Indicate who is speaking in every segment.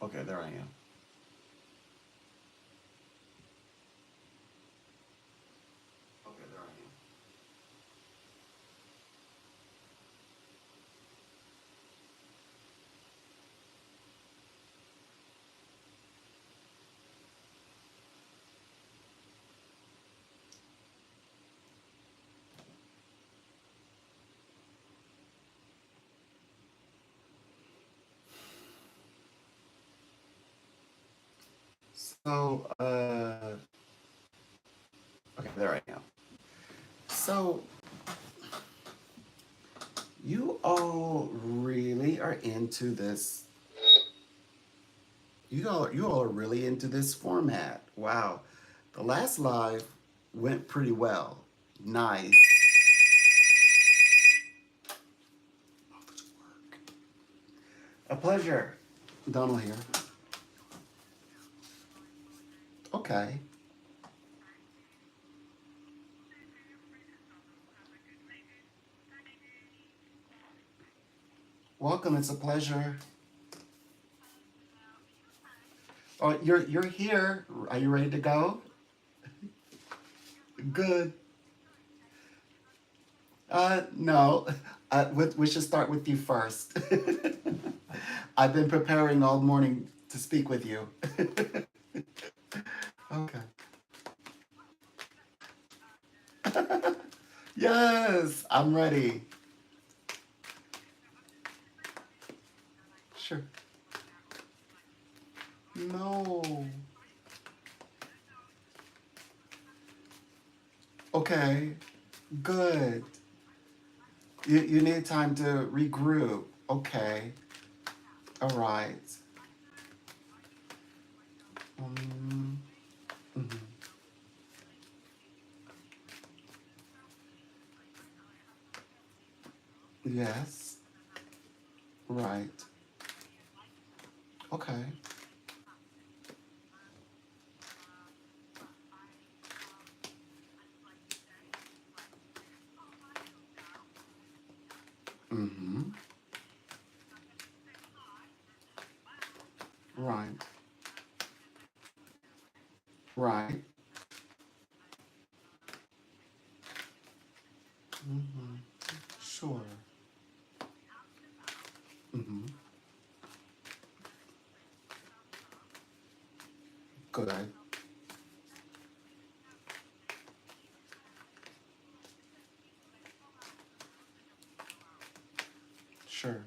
Speaker 1: Okay, there I am. Okay, there I am. So, okay, there I am. So, you all really are into this. You all are really into this format. Wow. The last live went pretty well. Nice. A pleasure. Donald here. Okay. Welcome. It's a pleasure. Oh, you're here. Are you ready to go? Good. No. We should start with you first. I've been preparing all morning to speak with you. Okay. Yes, I'm ready. Sure. No. Okay. Good. You need time to regroup. Okay. All right. Um, mhm. Yes. Right. Okay. Mm-hmm. Right. Right. Mm-hmm. Sure. Mm-hmm. Good. Sure.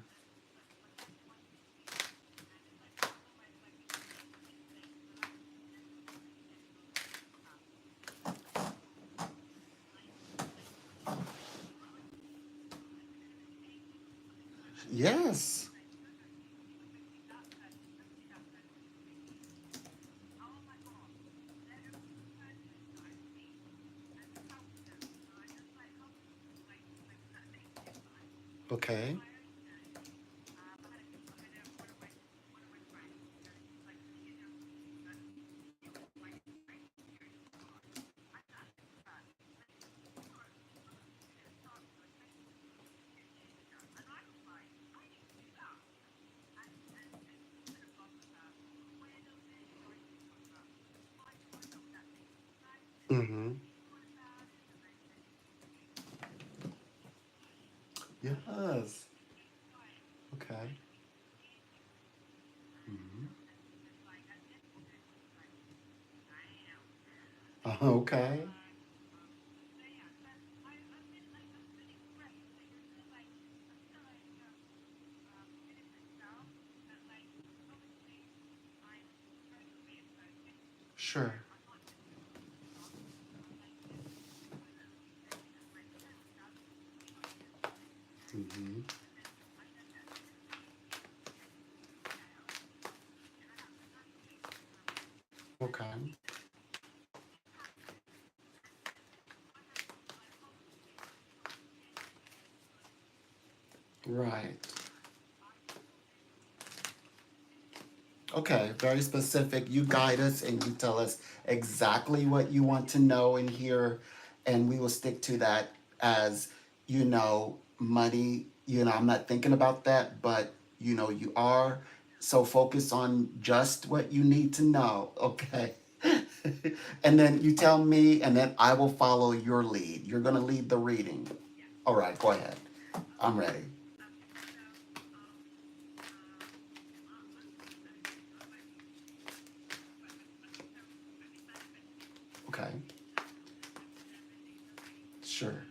Speaker 1: Yes. Okay. Mm-hmm. Yes. Okay. Mm-hmm. Okay. Sure. Mm-hmm. Okay. Right. Okay. Very specific. You guide us and you tell us exactly what you want to know and hear, and we will stick to that as, money. I'm not thinking about that, but you are. So focus on just what you need to know, okay? And then you tell me, and then I will follow your lead. You're going to lead the reading. All right, go ahead. I'm ready. Okay, sure.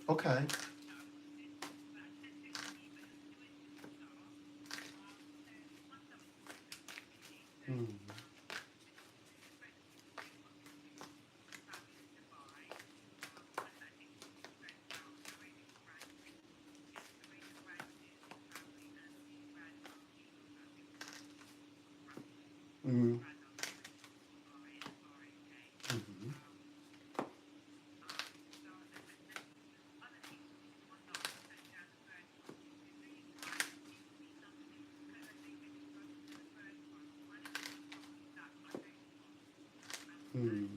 Speaker 1: Okay. Mm, mm, mhm. Mm.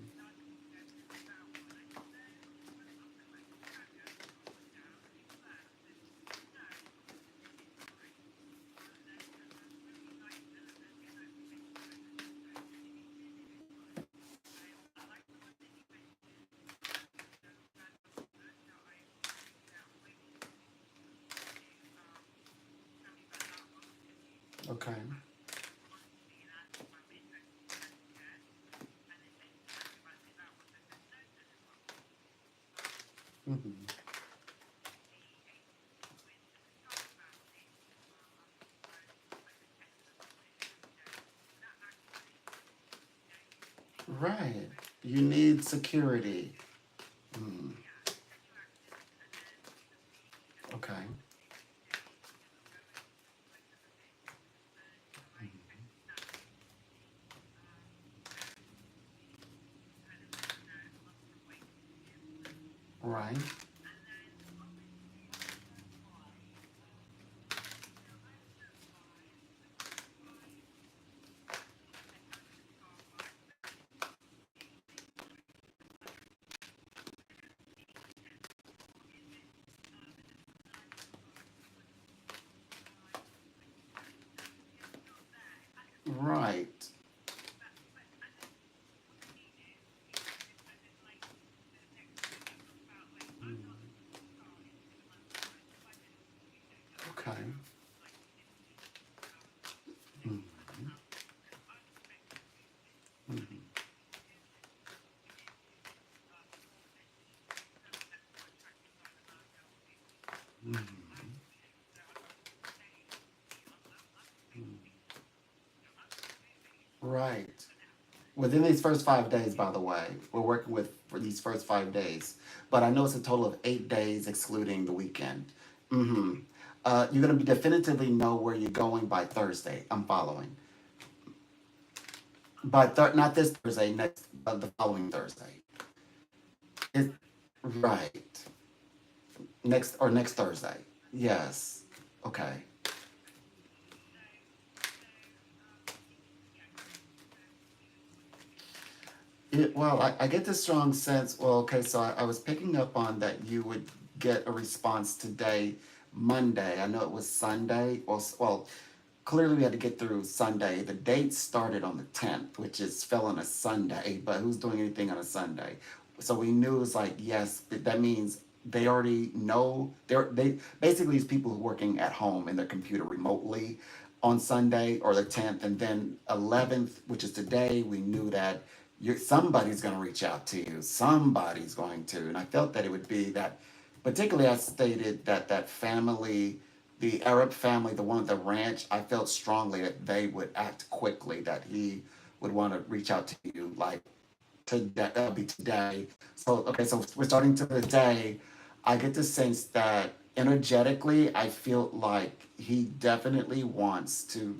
Speaker 1: Okay. Mhm. Right. You need security. Mm. Okay. Right. Right. Mm. Okay. Mm. Mhm. Mhm. Right. Within these first 5 days, by the way, we're working with for these first 5 days. But I know it's a total of 8 days, excluding the weekend. Mm-hmm. You're gonna be definitively know where you're going by Thursday. I'm following. Not this Thursday, next the following Thursday. It, right. Next Thursday. Yes. Okay. Well, I get this strong sense. Well, okay, so I was picking up on that you would get a response today, Monday. I know it was Sunday. Well, clearly we had to get through Sunday. The date started on the 10th, which is fell on a Sunday, but who's doing anything on a Sunday? So we knew it was like, yes, that means they already know they basically these people who are working at home in their computer remotely on Sunday or the 10th, and then 11th, which is today, we knew that somebody's going to reach out to you. Somebody's going to, and I felt that it would be that. Particularly, I stated that that family, the Arab family, the one at the ranch, I felt strongly that they would act quickly, that he would want to reach out to you like today, that'll be today. So, okay, so we're starting to the day. I get the sense that energetically, I feel like he definitely wants to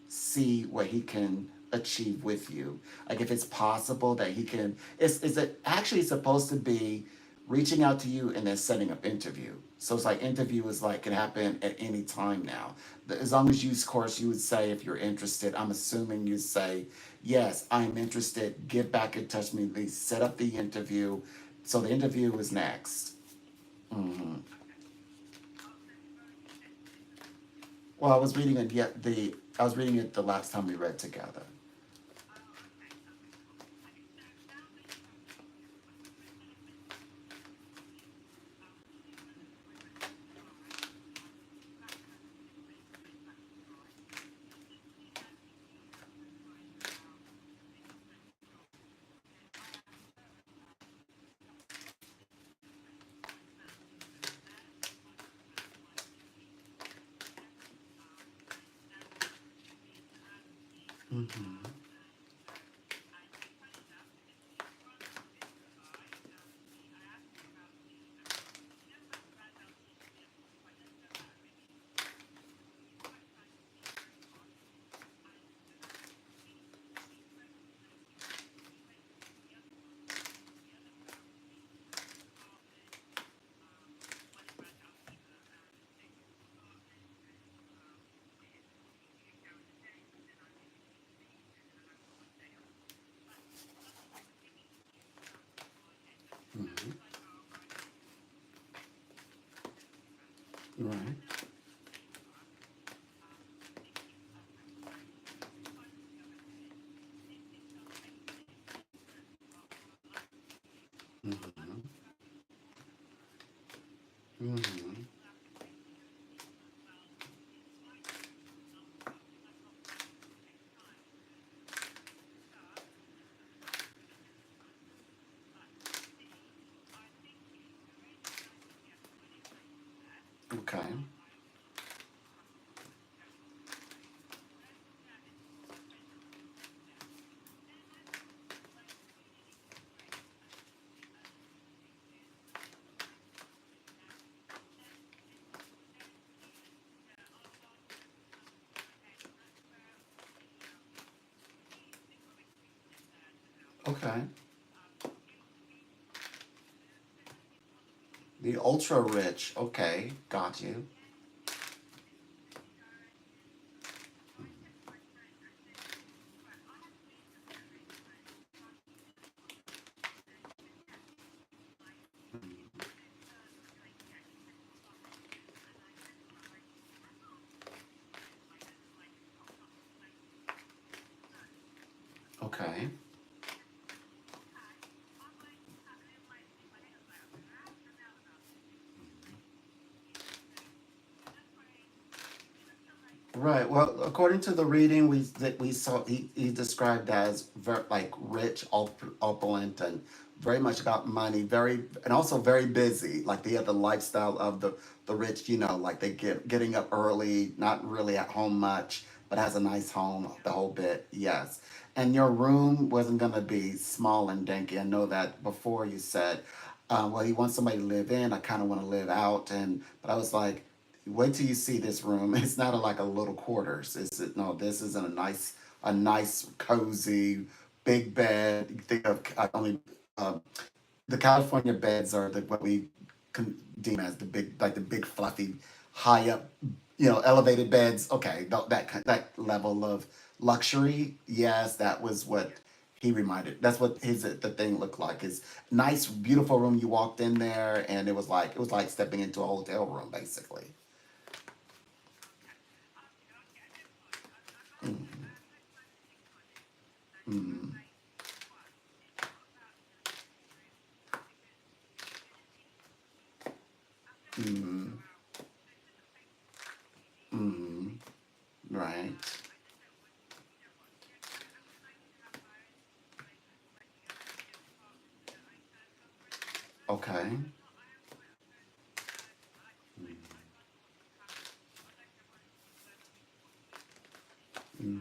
Speaker 1: see what he can achieve with you. Like if it's possible that he can, it's it actually supposed to be reaching out to you and then setting up interview. So it's like interview is like can happen at any time now. As long as you, of course, you would say if you're interested. I'm assuming you say yes, I'm interested. Get back in touch with me. Set up the interview. So the interview is next. Hmm. Well, I was reading it yet the I was reading it the last time we read together. Hmm. Hmm. Right. Hmm. Hmm. Okay. Okay. The ultra rich. Okay. Got you. Okay. Right. Well, according to the reading that we saw, he described as very like rich, opulent, and very much about money. Very and also very busy. Like they have the lifestyle of the rich. You know, like they getting up early, not really at home much, but has a nice home, the whole bit. Yes. And your room wasn't gonna be small and dinky. I know that before you said, well, he wants somebody to live in. I kind of want to live out, and but I was like. Wait till you see this room. It's not like a little quarters. It's no. This is a nice, cozy, big bed. You think of only uh, the California beds are what we deem as the big, like the big fluffy, high up, elevated beds. Okay, that level of luxury. Yes, that was what he reminded. That's what the thing looked like. His nice, beautiful room. You walked in there, and it was like stepping into a hotel room, basically. Mm, mm, mm, mm, right. Okay. Mm,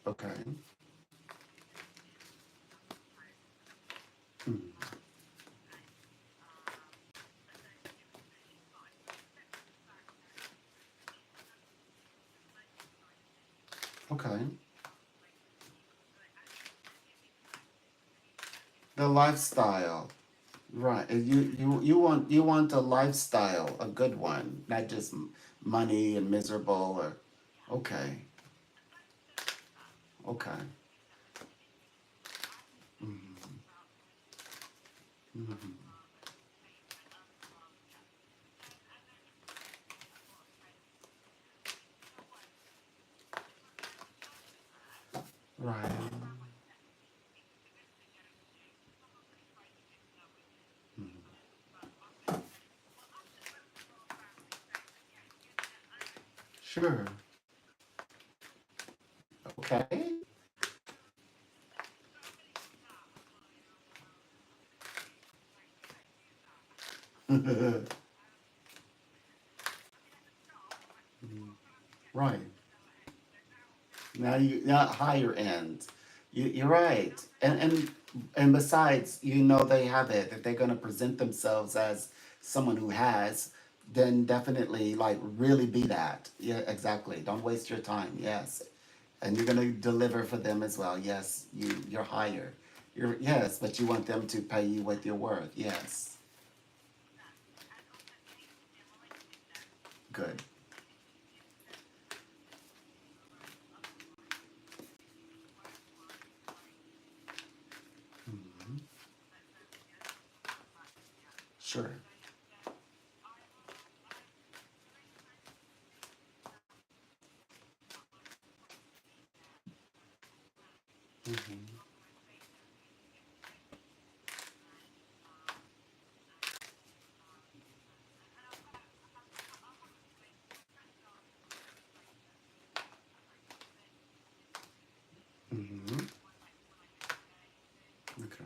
Speaker 1: okay. Mm, okay. the lifestyle. Right. And you want a lifestyle, a good one, not just money and miserable or okay. Okay. Hmm. Hmm. Right. Mhm. Sure. Okay. Right. Now you not higher end. You're right. And besides, you know they have it. If they're gonna present themselves as someone who has, then definitely like really be that. Yeah, exactly. Don't waste your time. Yes. And you're gonna deliver for them as well. Yes, you're higher. You're yes, but you want them to pay you what you're worth. Yes. Good. Hmm. Sure. Hmm. Hmm. Okay.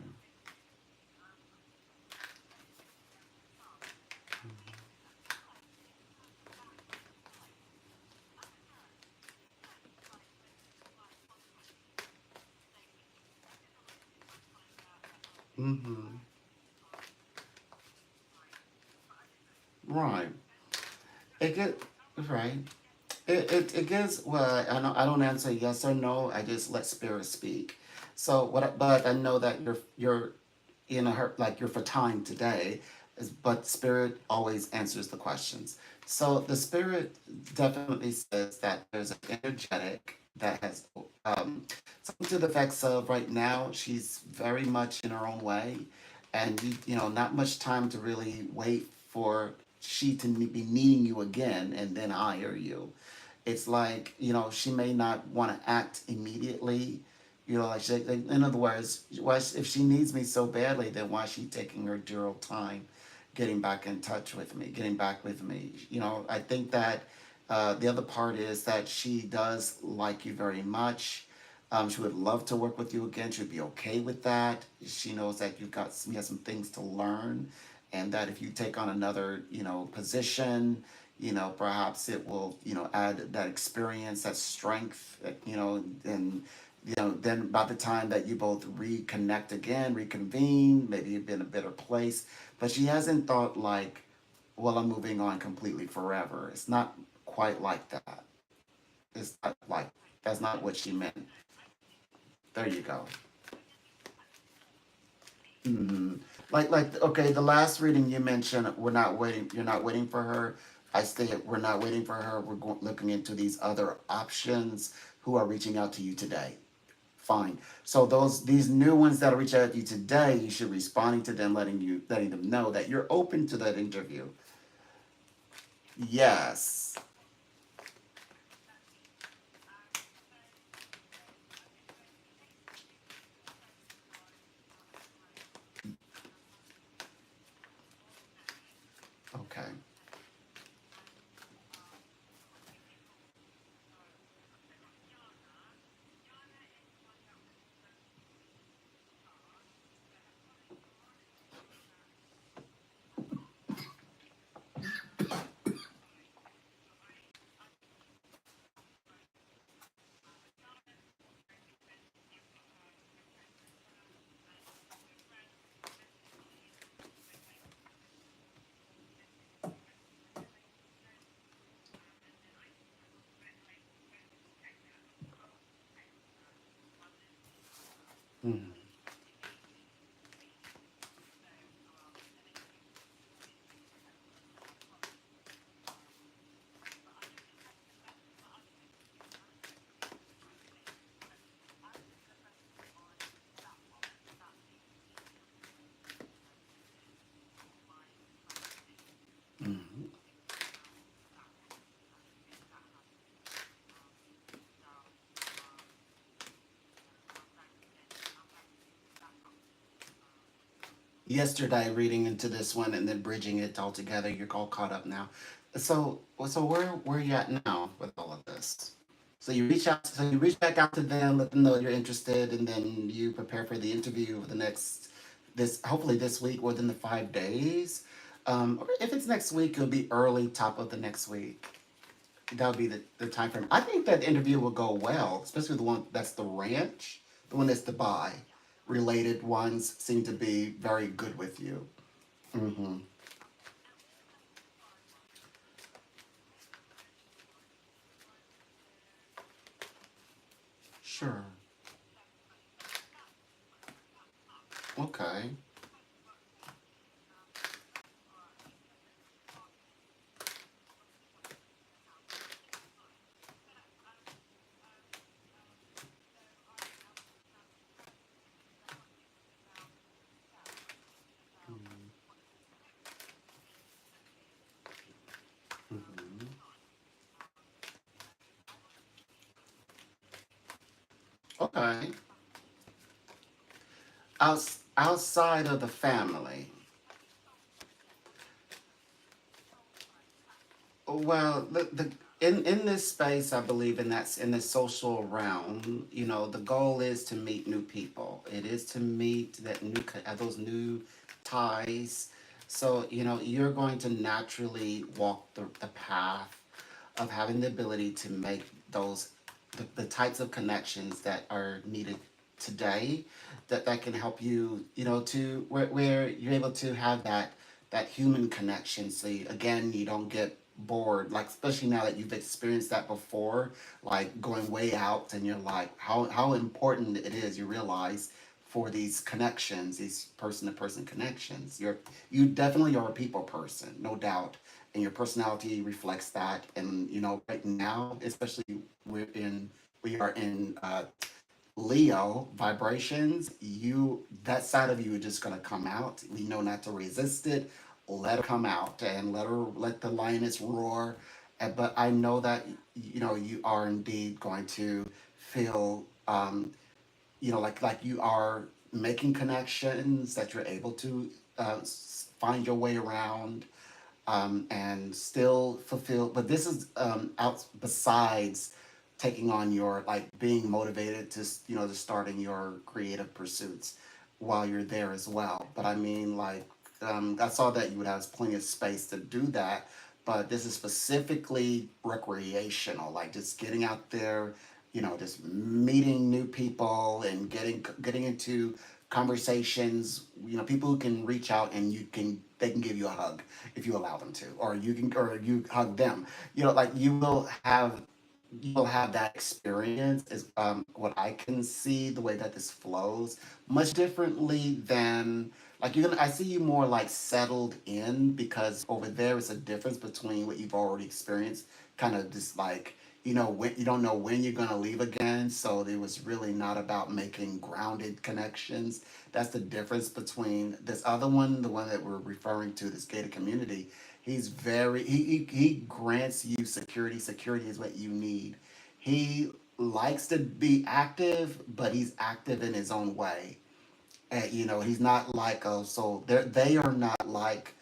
Speaker 1: Hmm. Right. It get right. It gives well I don't answer yes or no. I just let spirit speak. So but I know that you're in a like you're for time today, but spirit always answers the questions. So the spirit definitely says that there's an energetic that has something to the effects of right now she's very much in her own way, and you know not much time to really wait for she to be needing you again and then hire you. It's like you know she may not want to act immediately. You know, like, in other words, why if she needs me so badly, then why is she taking her dear old time, getting back in touch with me, getting back with me? You know, I think that the other part is that she does like you very much. She would love to work with you again. She would be okay with that. She knows that you have some things to learn, and that if you take on another, you know, position, you know, perhaps it will, you know, add that experience, that strength, you know, and you know, then by the time that you both reconnect again, reconvene, maybe you've been in a better place. But she hasn't thought like, well, I'm moving on completely forever. It's not quite like that. It's not like that's not what she meant. There you go. Hmm. Like okay, the last reading you mentioned, we're not waiting. You're not waiting for her. I stated we're not waiting for her. We're looking into these other options who are reaching out to you today. Fine. So these new ones that are reaching out to you today, you should be responding to them, letting them know that you're open to that interview. Yes. Okay. Mm. yesterday reading into this one and then bridging it all together. You're all caught up now. So where are you at now with all of this? So you reach out. So you reach back out to them, let them know you're interested, and then you prepare for the interview over the next this hopefully this week within the 5 days. Or if it's next week, it'll be early top of the next week. That would be the time frame. I think that interview will go well, especially the one that's the ranch, the one that's the buy. Related ones seem to be very good with you. Mm-hmm. Sure. Okay. Mm-hmm. Okay. Outside of the family. Well, the in this space, I believe, and that's in this social realm. The goal is to meet new people. It is to meet that those new ties. So you're going to naturally walk the path of having the ability to make those the types of connections that are needed today that can help you to where you're able to have that human connection. So again, you don't get bored, like especially now that you've experienced that before, like going way out, and you're like how important it is, you realize, for these connections, these person to person connections. You definitely are a people person, no doubt, and your personality reflects that. And right now, especially we are in Leo vibrations. You That side of you is just gonna come out. We know not to resist it. Let her come out and let the lioness roar. But I know that you are indeed going to feel like you are making connections, that you're able to find your way around, and still fulfill. But this is out besides taking on your, like, being motivated to starting your creative pursuits while you're there as well. But I mean, like, I saw that you would have plenty of space to do that. But this is specifically recreational, like just getting out there, just meeting new people and getting into conversations. People who can reach out and they can give you a hug if you allow them to, or you hug them. Like you will have that experience, is what I can see, the way that this flows much differently than, like, I see you more like settled in, because over there is a difference between what you've already experienced, kind of just like, when you don't know when you're going to leave again. So it was really not about making grounded connections. That's the difference between this other one, the one that we're referring to, this gated community. He grants you security. Security is what you need. He likes to be active, but he's active in his own way. And he's not like, so they are not like,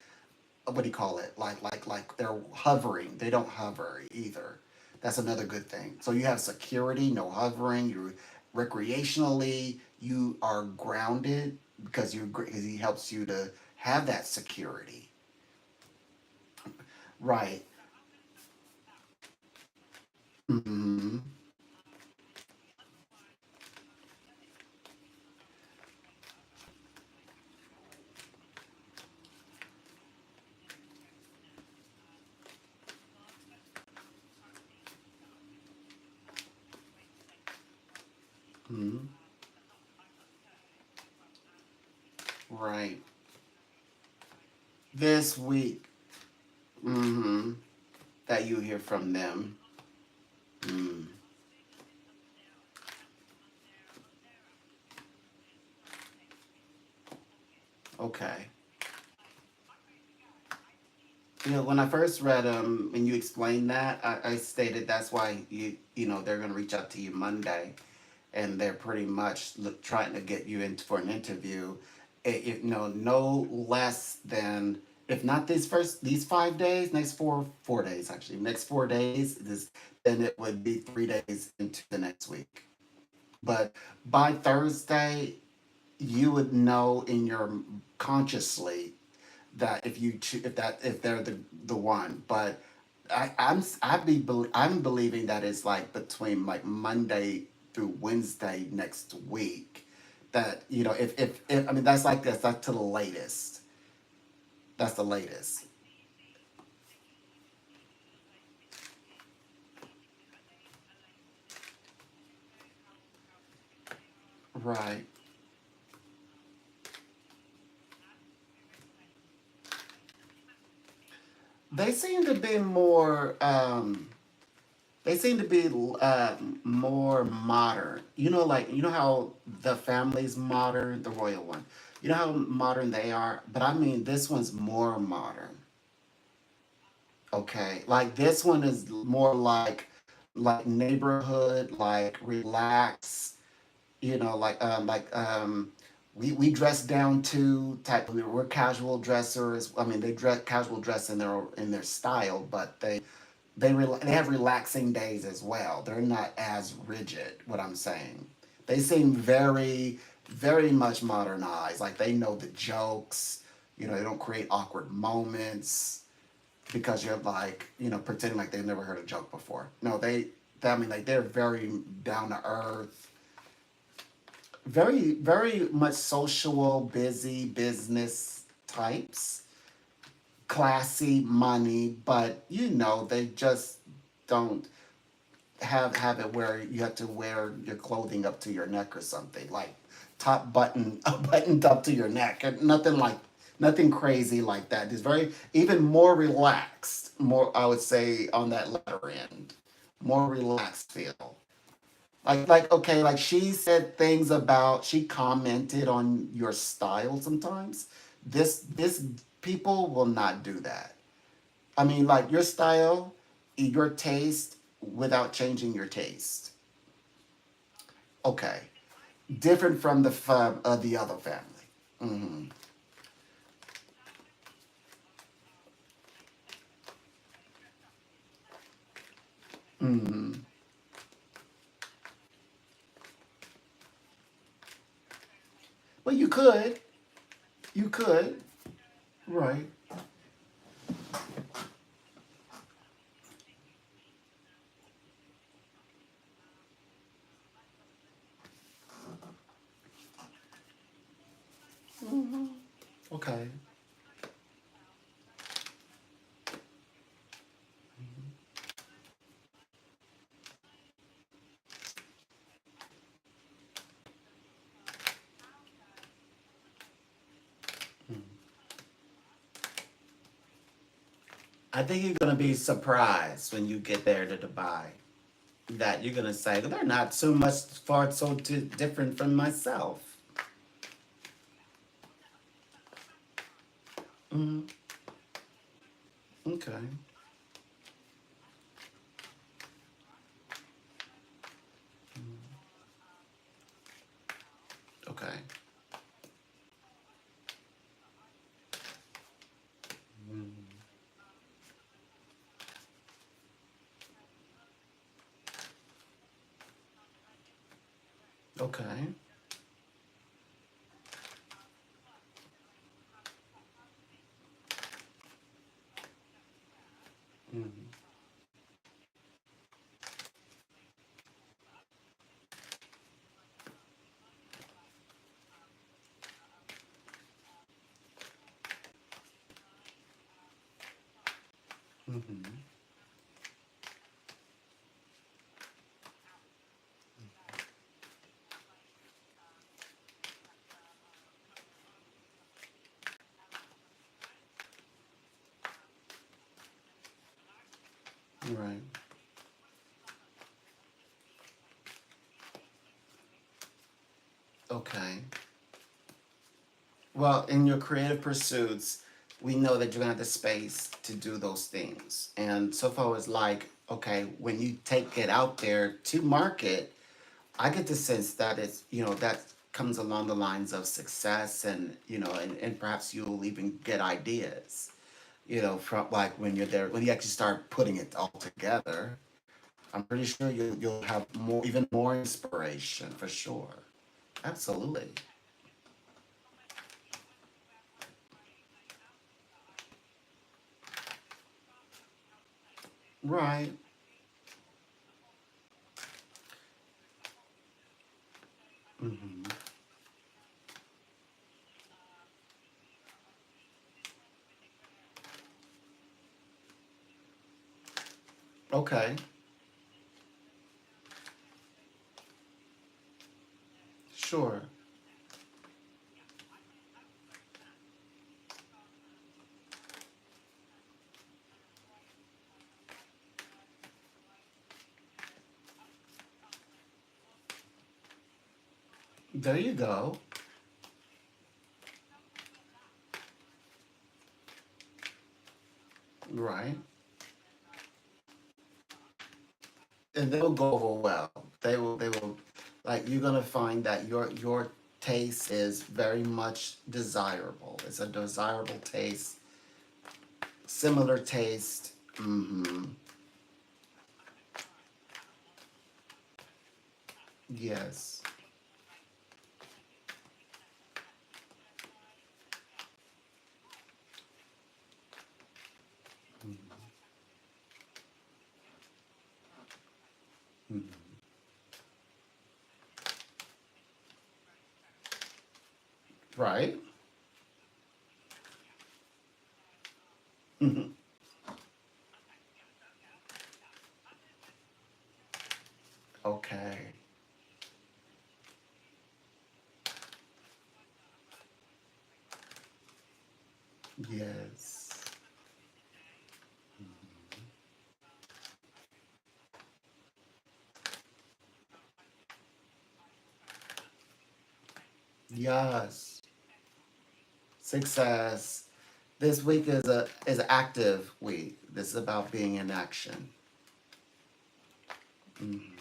Speaker 1: what do you call it? Like they're hovering. They don't hover either. That's another good thing. So you have security, no hovering. You're recreationally, you are grounded, because he helps you to have that security. Right. Hmm. Hmm. Right. This week, hmm that you hear from them. Mm. Okay. When I first read them, when you explained that, I stated that's why they're going to reach out to you Monday, and they're pretty much trying to get you in for an interview. no less than, if not these 5 days, next 4 days actually, next 4 days, then it would be 3 days into the next week. But by Thursday, you would know in your consciously that if they're the one. But I'm believing that it's like between like Monday through Wednesday next week. That if I mean that's to the latest. That's the latest. Right. They seem to be more. They seem to be more modern. Like how the family's modern, the royal one. You know how modern they are, but I mean this one's more modern. Okay, like this one is more like neighborhood, like relax. We dress down to type. We're casual dressers. I mean, they dress casual dress in their style, but they have relaxing days as well. They're not as rigid. What I'm saying, they seem very very much modernized. Like they know the jokes. They don't create awkward moments because you're like pretending like they've never heard a joke before. No, I mean like they're very down to earth, very very much social, busy business types, classy, money, but they just don't have it where you have to wear your clothing up to your neck or something like top button buttoned up to your neck, and nothing crazy like that. It's very even more relaxed, more I would say on that latter end, more relaxed feel. Like okay, like she commented on your style sometimes. This people will not do that. I mean, like your style, your taste, without changing your taste. Okay, different from the other family. Hmm. Hmm. Well, you could, right? Hmm. Okay. Mhm. I think you're gonna be surprised when you get there to Dubai that you're gonna say they're not so much far different from myself. Hmm. Okay. Okay. Mhm. Okay. Hmm. Hmm. Right. Okay. Well, in your creative pursuits, we know that you're gonna have the space to do those things. And so far it's like, okay, when you take it out there to market, I get the sense that it's, that's comes along the lines of success, and and perhaps you'll even get ideas, from like when you're there, when you actually start putting it all together. I'm pretty sure you'll have more, even more inspiration for sure. Absolutely. Right. Hmm. Okay. Sure. There you go. Right. And they'll go over well. They will like you're gonna find that your taste is very much desirable. It's a desirable taste, similar taste. Mm-hmm. Yes. Mm-hmm. Right. Mm-hmm. Okay. Yes. Yes. Success. This week is an active week. This is about being in action. Mhm.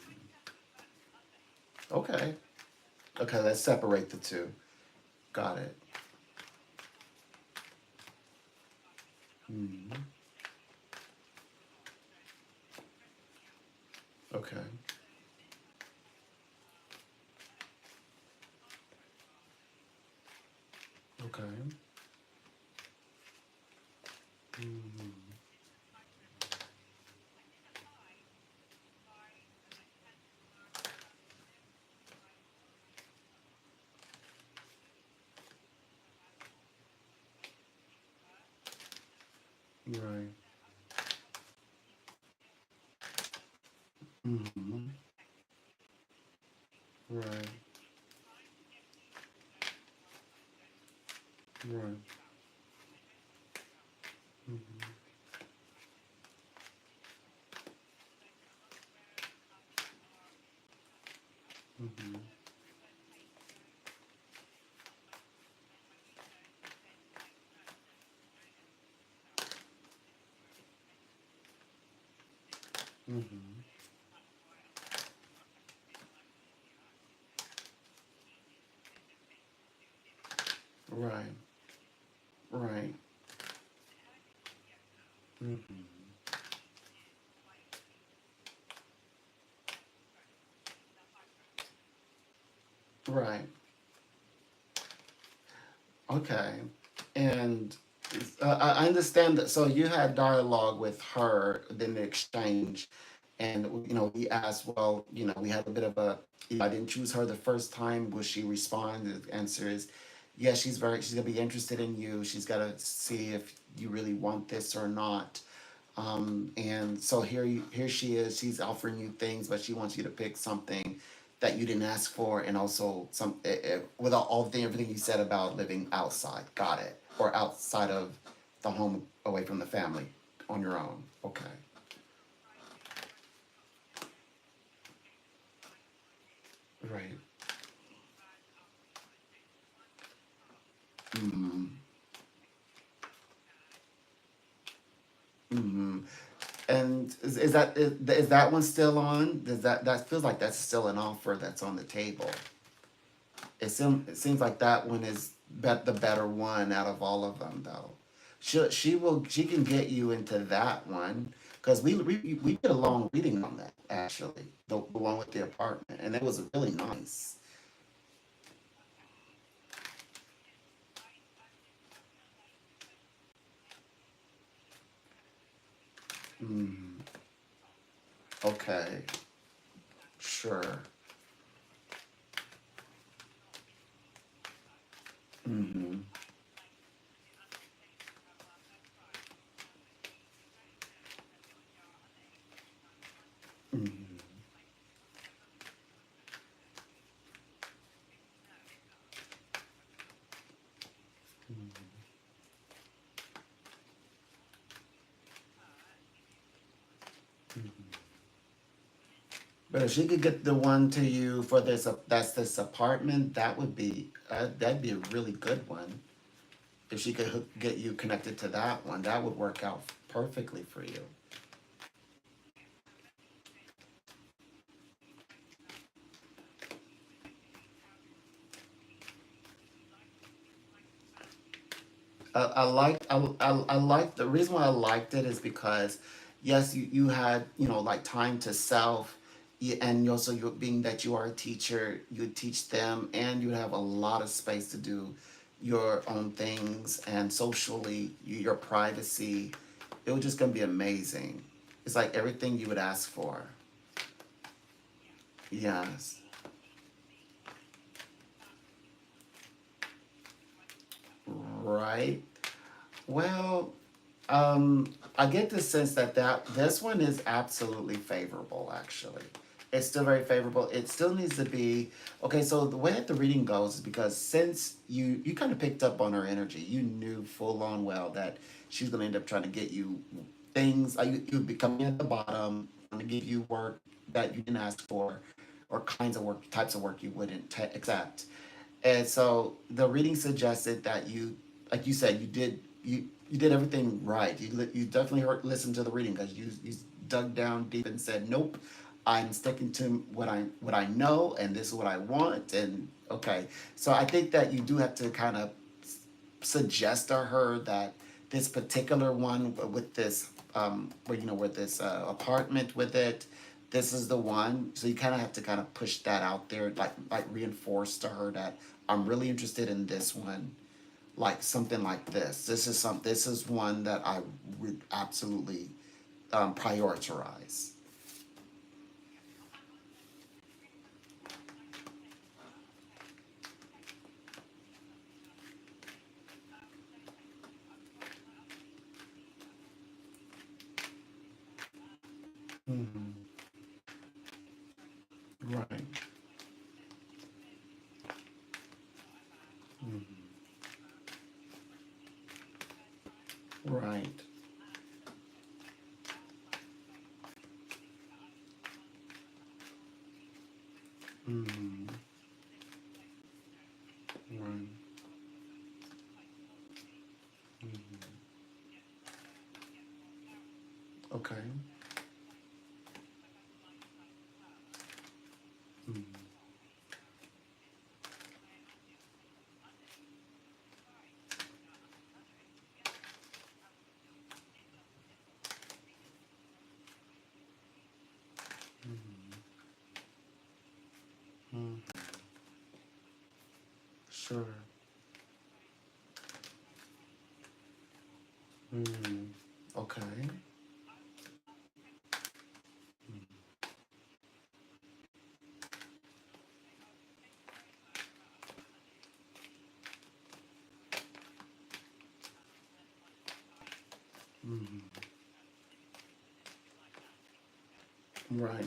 Speaker 1: Okay. Okay, let's separate the two. Got it. Mhm. Okay. Okay. Mhm. Right. Mhm. Right. Right. Mhm. Mhm. Mhm. Right. Right. Mhm. Right. Okay. And I understand that. So you had dialogue with her, then the exchange, and we asked, well, we had a bit of a. I didn't choose her the first time. Will she respond? The answer is, yes. She's gonna be interested in you. She's got to see if you really want this or not. And so here she is. She's offering you things, but she wants you to pick something that you didn't ask for, and also with all the everything you said about living outside. Got it. Or outside of the home, away from the family, on your own. Okay. Right. Mm-hmm. Mm-hmm. And is that one still on? Does that feels like that's still an offer that's on the table? It seems like that one is the better one out of all of them, though. She can get you into that one because we did a long reading on that actually, the one with the apartment, and it was really nice. Mm, okay, sure. Mm-hmm. Mm-hmm. But if she could get the one to you for that's this apartment, that'd be a really good one. If she could get you connected to that one, that would work out perfectly for you. I like the reason why I liked it is because yes, you had like time to self, and also you being that you are a teacher, you teach them, and you have a lot of space to do your own things and socially your privacy. It was just gonna be amazing. It's like everything you would ask for. Yes, right. Well, I get the sense that this one is absolutely favorable. Actually, it's still very favorable. It still needs to be okay. So the way that the reading goes is because since you kind of picked up on her energy, you knew full on well that she's going to end up trying to get you things. You'd be coming at the bottom, trying to give you work that you didn't ask for, or kinds of work, types of work you wouldn't accept. And so the reading suggested that like you said, you did everything right. You definitely listened to the reading because you dug down deep and said, nope, I'm sticking to what I know, and this is what I want. And okay, so I think that you do have to kind of suggest to her that this particular one with this where with this apartment with it, this is the one. So you kind of have to kind of push that out there, like reinforce to her that I'm really interested in this one, like something like this. This is one that I would absolutely prioritize. Hmm. Right. Hmm. Right. Hmm. Right. Hmm. Okay. Hmm. Hmm. Hmm. Sure. Hmm. Okay. Hmm. Right.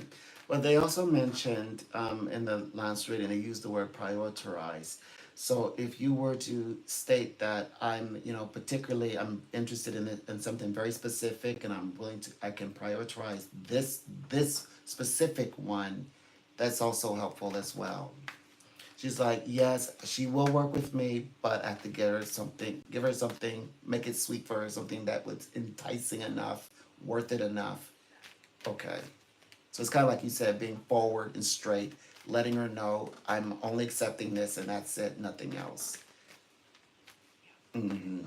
Speaker 1: Well, they also mentioned in the last reading, they used the word prioritize. So if you were to state that particularly I'm interested in something very specific and I can prioritize this specific one, that's also helpful as well. She's like, yes, she will work with me, but I have to give her something, make it sweet for her, something that was enticing enough, worth it enough. Okay. So it's kind of like you said, being forward and straight, letting her know I'm only accepting this and that's it, nothing else. Hmm.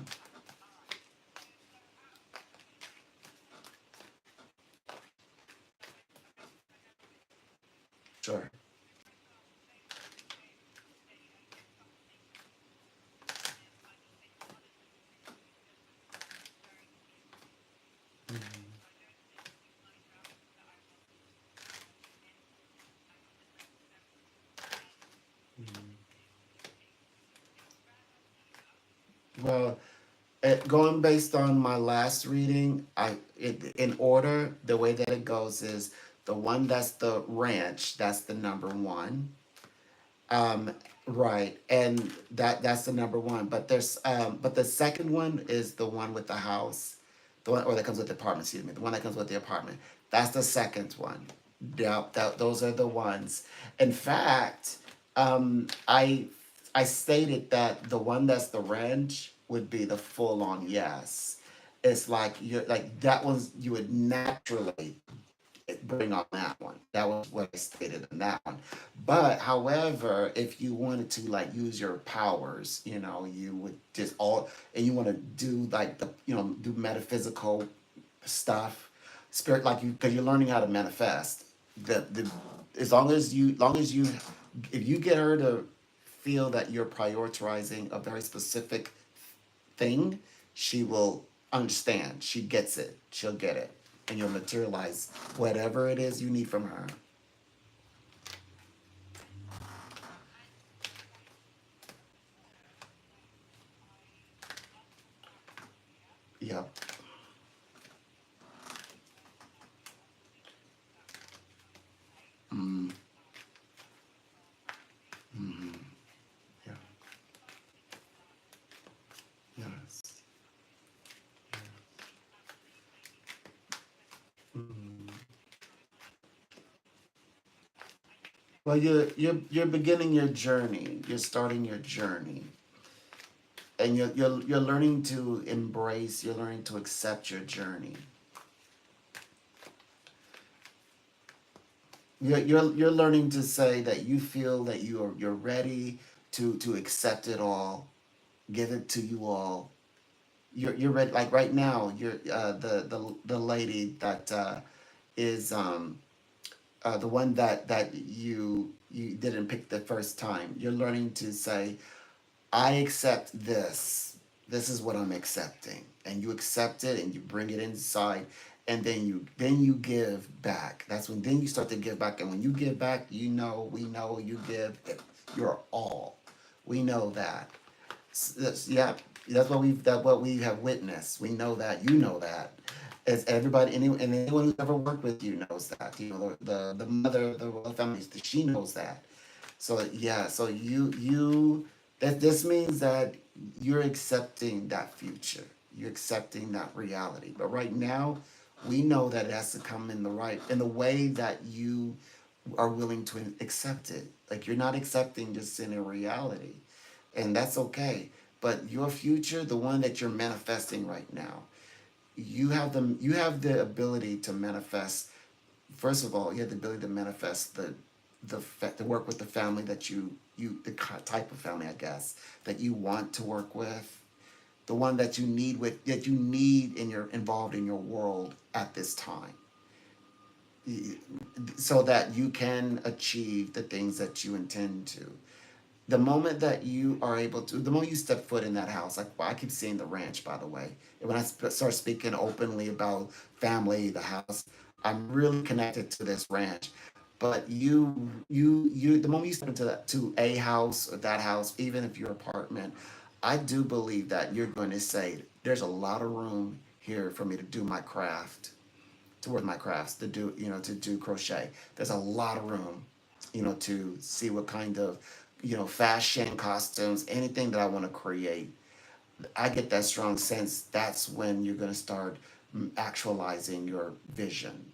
Speaker 1: Sure. Well, going based on my last reading, in order, the way that it goes is the one that's the ranch, that's the number one. Um, right, and that's the number one. But but the second one is the one with the house, the one or that comes with the apartment. Excuse me, the one that comes with the apartment. That's the second one. Yep, those are the ones. In fact, I stated that the one that's the ranch would be the full on yes. It's like you're like that one's you would naturally bring on that one. That was what I stated in that one. But however, if you wanted to like use your powers, you would just all and you want to do like the do metaphysical stuff, spirit like you because you're learning how to manifest. The long as you if you get her to feel that you're prioritizing a very specific thing, she will understand. She gets it. She'll get it. And you'll materialize whatever it is you need from her. Yep. Mm, mm, yeah. Yes. Mm. Well, you're beginning your journey. You're starting your journey, and you're learning to embrace. You're learning to accept your journey. You're learning to say that you feel that you're ready to accept it all, give it to you all. You're ready. Like right now, you're the lady that is the one that you didn't pick the first time. You're learning to say, I accept this. This is what I'm accepting. And you accept it and you bring it inside and then you give back. That's when then you start to give back. And when you give back, we know you give your all. We know that. Yeah, that's what we have witnessed. We know that. You know that. As everybody, and anyone who's ever worked with you knows that. The mother, the family, she knows that. So yeah, so you that this means that you're accepting that future. You're accepting that reality. But right now, we know that it has to come in the way that you are willing to accept it. Like you're not accepting just in a reality. And that's okay. But your future, the one that you're manifesting right now, you have the ability to manifest. First of all, you have the ability to manifest to work with the family that the type of family, I guess, that you want to work with, the one that you need in your involved in your world at this time, so that you can achieve the things that you intend to. The moment that you are able to, the moment you step foot in that house, like well, I keep seeing the ranch, by the way. And when I start speaking openly about family, the house, I'm really connected to this ranch. But the moment you step into to a house or that house, even if your apartment, I do believe that you're going to say, there's a lot of room here for me to do my craft, to work my crafts, to do crochet. There's a lot of room, to see what kind of, fashion, costumes, anything that I want to create. I get that strong sense that's when you're going to start actualizing your vision.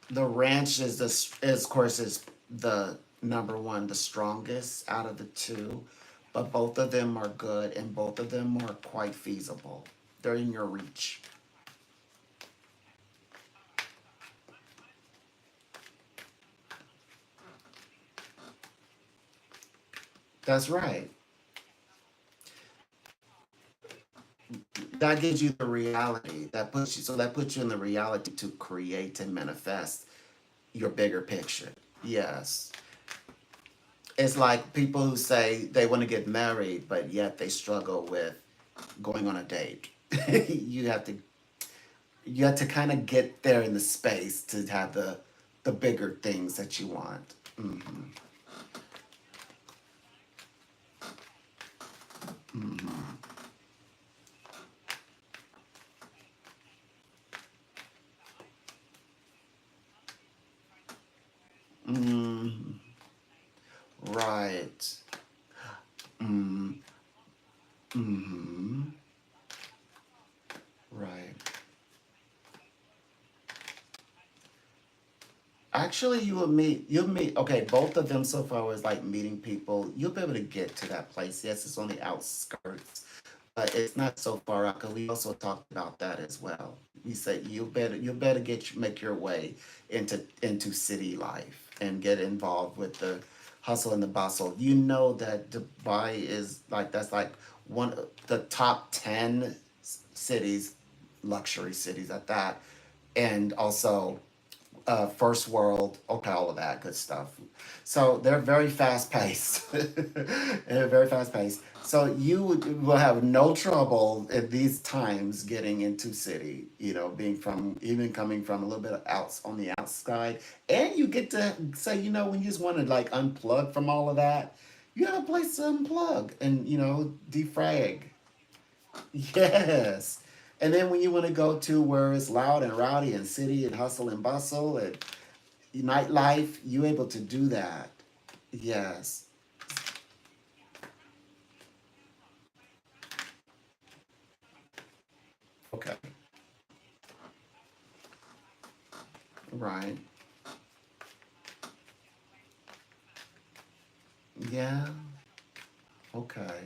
Speaker 1: The ranch is of course is the number one, the strongest out of the two, but both of them are good and both of them are quite feasible. They're in your reach. That's right. That gives you the reality. That puts you in the reality to create and manifest your bigger picture. Yes. It's like people who say they want to get married, but yet they struggle with going on a date. you have to you have to kind of get there in the space to have the bigger things that you want. Hmm. Hmm. Hmm. Right. Mm. Hmm. Right. Actually, you'll meet, okay, both of them so far was like meeting people. You'll be able to get to that place. Yes, it's on the outskirts, but it's not so far out because we also talked about that as well. We said you better make your way into city life and get involved with the hustle and the bustle. You know that Dubai is like that's like one of the top 10 cities, luxury cities at that, and also first world, okay, all of that good stuff. So they're very fast paced. They're very fast paced. So will have no trouble at these times getting into city. You know, being from even coming from a little bit of outs on the outside, and you get to say, you know, when you just want to like unplug from all of that, you have a place to unplug and defrag. Yes. And then when you want to go to where it's loud and rowdy and city and hustle and bustle and nightlife, you able to do that. Yes. Okay. Right. Yeah. Okay.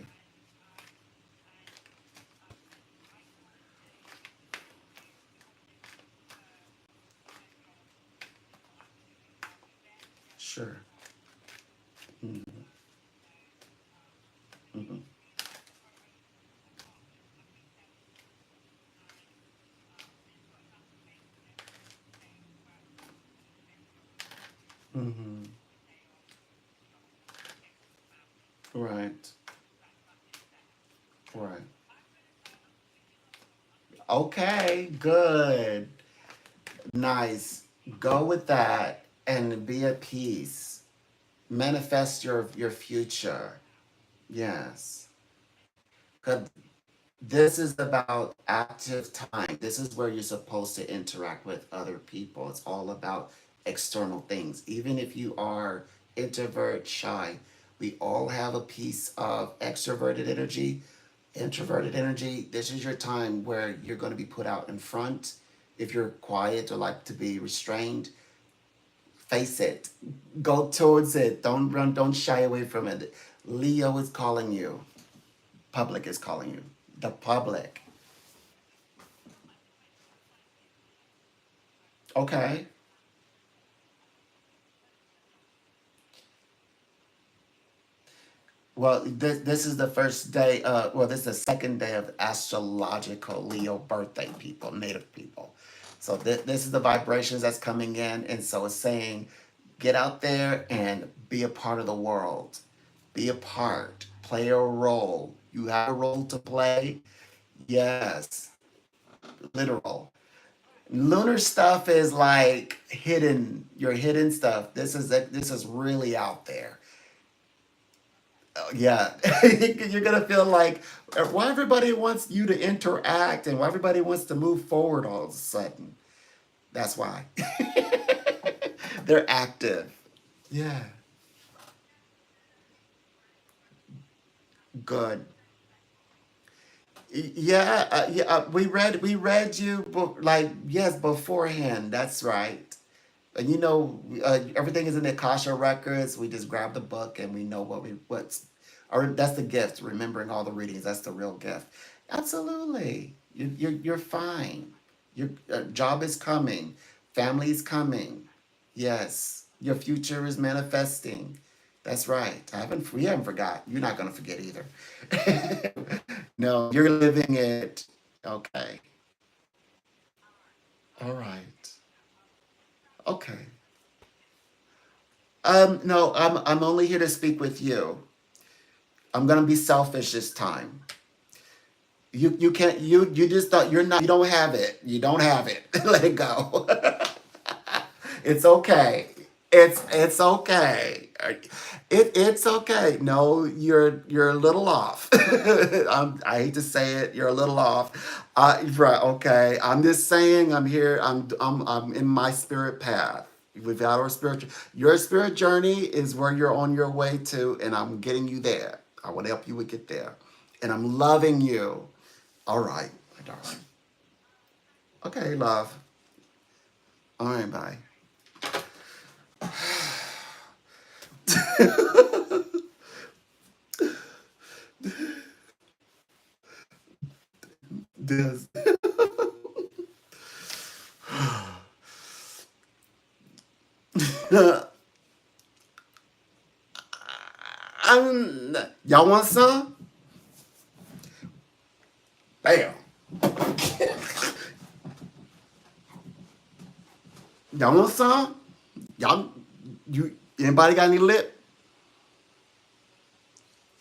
Speaker 1: Sure. Mm-hmm. Mm-hmm. Mm-hmm. Right. Right. Okay. Good. Nice. Go with that and be at peace. Manifest your future. Yes. 'Cause this is about active time. This is where you're supposed to interact with other people. It's all about external things. Even if you are introvert, shy, we all have a piece of extroverted energy, introverted energy. This is your time where you're going to be put out in front. If you're quiet or like to be restrained, face it. Go towards it. Don't run, don't shy away from it. Leo is calling you. Public is calling you. The public. Okay. Well, this is the first day. This is the second day of astrological Leo birthday people, native people. So this is the vibrations that's coming in, and so it's saying, get out there and be a part of the world, be a part, play a role. You have a role to play. Yes, literal. Lunar stuff is like hidden. Your hidden stuff. This is really out there. Yeah, you're gonna feel like why everybody wants you to interact and why everybody wants to move forward all of a sudden. That's why they're active. Yeah, good. Yeah, yeah. We read you, like yes beforehand. That's right. And everything is in the Akasha records. We just grab the book and we know what's, or that's the gift. Remembering all the readings, that's the real gift. Absolutely, you're fine. Your job is coming, family is coming. Yes, your future is manifesting. That's right. We haven't forgot. You're not gonna forget either. No, you're living it. Okay. All right. Okay. No, I'm only here to speak with you. I'm gonna be selfish this time. You can't you just thought you don't have it. You don't have it. Let it go. It's okay. It's okay. It's okay. No, you're a little off. I hate to say it. You're a little off. Right. Okay. I'm just saying. I'm here. I'm in my spirit path. Without our spiritual, your spirit journey is where you're on your way to, and I'm getting you there. I want to help you get there, and I'm loving you. All right, my darling. Okay, love. All right, bye. This. Y'all want some? Bam. Y'all want some? Y'all, anybody got any lip?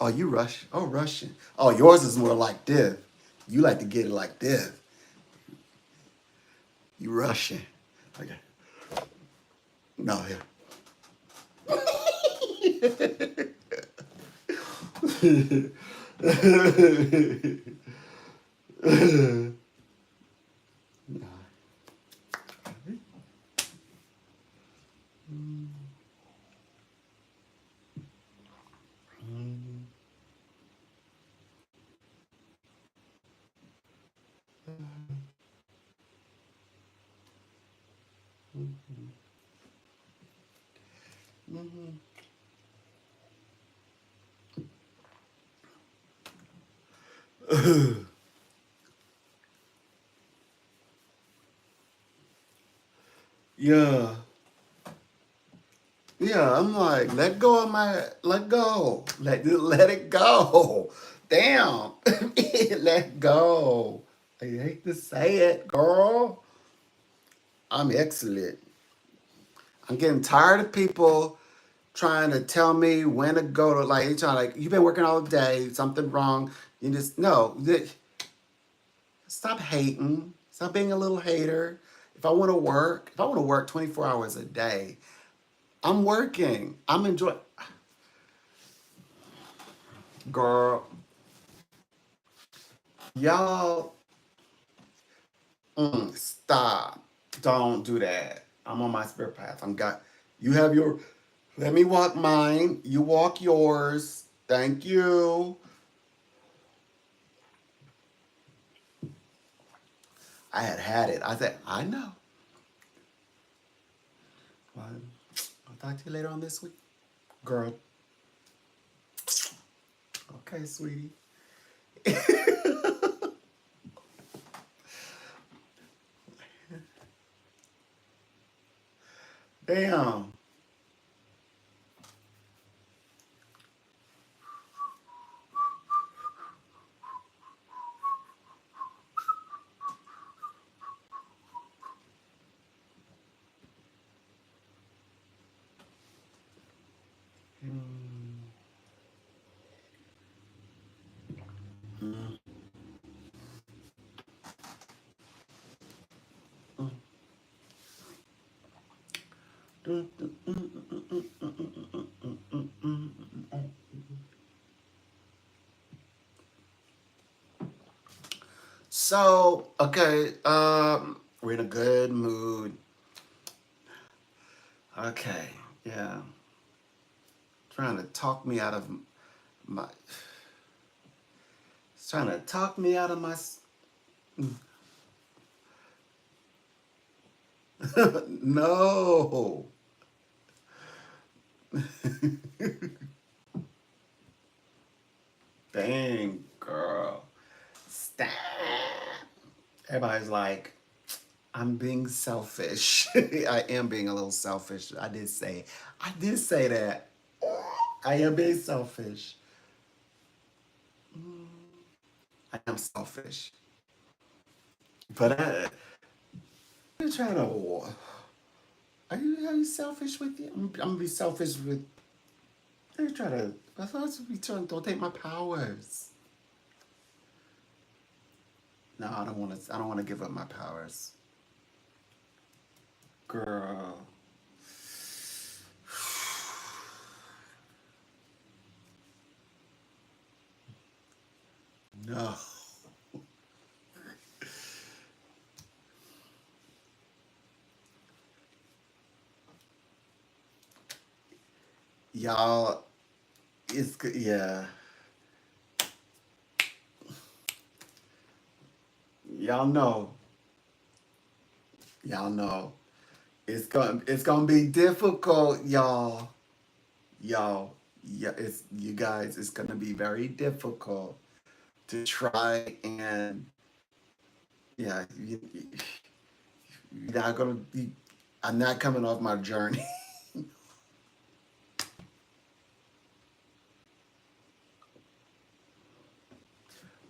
Speaker 1: Oh, you Rush. Oh, Russian. Oh, yours is more like this. You like to get it like this. You Russian. Okay. No, here. Yeah. Yeah, I'm like, let go. Let it go. Damn. Let go. I hate to say it, girl. I'm excellent. I'm getting tired of people trying to tell me when to go to like you've been working all day, something wrong. You just no. Stop hating. Stop being a little hater. If I want to work 24 hours a day, I'm working. I'm enjoying. Girl, y'all, stop. Don't do that. I'm on my spirit path. You have your, let me walk mine. You walk yours. Thank you. I had it. I said, I know. Well, I'll talk to you later on this week. Girl. Okay, sweetie. Damn. So, okay, we're in a good mood. Okay, yeah. Trying to talk me out of my, trying to talk me out of my, no. Dang, girl. Stop. Everybody's like, I'm being selfish. I am being a little selfish. I did say that. I am being selfish. I am selfish. But I'm trying to. Are you selfish with you? I'm gonna be selfish with. They try to. I thought to be trying. Don't take my powers. No, I don't want to. I don't want to give up my powers, girl. No, y'all. It's good. Yeah, y'all know. Y'all know. It's gonna be difficult, y'all. Y'all. Yeah, it's you guys. It's gonna be very difficult to try and yeah. You're not gonna be. I'm not coming off my journey.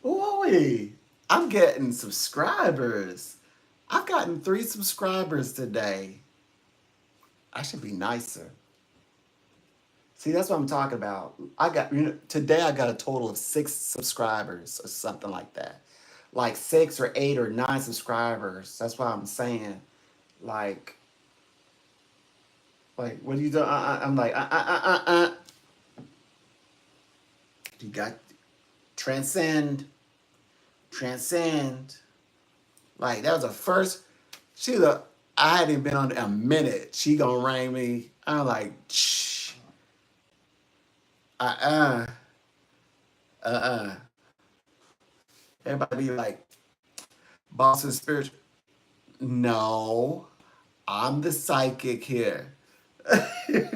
Speaker 1: Boy, I'm getting subscribers. I've gotten 3 subscribers today. I should be nicer. See, that's what I'm talking about. Today I got a total of 6 subscribers or something like that. Like 6 or 8 or 9 subscribers. That's why I'm saying, like, what are you doing? I'm like, You got transcend, transcend. Like that was the first. She was a. I hadn't been on a minute. She gonna ring me. I'm like, shh, uh, uh, uh. Everybody be like, Boston spiritual. No, I'm the psychic here, and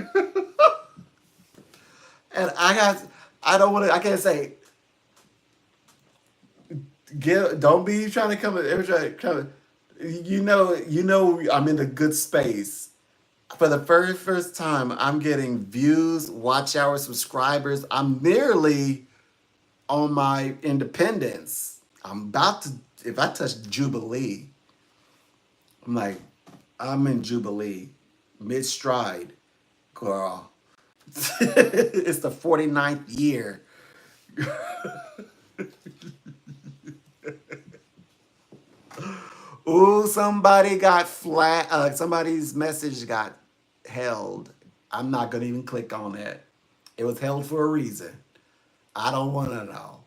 Speaker 1: I got. I don't want to. I can't say. Don't be trying to come. Every try to come. You know. I'm in a good space. For the first time, I'm getting views, watch hours, subscribers. I'm nearly on my independence. I'm about to, if I touch Jubilee, I'm like, I'm in Jubilee, mid stride, girl. It's the 49th year. Ooh, somebody got flat, somebody's message got held. I'm not going to even click on it. It was held for a reason. I don't want to know.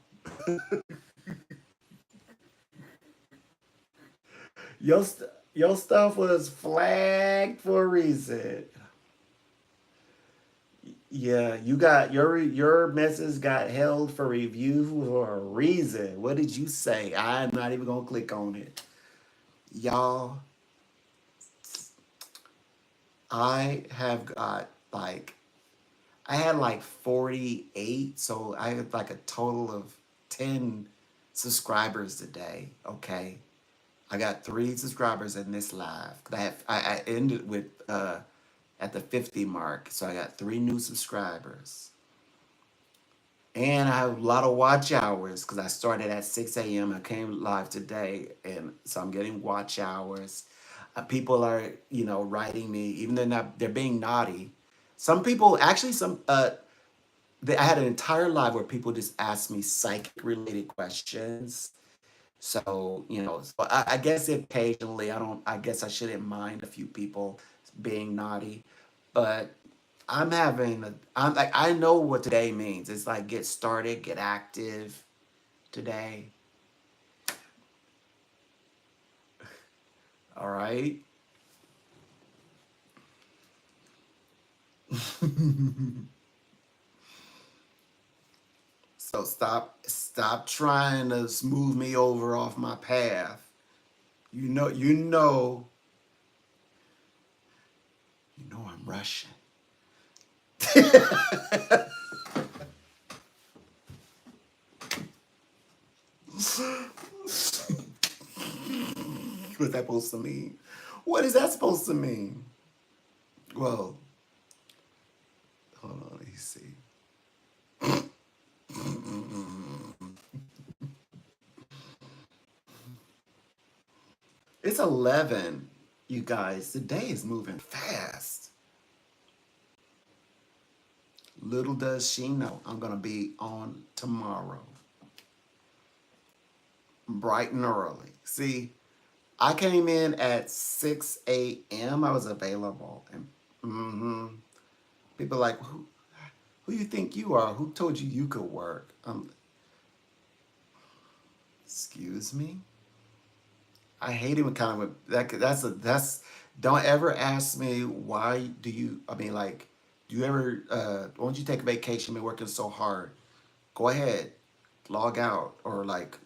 Speaker 1: Your stuff was flagged for a reason. Yeah, you got your message got held for review for a reason. What did you say? I'm not even gonna click on it. Y'all, I have got like I had like 48, so I had like a total of 10 subscribers today. Okay. I got 3 subscribers in this live. I ended with at the 50 mark, so I got 3 new subscribers. And I have a lot of watch hours because I started at 6 a.m. I came live today, and so I'm getting watch hours. People are, writing me, even though they're being naughty. Some people, actually, I had an entire live where people just asked me psychic related questions. So, I guess occasionally I guess I shouldn't mind a few people being naughty, but I'm like, I know what today means. It's like get started, get active today. All right. So stop trying to smooth me over off my path. You know I'm Russian. What's that supposed to mean? What is that supposed to mean? Well, hold on, let me see. It's 11, you guys. The day is moving fast. Little does she know I'm going to be on tomorrow, bright and early. See, I came in at 6 a.m. I was available. And people like, who you think you are? Who told you you could work? Excuse me? I hate it when kind of that's don't ever ask me why do you I mean like do you ever why don't you take a vacation been working so hard? Go ahead, log out or like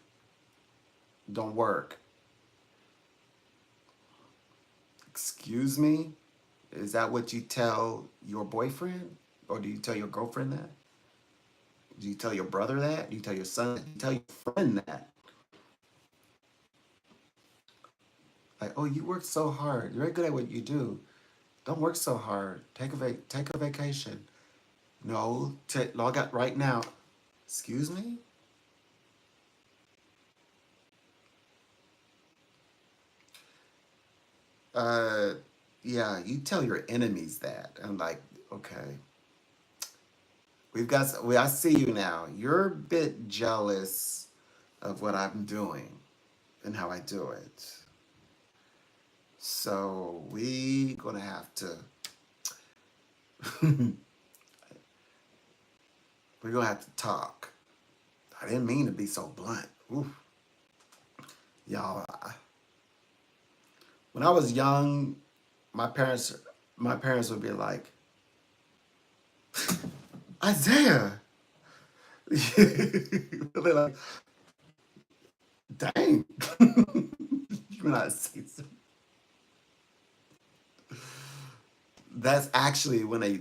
Speaker 1: don't work. Excuse me? Is that what you tell your boyfriend? Or do you tell your girlfriend that? Do you tell your brother that? Do you tell your son that? Do you tell your friend that? Like, oh, you work so hard. You're very good at what you do. Don't work so hard. Take a vacation. No, log out right now. Excuse me? Uh, yeah, you tell your enemies that. I'm like, okay, I see you now. You're a bit jealous of what I'm doing and how I do it. So we gonna have to, we're gonna have to talk. I didn't mean to be so blunt. Oof. Y'all, when I was young, my parents, my parents would be like, Isaiah. They're like, dang. You're not say so. That's actually when they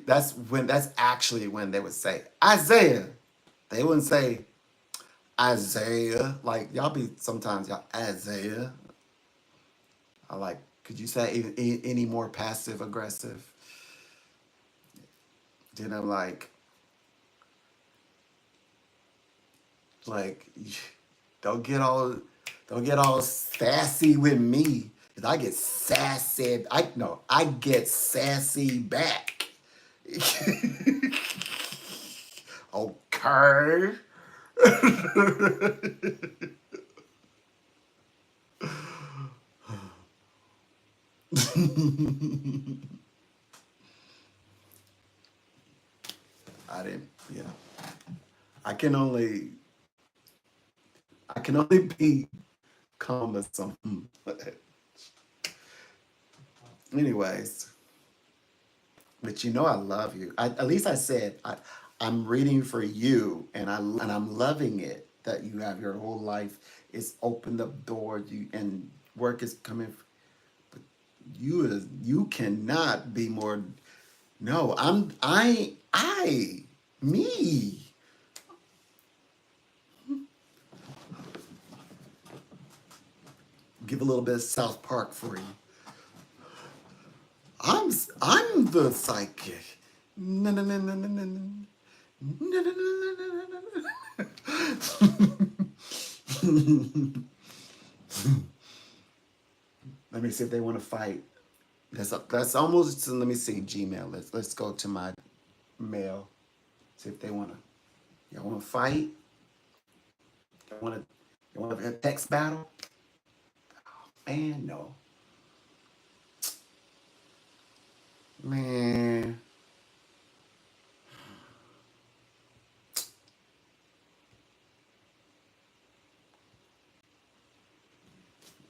Speaker 1: would say Isaiah. They wouldn't say Isaiah. Like y'all be sometimes y'all Isaiah. I like. Could you say any more passive aggressive? Then I'm like, don't get all don't get all sassy with me. 'Cause I get sassy. I no, I get sassy back. Okay. I didn't. Yeah. I can only. I can only be calm as something. Anyways, but you know I love you. At least I said I'm reading for you, and I'm loving it that you have your whole life. It's opened up doors. You and work is coming. But you cannot be more. No, me. Give a little bit of South Park for you. I'm the psychic. No no no no no no no. No, no, no, no, no, no, no. Let me see if they want to fight. That's almost. Let me see Gmail. Let's go to my mail. See if they want to. Y'all want to fight? Y'all want to? You want a text battle? Man, no. Man,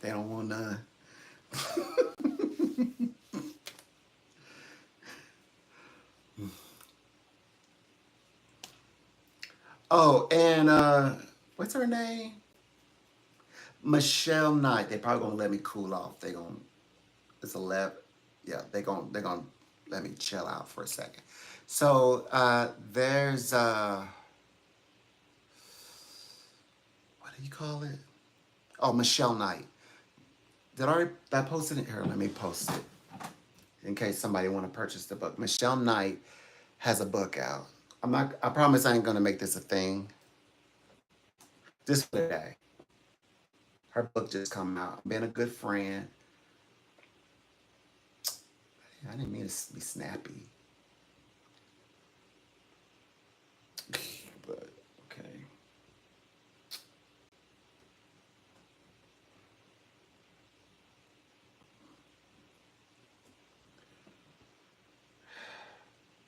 Speaker 1: they don't want none. Oh, and what's her name? Michelle Knight. They probably gonna let me cool off. They gonna it's 11. Yeah, they gonna let me chill out for a second. So there's what do you call it? Oh, Michelle Knight. Did I post it here? Let me post it in case somebody want to purchase the book. Michelle Knight has a book out. I'm not. I promise I ain't gonna make this a thing. Just for today. Her book just come out. Been a good friend. I didn't mean to be snappy, but okay.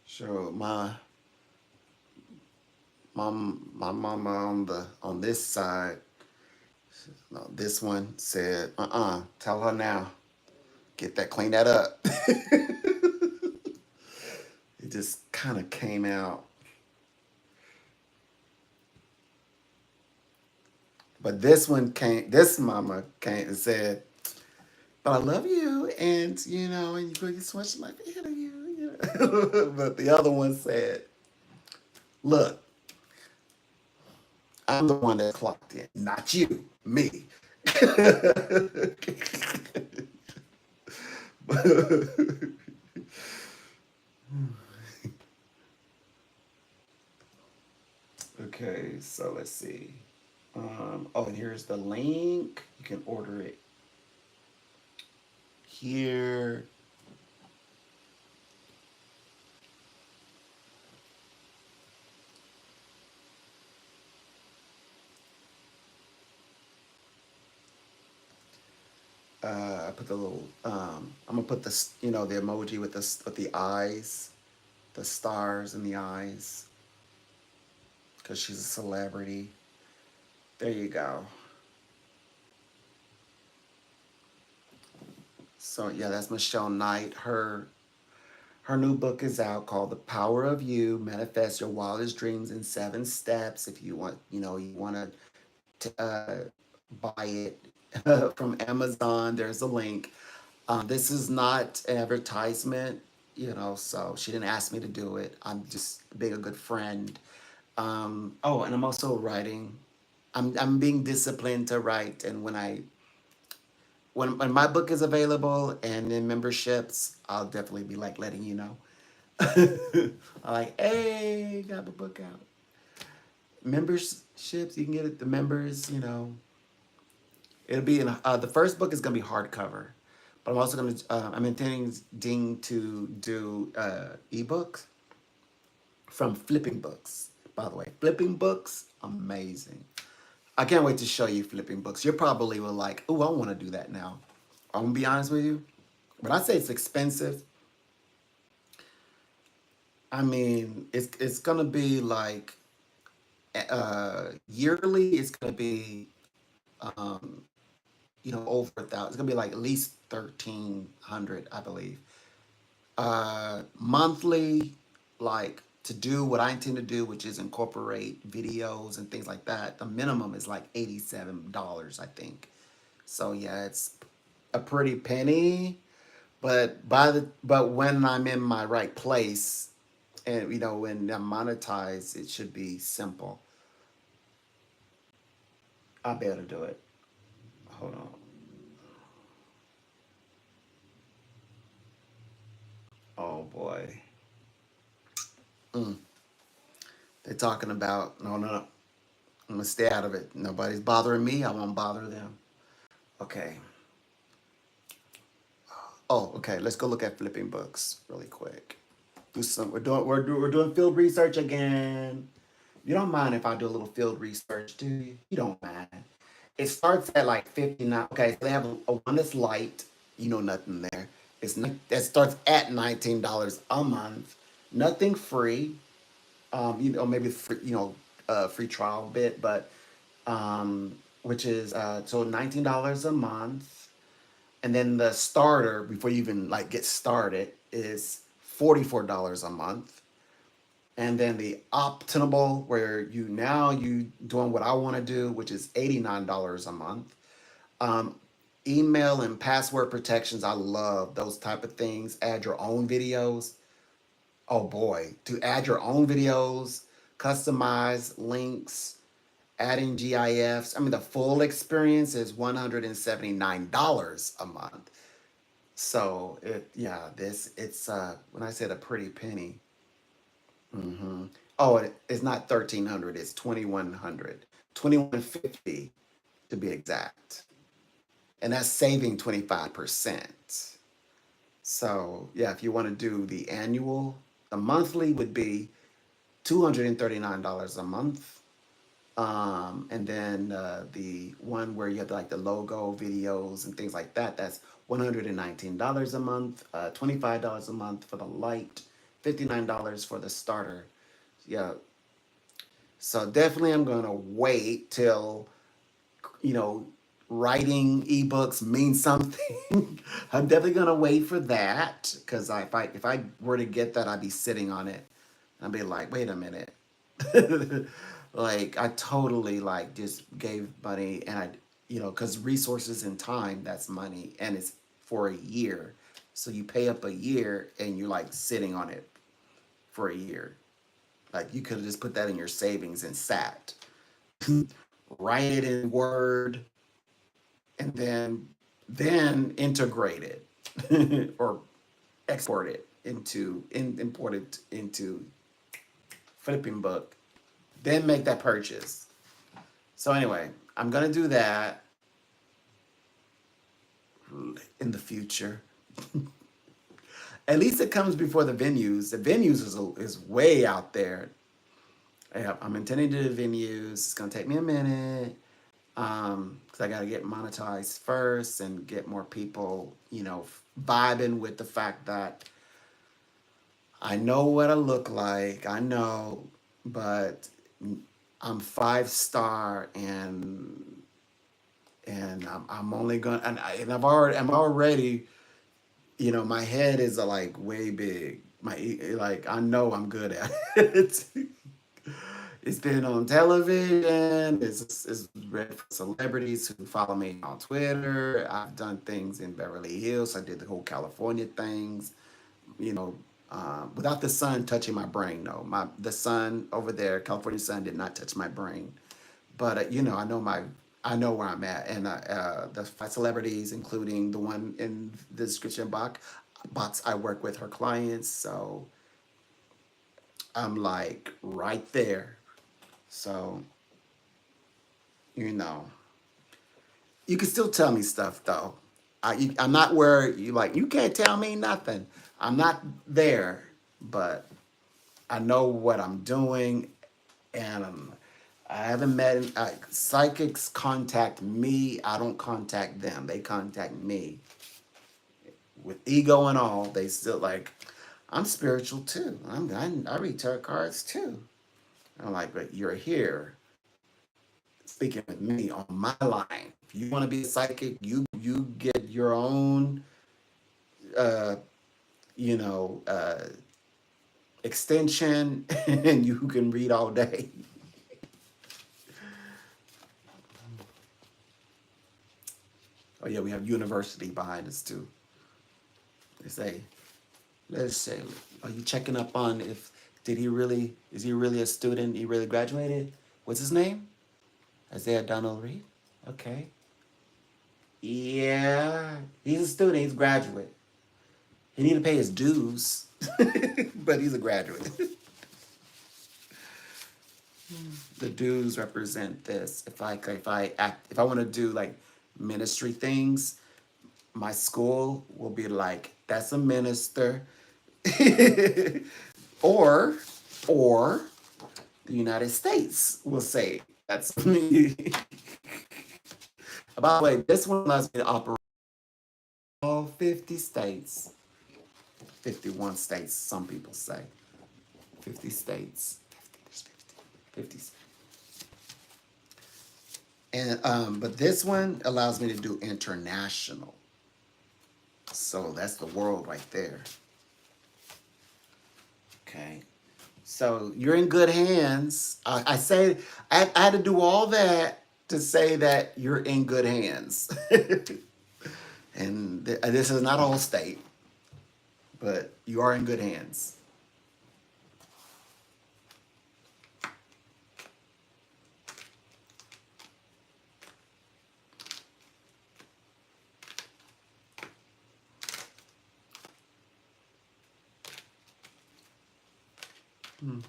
Speaker 1: Sure, my mama on this side, no, this one said, tell her now, clean that up. It just kind of came out. But this mama came and said, but I love you, and and you bring so much life into you. But the other one said, look, I'm the one that clocked in, not you, me. Okay, so let's see. And here's the link. You can order it here. I put the little. I'm gonna put the emoji with the eyes, the stars and the eyes, because she's a celebrity. There you go. So yeah, that's Michelle Knight. Her new book is out called The Power of You: Manifest Your Wildest Dreams in 7 Steps. If you want, you want to buy it from Amazon, there's a link. This is not an advertisement, so she didn't ask me to do it. I'm just being a good friend. Oh, and I'm also writing. I'm being disciplined to write, and when my book is available and in memberships, I'll definitely be like letting you know. I'm like, hey, got the book out. Memberships, you can get it. The members, it'll be in the first book is gonna be hardcover, but I'm also gonna I'm intending to do ebooks from Flipping Books. By the way, Flipping Books, amazing. I can't wait to show you Flipping Books. You probably will like, oh, I want to do that now. I'm gonna be honest with you. When I say it's expensive, I mean it's gonna be like yearly. It's gonna be um, over 1,000. It's gonna be like at least 1,300, I believe. Monthly, like to do what I intend to do, which is incorporate videos and things like that. The minimum is like $87, I think. So yeah, it's a pretty penny. But when I'm in my right place, and when I'm monetized, it should be simple. I'll be able to do it. Hold on. Oh boy. Mm. They're talking about no, no, no. I'm gonna stay out of it. Nobody's bothering me. I won't bother them. Okay. Oh, okay. Let's go look at Flipping Books really quick. Do some. We're doing field research again. You don't mind if I do a little field research, do you? You don't mind. It starts at like 59. Okay, so they have a one that's light. Nothing there. That starts at $19 a month. Nothing free. Maybe free, free trial bit, but which is so $19 a month, and then the starter before you even like get started is $44 a month, and then the optional where you doing what I want to do, which is $89 a month. Um, Email and password protections, I love those type of things. Add your own videos. Oh boy, to add your own videos, customize links, adding GIFs. I mean, the full experience is $179 a month. So it's when I said a pretty penny. Oh, it's not 1,300. It's 2,100. 2,150 to be exact. and that's saving 25%. So yeah, if you want to do the annual, the monthly would be $239 a month. And then the one where you have like the logo videos and things like that, that's $119 a month, $25 a month for the light, $59 for the starter. Yeah. So definitely I'm gonna wait till, you know, writing ebooks means something. I'm definitely gonna wait for that because if I were to get that, I'd be sitting on it. I'd be like, wait a minute. Like I totally like just gave money and because resources and time, that's money and it's for a year. So you pay up a year and you're like sitting on it for a year. Like you could have just put that in your savings and sat. Write it in Word and then integrate it or export it import it into flipping book, then make that purchase. So anyway, I'm gonna do that in the future. At least it comes before the venues. The venues is way out there. Yeah, I'm intending to do the venues. It's gonna take me a minute because I gotta get monetized first and get more people, vibing with the fact that I know what I look like. I know, but I'm 5 star and I'm only gonna and I'm already my head is like way big. Like I know I'm good at it. It's been on television. It's read for celebrities who follow me on Twitter. I've done things in Beverly Hills. I did the whole California things. You know, without the sun touching my brain. No, the sun over there, California sun, did not touch my brain. But I know where I'm at, and the five celebrities, including the one in the description box, I work with her clients, so I'm like right there. So you know, you can still tell me stuff though. I'm not where you can't tell me nothing. I'm not there, but I know what I'm doing, and I haven't met psychics contact me. I don't contact them. They contact me with ego and all. They still like, I'm spiritual too. I read tarot cards too. I'm like, but you're here speaking with me on my line. If you want to be a psychic, you get your own, uh, you know, uh, extension, and you can read all day. Oh yeah, we have university behind us too. They say, let's say, are you checking up on if is he really a student? He really graduated? What's his name? Isaiah Donald Reed? Okay. Yeah, he's a student. He's a graduate. He need to pay his dues, but he's a graduate. The dues represent this. If I want to do like ministry things, my school will be like, that's a minister, or or the United States will say that's me. By the way, this one allows me to operate all 50 states. 51 states, some people say. 50 states. 50. And but this one allows me to do international. So that's the world right there. Okay. So you're in good hands. I had to do all that to say that you're in good hands. And this is not all state, but you are in good hands. Mm-hmm.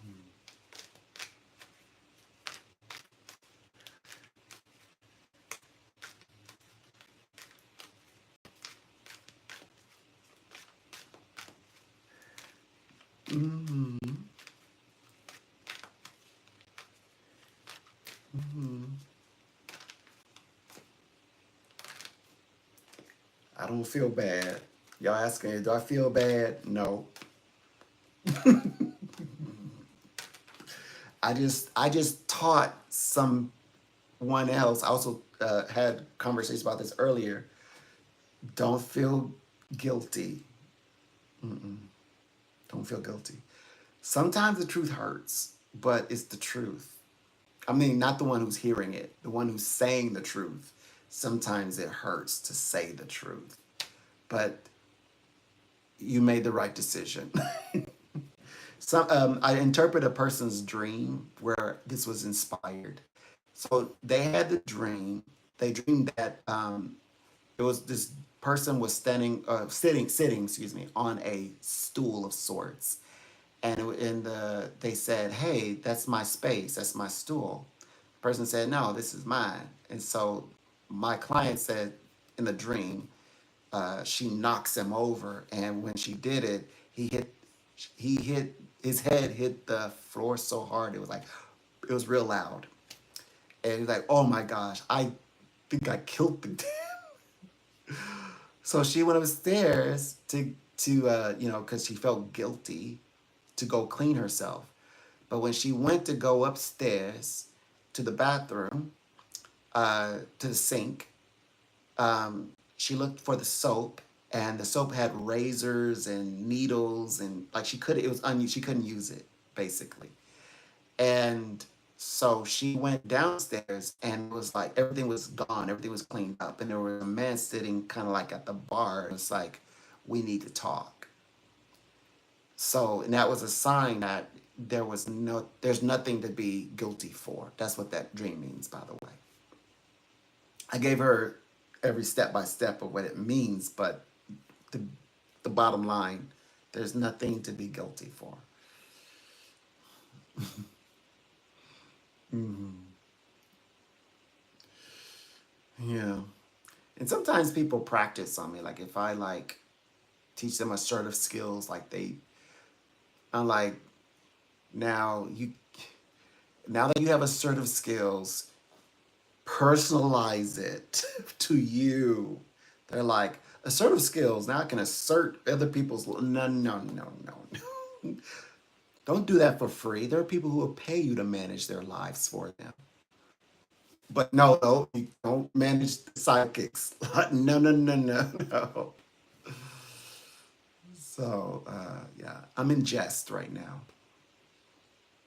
Speaker 1: Mm-hmm. Mm-hmm. I don't feel bad. Y'all asking, do I feel bad? No. I just taught someone else. I also had conversations about this earlier. Don't feel guilty. Mm-mm. Don't feel guilty. Sometimes the truth hurts, but it's the truth. I mean, not the one who's hearing it, the one who's saying the truth. Sometimes it hurts to say the truth, but you made the right decision. I interpret a person's dream where this was inspired. So they had the dream. They dreamed that it was this person was sitting, excuse me, on a stool of sorts, and they said, "Hey, that's my space. That's my stool." The person said, "No, this is mine." And so my client said in the dream, she knocks him over, and when she did it, he hit his head hit the floor so hard it was real loud, and he's like, "Oh my gosh, I think I killed the." So she went upstairs to because she felt guilty to go clean herself. But when she went to go upstairs to the bathroom, to the sink, she looked for the soap, and the soap had razors and needles, and like it was unused. She couldn't use it basically, and so she went downstairs, and it was like everything was gone, everything was cleaned up, and there was a man sitting kind of like at the bar. And it's like, we need to talk. So, and that was a sign that there's nothing to be guilty for. That's what that dream means, by the way. I gave her every step by step of what it means, but the the bottom line, there's nothing to be guilty for. Hmm. Yeah. And sometimes people practice on me. Like if I like teach them assertive skills, I'm like, now you, now that you have assertive skills, personalize it to you. They're like, assertive skills. Now I can assert other people's. No, no, no, no, no. Don't do that for free. There are people who will pay you to manage their lives for them. But no, no, you don't manage the sidekicks. No, no, no, no, no. So, yeah, I'm in jest right now.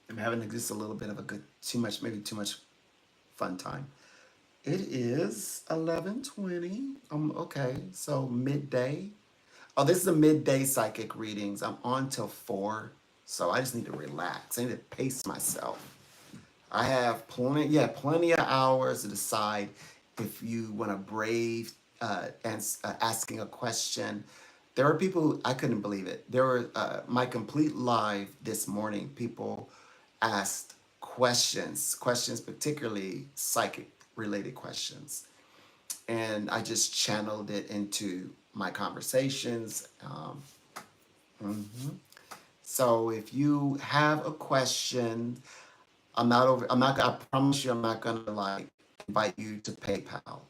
Speaker 1: I'm having just a little bit of a good, maybe too much fun time. It is 11:20. Okay, so midday. Oh, this is a midday psychic readings. I'm on till 4, so I just need to relax. I need to pace myself. I have plenty of hours to decide if you want to brave asking a question. There were people I couldn't believe it. There were my complete live this morning. People asked questions particularly psychic related questions, and I just channeled it into my conversations. Mhm. So if you have a question, I'm not. I promise you, I'm not gonna like invite you to PayPal.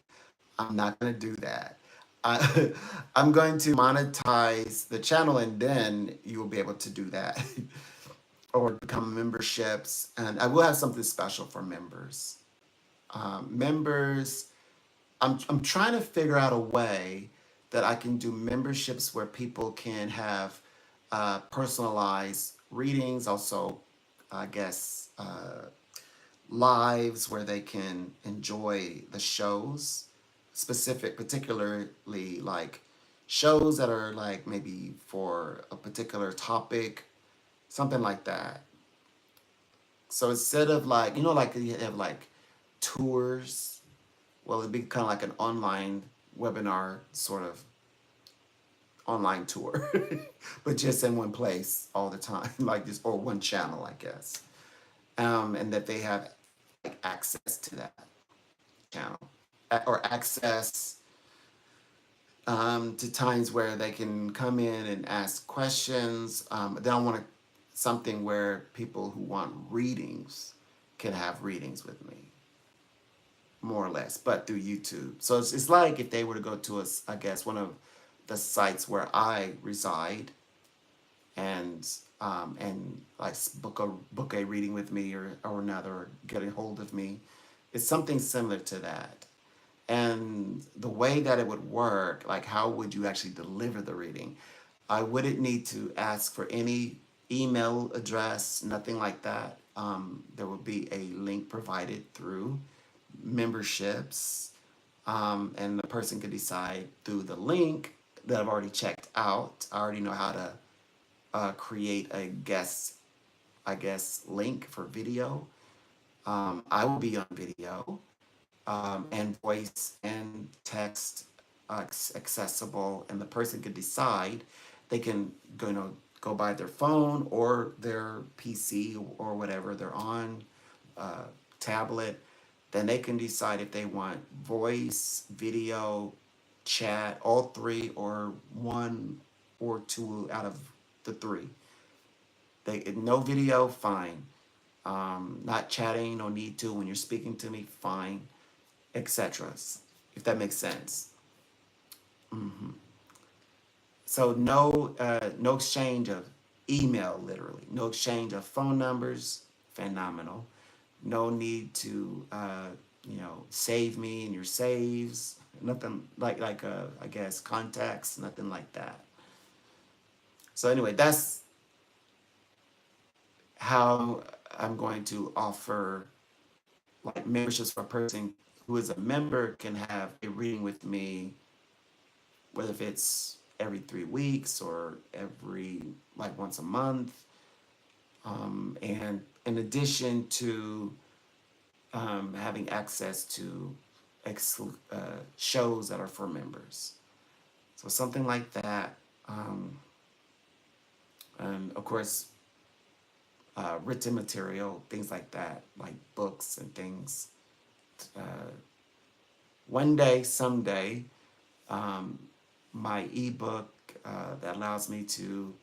Speaker 1: I'm not gonna do that. I, I'm going to monetize the channel, and then you will be able to do that, or become memberships. And I will have something special for members. Members, I'm trying to figure out a way that I can do memberships where people can have personalized readings, also, I guess, lives where they can enjoy the shows, particularly like shows that are like maybe for a particular topic, something like that. So instead of like, like you have like tours, well, it'd be kind of like an online webinar sort of online tour, but just in one place all the time, like this, or one channel, I guess. And that they have like access to that channel, or access to times where they can come in and ask questions. They don't want to. something where people who want readings can have readings with me, more or less, but through YouTube. So it's like if they were to go to us, I guess, one of the sites where I reside, and like book a reading with me, or another, or get a hold of me. It's something similar to that. And the way that it would work, like how would you actually deliver the reading? I wouldn't need to ask for any email address, nothing like that. There would be a link provided through memberships, and the person could decide through the link that I've already checked out. I already know how to create a guest, I guess, link for video. I will be on video, and voice and text accessible, and the person could decide. They can go, go by their phone or their PC or whatever they're on, uh, tablet. Then they can decide if they want voice, video, chat, all three, or one or two out of the three. They no video, fine. Not chatting, no need to. When you're speaking to me, fine, etc. If that makes sense. Hmm. So no exchange of email, literally. No exchange of phone numbers, phenomenal. No need to save me in your saves. Nothing like I guess contacts, nothing like that. So anyway, that's how I'm going to offer like memberships for a person who is a member can have a reading with me, whether if it's every 3 weeks or every like once a month. And in addition to having access to shows that are for members. So something like that. Um, and of course, written material, things like that, like books and things. Uh, One day, someday, um, my ebook that allows me to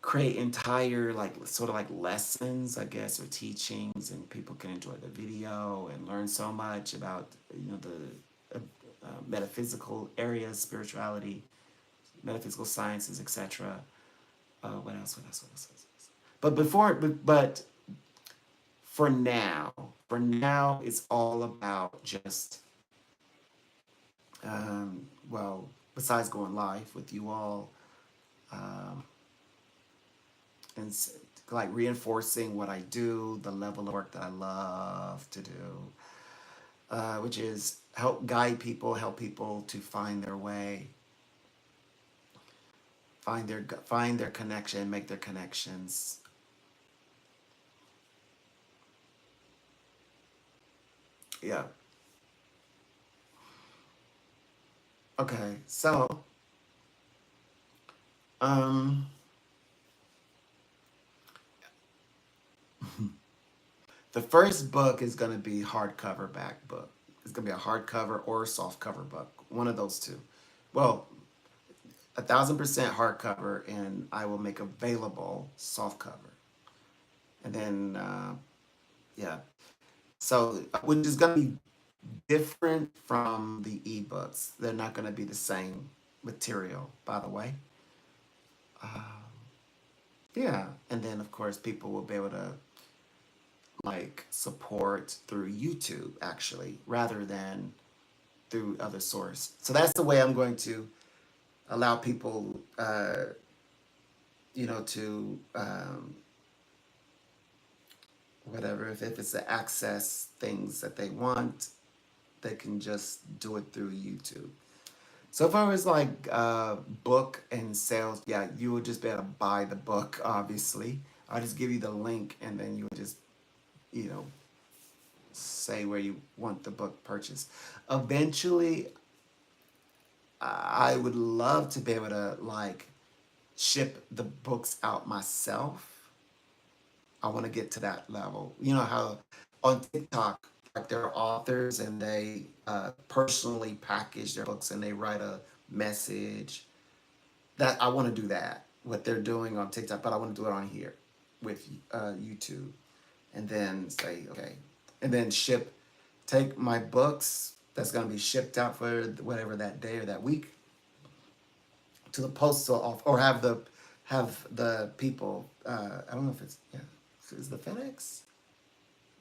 Speaker 1: create entire like sort of like lessons, I guess, or teachings, and people can enjoy the video and learn so much about the metaphysical areas, spirituality, metaphysical sciences, etc. What else? What else? What else? What else? But for now, it's all about just well, besides going live with you all, um, and like reinforcing what I do, the level of work that I love to do, which is help people to find their way, find their connection, make their connections. Yeah. Okay. So, um, the first book is going to be hardcover back book. It's going to be a hardcover or a soft cover book, one of those two. Well, 1,000% hardcover, and I will make available soft cover. And then, yeah. So, which is going to be different from the ebooks. They're not going to be the same material, by the way. Um, yeah. And then, of course, people will be able to like support through YouTube, actually, rather than through other source. So that's the way I'm going to allow people, to whatever, if it's to access things that they want, they can just do it through YouTube. So if I was like book and sales, yeah, you would just be able to buy the book, obviously. I'll just give you the link, and then you would just, you know, say where you want the book purchased. Eventually, I would love to be able to like ship the books out myself. I want to get to that level. You know how on TikTok, like there are authors and they personally package their books and they write a message. That I want to do that. What they're doing on TikTok, but I want to do it on here. with YouTube, and then say okay, and then take my books that's gonna be shipped out for whatever that day or that week to the postal office, or have the people. I don't know if it's yeah, is the FedEx?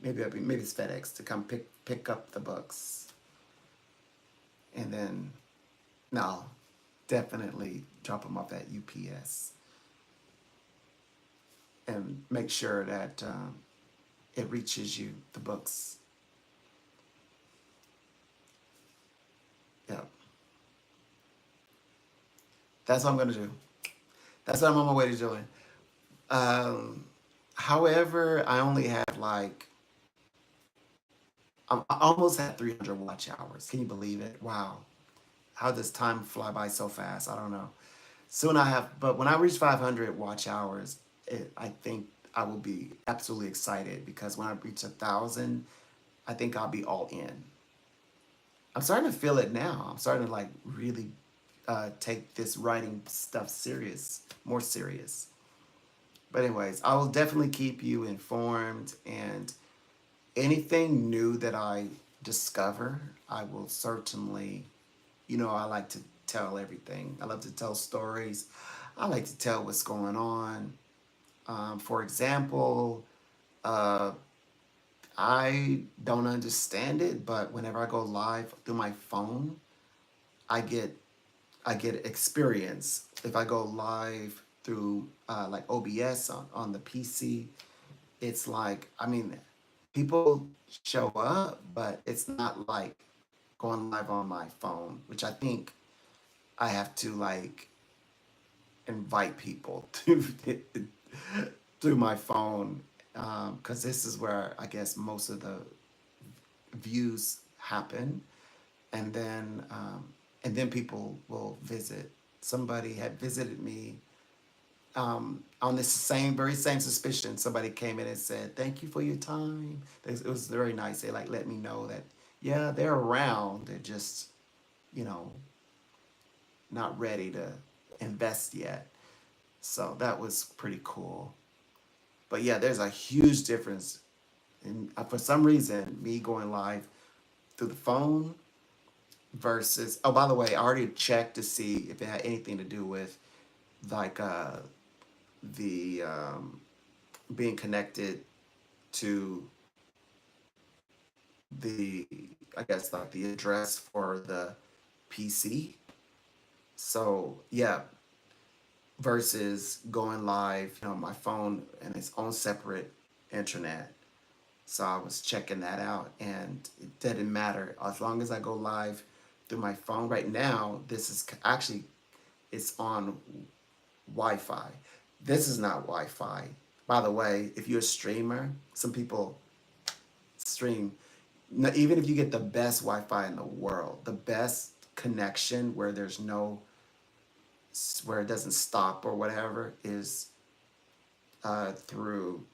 Speaker 1: Maybe it's FedEx to come pick up the books, and then no, definitely drop them off at UPS and make sure that it reaches you, the books. Yeah, that's what I'm gonna do. That's what I'm on my way to doing. Um, However, I only have like I almost had 300 watch hours. Can you believe it? Wow, how does time fly by so fast? I don't know. Soon I have, but when I reach 500 watch hours, I think I will be absolutely excited because when I reach 1,000, I think I'll be all in. I'm starting to feel it now. I'm starting to like really take this writing stuff serious, more serious. But anyways, I will definitely keep you informed, and anything new that I discover, I will certainly, I like to tell everything. I love to tell stories. I like to tell what's going on. For example, uh, I don't understand it, but whenever I go live through my phone, I get I get experience. If I go live through like OBS on the PC, it's like, I mean, people show up, but it's not like going live on my phone, which I think I have to like invite people to through my phone, because this is where I guess most of the views happen, and then people will visit. Somebody had visited me on this very same suspicion. Somebody came in and said, "Thank you for your time." It was very nice. They like let me know that yeah, they're around. They're just you know not ready to invest yet. So that was pretty cool. But yeah, there's a huge difference. And for some reason, me going live through the phone versus, oh, by the way, I already checked to see if it had anything to do with like the being connected to the, I guess, like the address for the PC. So yeah, versus going live, my phone and its own separate internet. So I was checking that out, and it didn't matter as long as I go live through my phone. Right now, this is actually it's on Wi-Fi. This is not Wi-Fi. By the way, if you're a streamer, some people stream. Even if you get the best Wi-Fi in the world, the best connection where there's no where it doesn't stop or whatever is through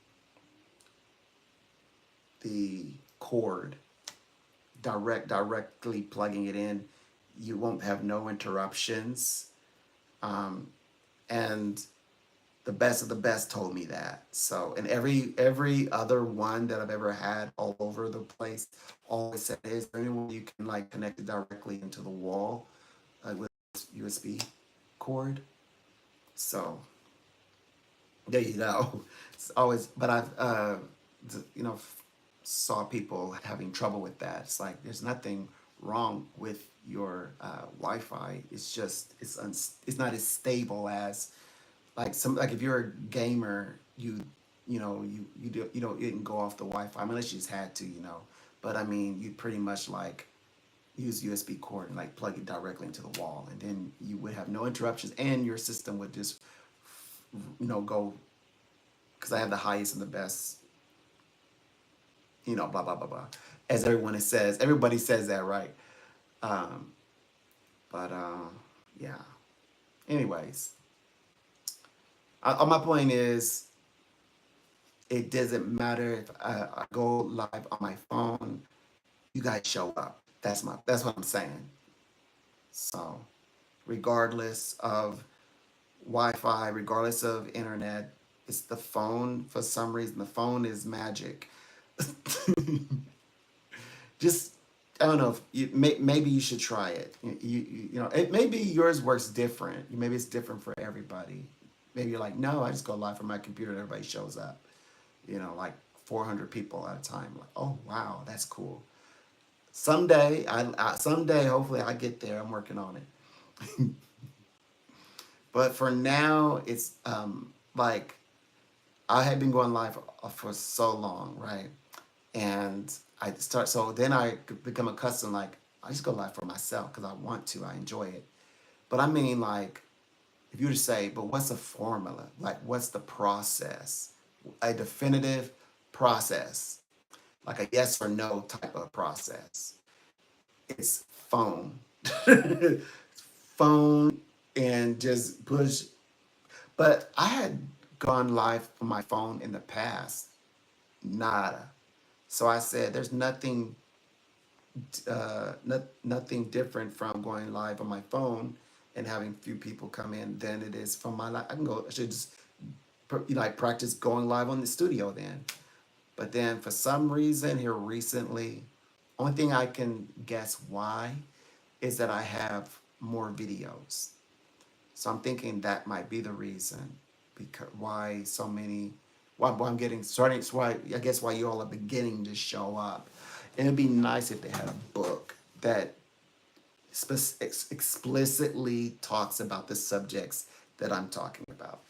Speaker 1: the cord, directly plugging it in. You won't have no interruptions. Um, and the best of the best told me that. So, and every other one that I've ever had all over the place always said, "Is there anyone you can like connect it directly into the wall with USB cord?" So there you go. It's always, but I've you know saw people having trouble with that. It's like there's nothing wrong with your Wi-Fi. It's just it's not as stable as like if you're a gamer, you didn't go off the Wi-Fi unless you just had to, But I mean, you pretty much like use USB cord and like plug it directly into the wall, and then you would have no interruptions, and your system would just go because I have the highest and the best, blah blah blah blah, as everybody says that, right? Um, but yeah. Anyways, my point is it doesn't matter if I go live on my phone. You guys show up. That's what I'm saying. So, regardless of Wi-Fi, regardless of internet, It's the phone. For some reason, the phone is magic. Just I don't know if maybe you should try it. You know it maybe yours works different. Maybe it's different for everybody. Maybe you're like, no, I just go live from my computer and everybody shows up. You know, like 400 people at a time. Like, oh wow, that's cool. Someday, someday, hopefully, I get there. I'm working on it. But for now, it's like I had been going live for so long, right? And I start so then I become accustomed like I just go live for myself because I want to, I enjoy it. But I mean like if you were to say, but what's a formula? Like what's the process? A definitive process, like a yes or no type of process. It's phone. Phone and just push. But I had gone live on my phone in the past. Nada. So I said, there's nothing different from going live on my phone and having few people come in than it is from my live. I can go. I should just like practice going live on the studio then. But then for some reason here recently, only thing I can guess why is that I have more videos. So I'm thinking that might be the reason because why so many why I'm getting starting why I guess why you all are beginning to show up. And it'd be nice if they had a book that explicitly talks about the subjects that I'm talking about.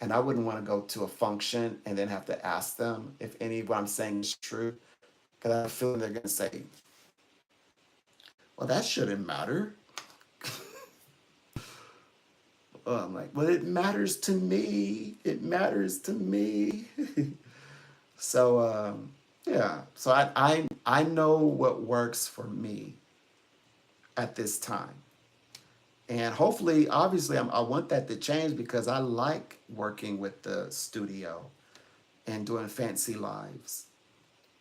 Speaker 1: And I wouldn't want to go to a function and then have to ask them if any of what I'm saying is true. Because I have a feeling they're going to say, well, that shouldn't matter. I'm like, well, it matters to me. It matters to me. So, yeah. So I know what works for me at this time. And hopefully, obviously, I want that to change because I like working with the studio and doing fancy lives.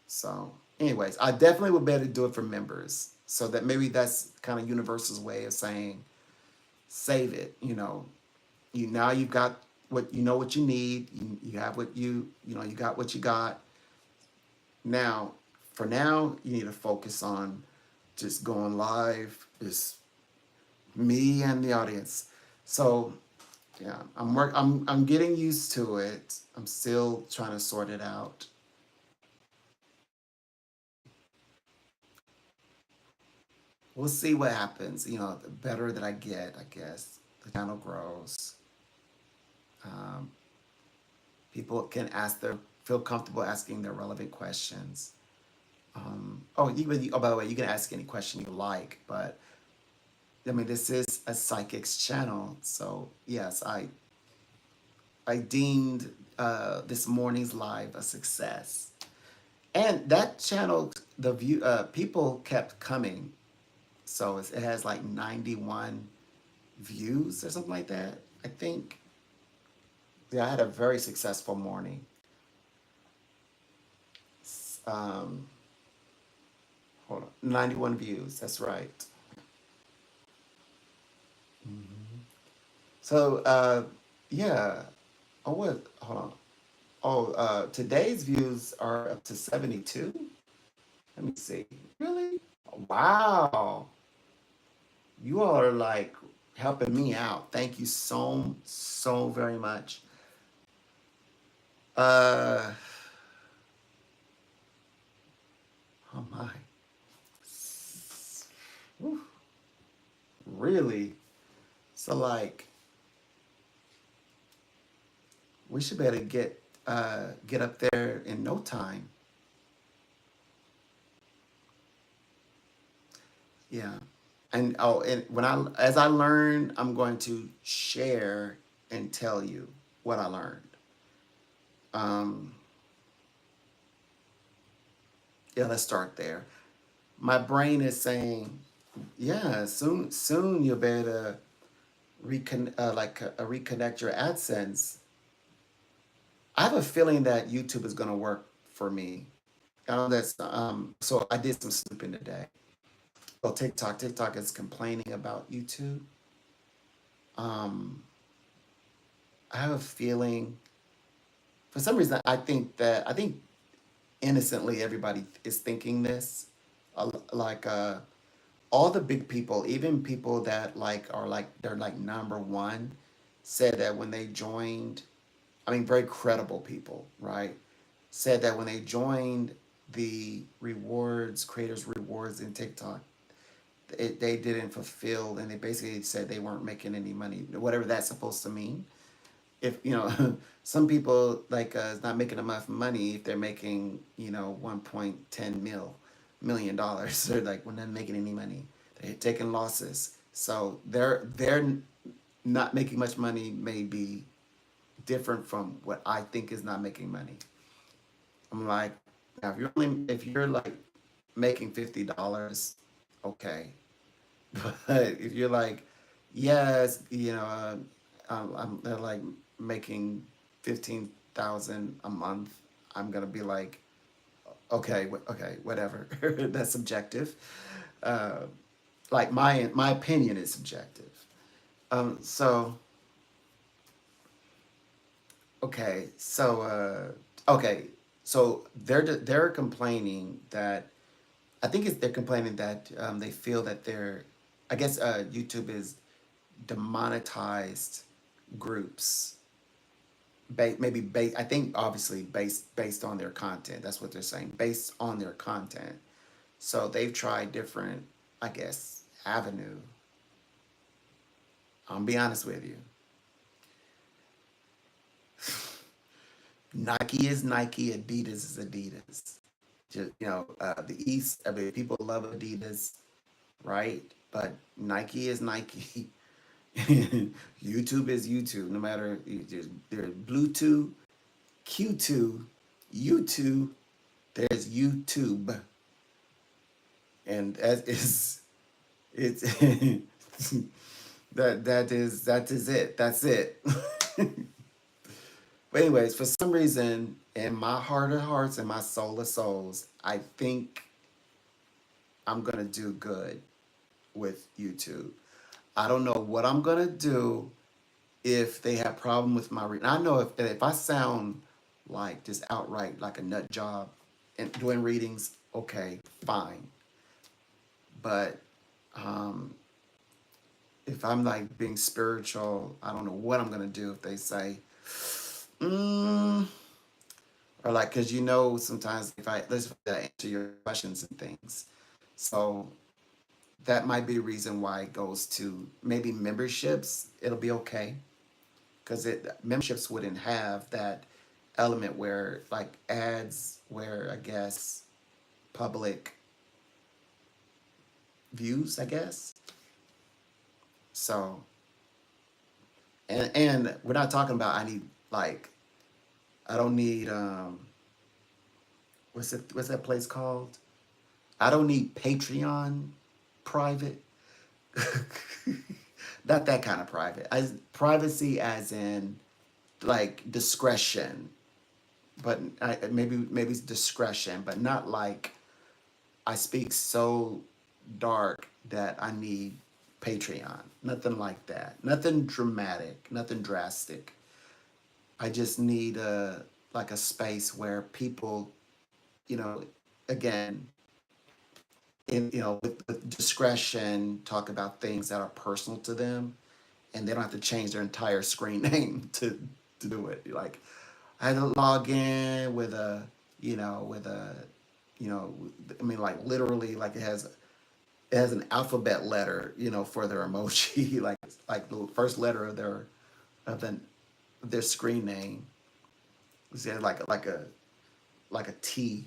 Speaker 1: So, anyways, I definitely would better do it for members. So that maybe that's kind of Universal's way of saying, save it. You now you've got what you know what you need. You have what you got what you got. Now, for now, you need to focus on just going live, just me and the audience. So yeah, I'm getting used to it. I'm still trying to sort it out. We'll see what happens. The better that I get, I guess the channel grows. Um, People can feel comfortable asking their relevant questions. Oh, by the way, you can ask any question you like, but I mean, this is a psychics channel, so yes, I deemed this morning's live a success. And that channel, the people kept coming. So it has like 91 views or something like that, I think. Yeah, I had a very successful morning. Um, Hold on, 91 views, that's right. Mhm. So, yeah. Oh, what? Hold on. Oh, today's views are up to 72. Let me see. Really? Wow. You all are like helping me out. Thank you so, so very much. Uh, oh my. Whew. Really? So like, we should better get up there in no time. Yeah. And when as I learn, I'm going to share and tell you what I learned. Um, yeah, let's start there. My brain is saying, yeah, soon you'll be able to reconnect your AdSense. I have a feeling that YouTube is going to work for me. That's so I did some snooping today. Well, TikTok is complaining about YouTube. Um, I have a feeling. for some reason, I think innocently everybody is thinking this, like all the big people, even people that like are like they're like number one, said that when they joined, I mean, very credible people, right? Said that when they joined the rewards, creators rewards in TikTok, they didn't fulfill, and they basically said they weren't making any money, whatever that's supposed to mean. If you know, some people like is not making enough money if they're making 1.10 million dollars. They're like when they're making any money, they're taking losses. So they're not making much money may be different from what I think is not making money. I'm like, now if you're like making $50, okay, but if you're like, yes, they're like making 15,000 a month, I'm gonna be like, okay, okay, whatever. That's subjective. Uh, like my opinion is subjective. So okay, okay, so they're complaining that they're complaining that they feel that I guess YouTube is demonetized groups. Maybe I think obviously based on their content. That's what they're saying. Based on their content. So they've tried different, I guess, avenue. I'll be honest with you. Nike is Nike. Adidas is Adidas. Just the East. I mean, people love Adidas, right? But Nike is Nike. YouTube is YouTube. No matter there's Bluetooth, Q2, YouTube. There's YouTube, and that is it's that is it. That's it. But anyways, for some reason, in my heart of hearts and my soul of souls, I think I'm gonna do good with YouTube. I don't know what I'm gonna do if they have problem with my reading. I know if I sound like just outright like a nut job and doing readings, okay, fine. But um, if I'm like being spiritual, I don't know what I'm gonna do if they say, mm, or like, cause sometimes if I let's answer your questions and things, so that might be a reason why it goes to maybe memberships. It'll be okay, cause it memberships wouldn't have that element where like ads, where I guess public views, I guess. So and we're not talking about like I don't need what's that place called? I don't need Patreon private. Not that kind of private. Privacy as in like discretion, but maybe it's discretion, but not like I speak so dark that I need Patreon. Nothing like that. Nothing dramatic. Nothing drastic. I just need a space where people, you know, again, with discretion, talk about things that are personal to them, and they don't have to change their entire screen name to do it. Like I had to log in with you know, I mean, like literally, like it has an alphabet letter, for their emoji, like the first letter of of the, their screen name. It's like a T.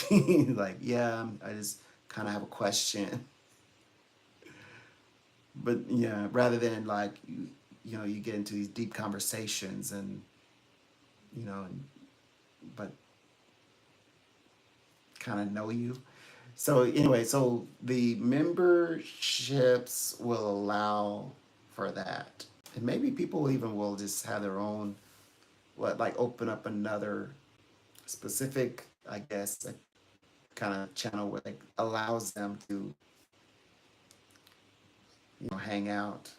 Speaker 1: Like, yeah, I just kind of have a question. But yeah, rather than like you get into these deep conversations and you know, but kind of know you. So anyway, so the memberships will allow for that, and maybe people even will just have their own, like open up another specific, I guess, kind of channel where it allows them to hang out,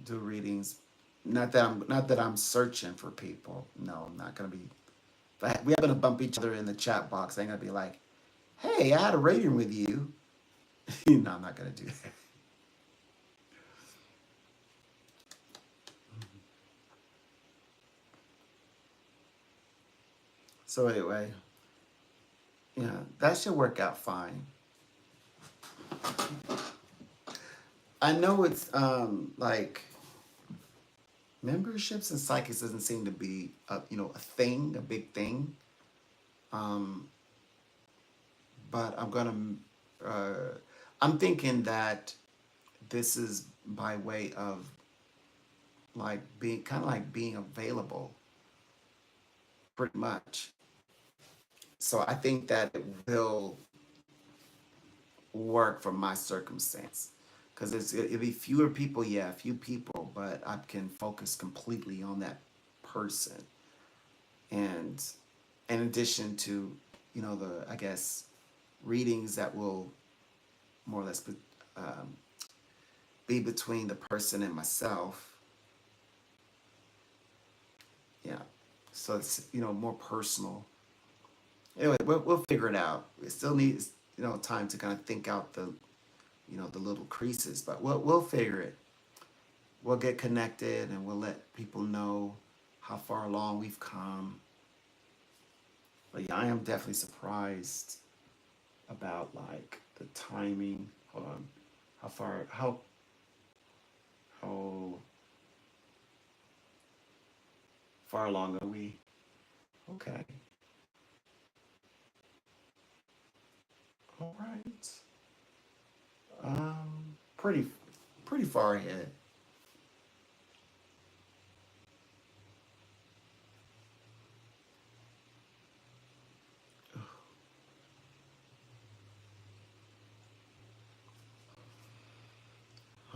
Speaker 1: do readings. Not that I'm searching for people. No, I'm not gonna be. We happen to bump each other in the chat box. I ain't gonna be like, "Hey, I had a rating with you." No, I'm not gonna do that. So anyway, yeah, that should work out fine. I know it's like memberships and psychics doesn't seem to be a thing, a big thing. Um, but I'm thinking that this is by way of like being kind of like being available, pretty much. So I think that it will work for my circumstance because it'll be fewer people, yeah, a few people, but I can focus completely on that person. And in addition to, the, I guess, readings that will more or less um, be between the person and myself. Yeah. So it's, more personal. Anyway, we'll figure it out. It still needs, time to kind of think out the little creases, but we'll figure it. We'll get connected and we'll let people know how far along we've come. But yeah, I am definitely surprised about like the timing. Hold on. How far along are we? Okay. All right. Pretty far ahead.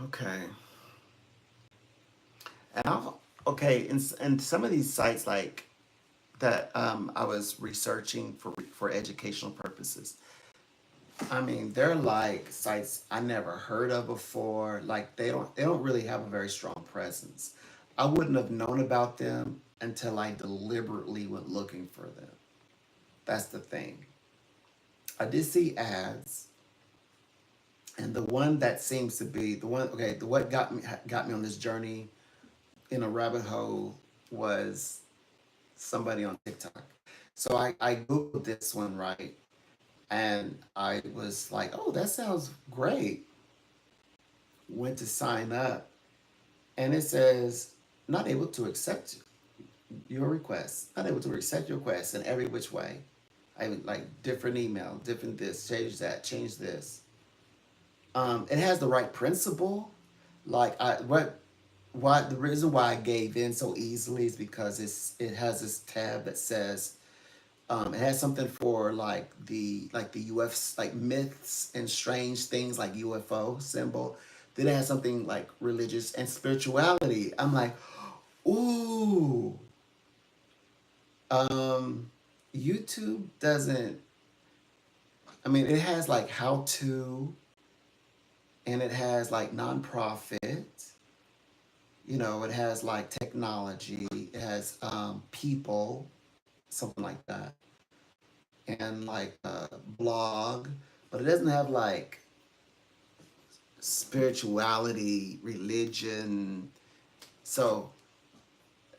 Speaker 1: Okay. And okay, and some of these sites like that I was researching for educational purposes. I mean, they're like sites I never heard of before. Like they don't really have a very strong presence. I wouldn't have known about them until I deliberately went looking for them. That's the thing. I did see ads, and the one that seems to be the one. Okay, the what got me on this journey in a rabbit hole was somebody on TikTok. So I googled this one, right, and I was like, oh, that sounds great. Went to sign up, and it says not able to accept your request. Not able to accept your request in every which way. I would like different email, different this, change that, change this. It has the right principle. Like why the reason why I gave in so easily is because it has this tab that says it has something for like the UFs like myths and strange things like UFO symbol. Then it has something like religious and spirituality. I'm like, ooh, um, YouTube doesn't. I mean, it has like how to, and it has like nonprofit. It has like technology. It has people, something like that, and like blog, but it doesn't have like spirituality, religion. So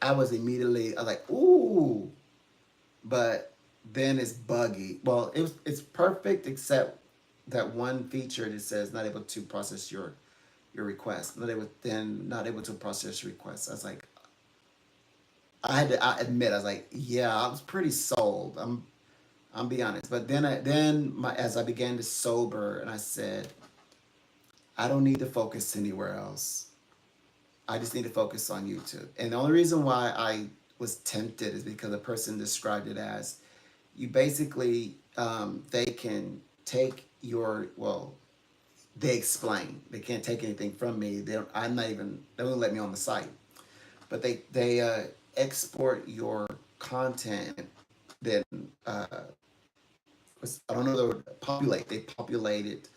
Speaker 1: I was like, ooh, but then it's buggy. Well, it's perfect except that one feature that says not able to process your request. Not able to process your request. I was like, I admit I was like, yeah, I was pretty sold. I'm be honest. But as I began to sober and I said, I don't need to focus anywhere else. I just need to focus on YouTube. And the only reason why I was tempted is because the person described it as you basically they can take they explain they can't take anything from me. They don't let me on the site, but they export your content. Then uh, I don't know the word, they populate it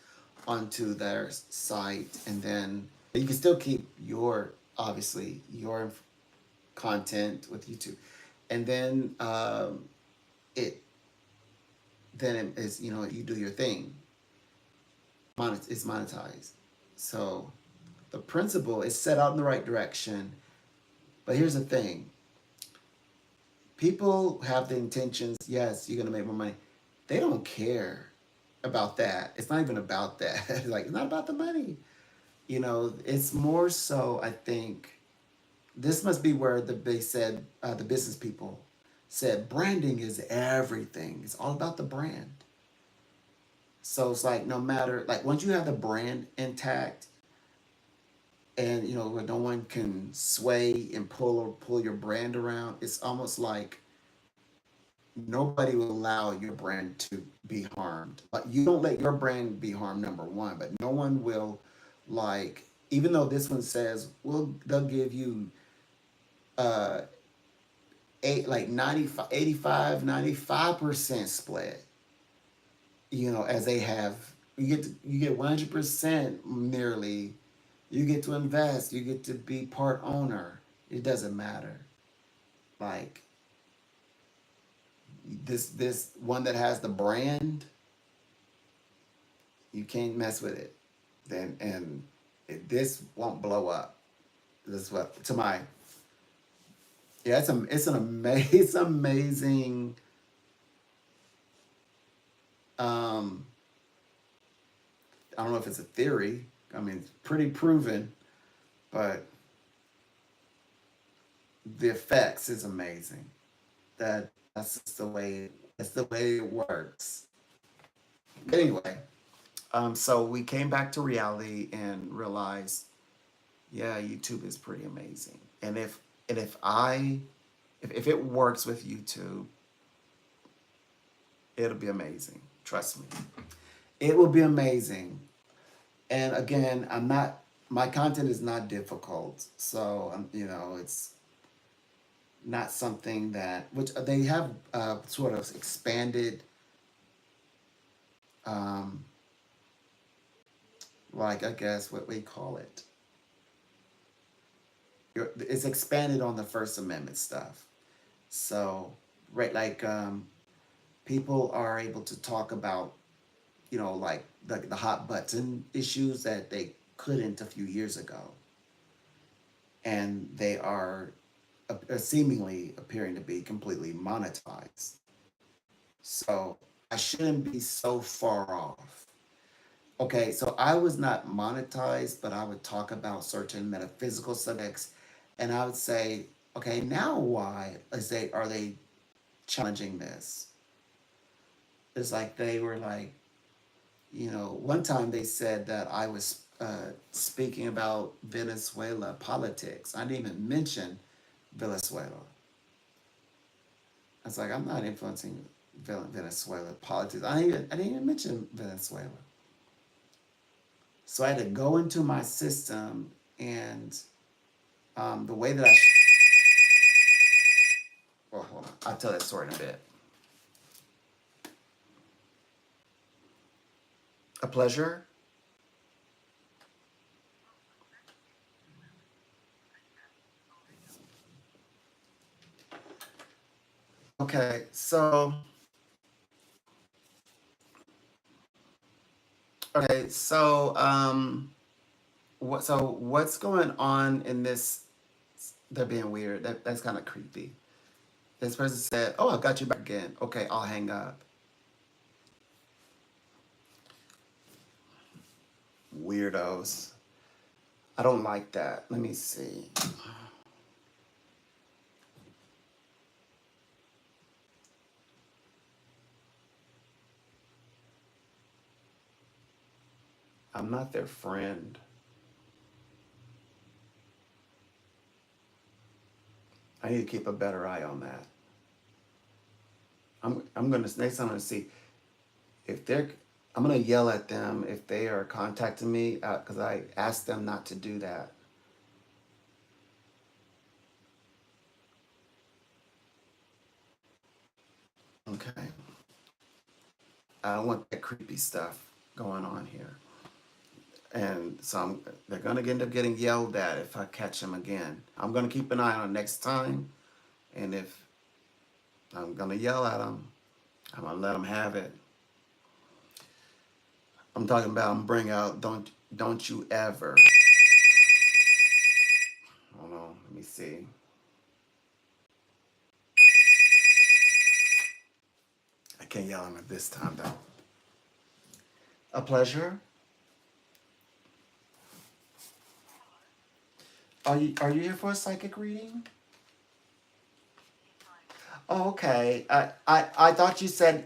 Speaker 1: onto their site, and then you can still keep your obviously your content with YouTube, and then it then it is, you know, you do your thing. It's monetized. So the principle is set out in the right direction. But here's the thing: people have the intentions. Yes, you're gonna make more money. They don't care about that. It's not even about that. Like, it's not about the money. You know, it's more so. I think this must be where they said, the business people said branding is everything. It's all about the brand. So it's like, no matter, like, once you have the brand intact, and you know, where no one can sway and pull your brand around, it's almost like nobody will allow your brand to be harmed. Like, you don't let your brand be harmed, number one, but no one will, like, even though this one says, well, they'll give you uh eight, like 95, 85, 95% split, you know, as they have, you get 100% nearly. You get to invest, you get to be part owner. It doesn't matter. Like, this one that has the brand, you can't mess with it. Then and this won't blow up. This is what, to my, yeah, it's an amazing it's amazing, um I don't know if it's a theory. I mean, it's pretty proven, but the effects is amazing. That's just the way, that's the way it works. But anyway, so we came back to reality and realized, yeah, YouTube is pretty amazing. And if it works with YouTube, it'll be amazing. Trust me. It will be amazing. And again, I'm not, my content is not difficult. So, you know, it's not something that, which they have sort of expanded, um, like, I guess what we call it. It's expanded on the First Amendment stuff. So, right, like, people are able to talk about, you know, like the hot button issues that they couldn't a few years ago. And they are seemingly appearing to be completely monetized. So I shouldn't be so far off. Okay, so I was not monetized, but I would talk about certain metaphysical subjects, and I would say, okay, now why are they challenging this? It's like they were like, you know, one time they said that I was speaking about Venezuela politics. I didn't even mention Venezuela. I was like, I'm not influencing Venezuela politics. I didn't even mention Venezuela. So I had to go into my system, and the way that well, hold on, I'll tell that story in a bit. A pleasure. Okay, so what's going on in this? They're being weird. That's kind of creepy. This person said, "Oh, I got you back again." Okay, I'll hang up. Weirdos. I don't like that. Let me see. I'm not their friend. I need to keep a better eye on that. I'm gonna next time I see if they're, I'm gonna yell at them if they are contacting me because I asked them not to do that. Okay. I don't want that creepy stuff going on here. and so they're gonna end up getting yelled at if I catch them again. I'm gonna keep an eye on it next time, and if I'm gonna yell at them, I'm gonna let them have it. I'm talking about I'm bring out don't you ever. Hold on, let me see. I can't yell at them at this time though. A pleasure. Are you here for a psychic reading? Oh, okay. I thought you said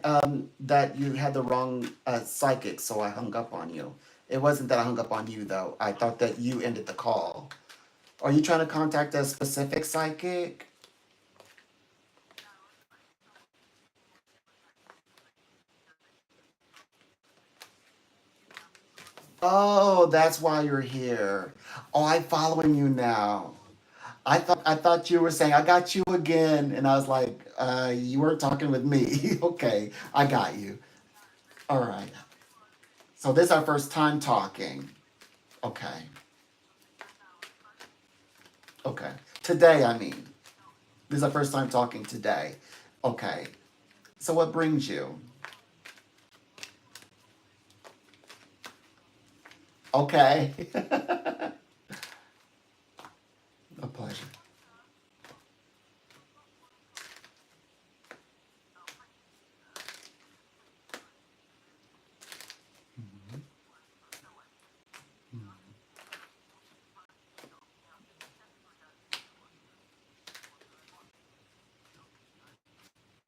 Speaker 1: that you had the wrong psychic, so I hung up on you. It wasn't that I hung up on you though. I thought that you ended the call. Are you trying to contact a specific psychic? Oh, that's why you're here. Oh, I'm following you now. I thought you were saying I got you again, and I was like, you weren't talking with me. Okay, I got you. All right. So this is our first time talking. Okay. Okay. Today, I mean. This is our first time talking today. Okay. So what brings you? Okay. A pleasure.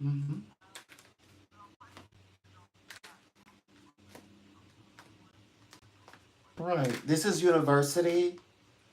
Speaker 1: Hmm. Right. This is university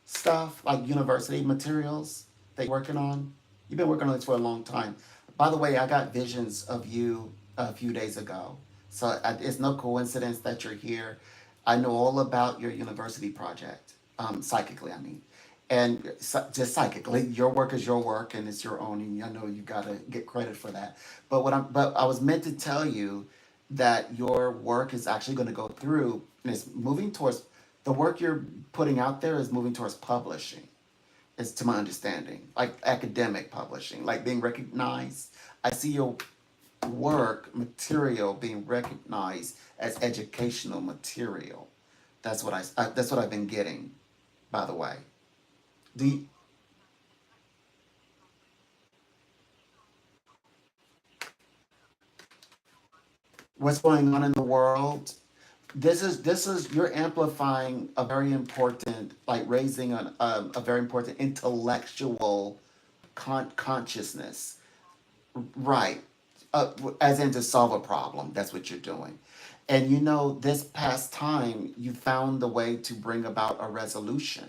Speaker 1: stuff, like university materials that you're working on. You've been working on this for a long time. By the way, I got visions of you a few days ago. So it's no coincidence that you're here. I know all about your university project, psychically, I mean. And just psychically, your work is your work and it's your own, and I know you got to get credit for that. But I was meant to tell you that your work is actually going to go through and it's moving towards the work you're putting out there is moving towards publishing. It's to my understanding, like academic publishing, like being recognized. I see your work material being recognized as educational material. That's what I've been getting, by the way. Do you, what's going on in the world? This is you're amplifying a very important, like raising a very important intellectual consciousness. Right. As in to solve a problem. That's what you're doing. And you know, this past time, you found the way to bring about a resolution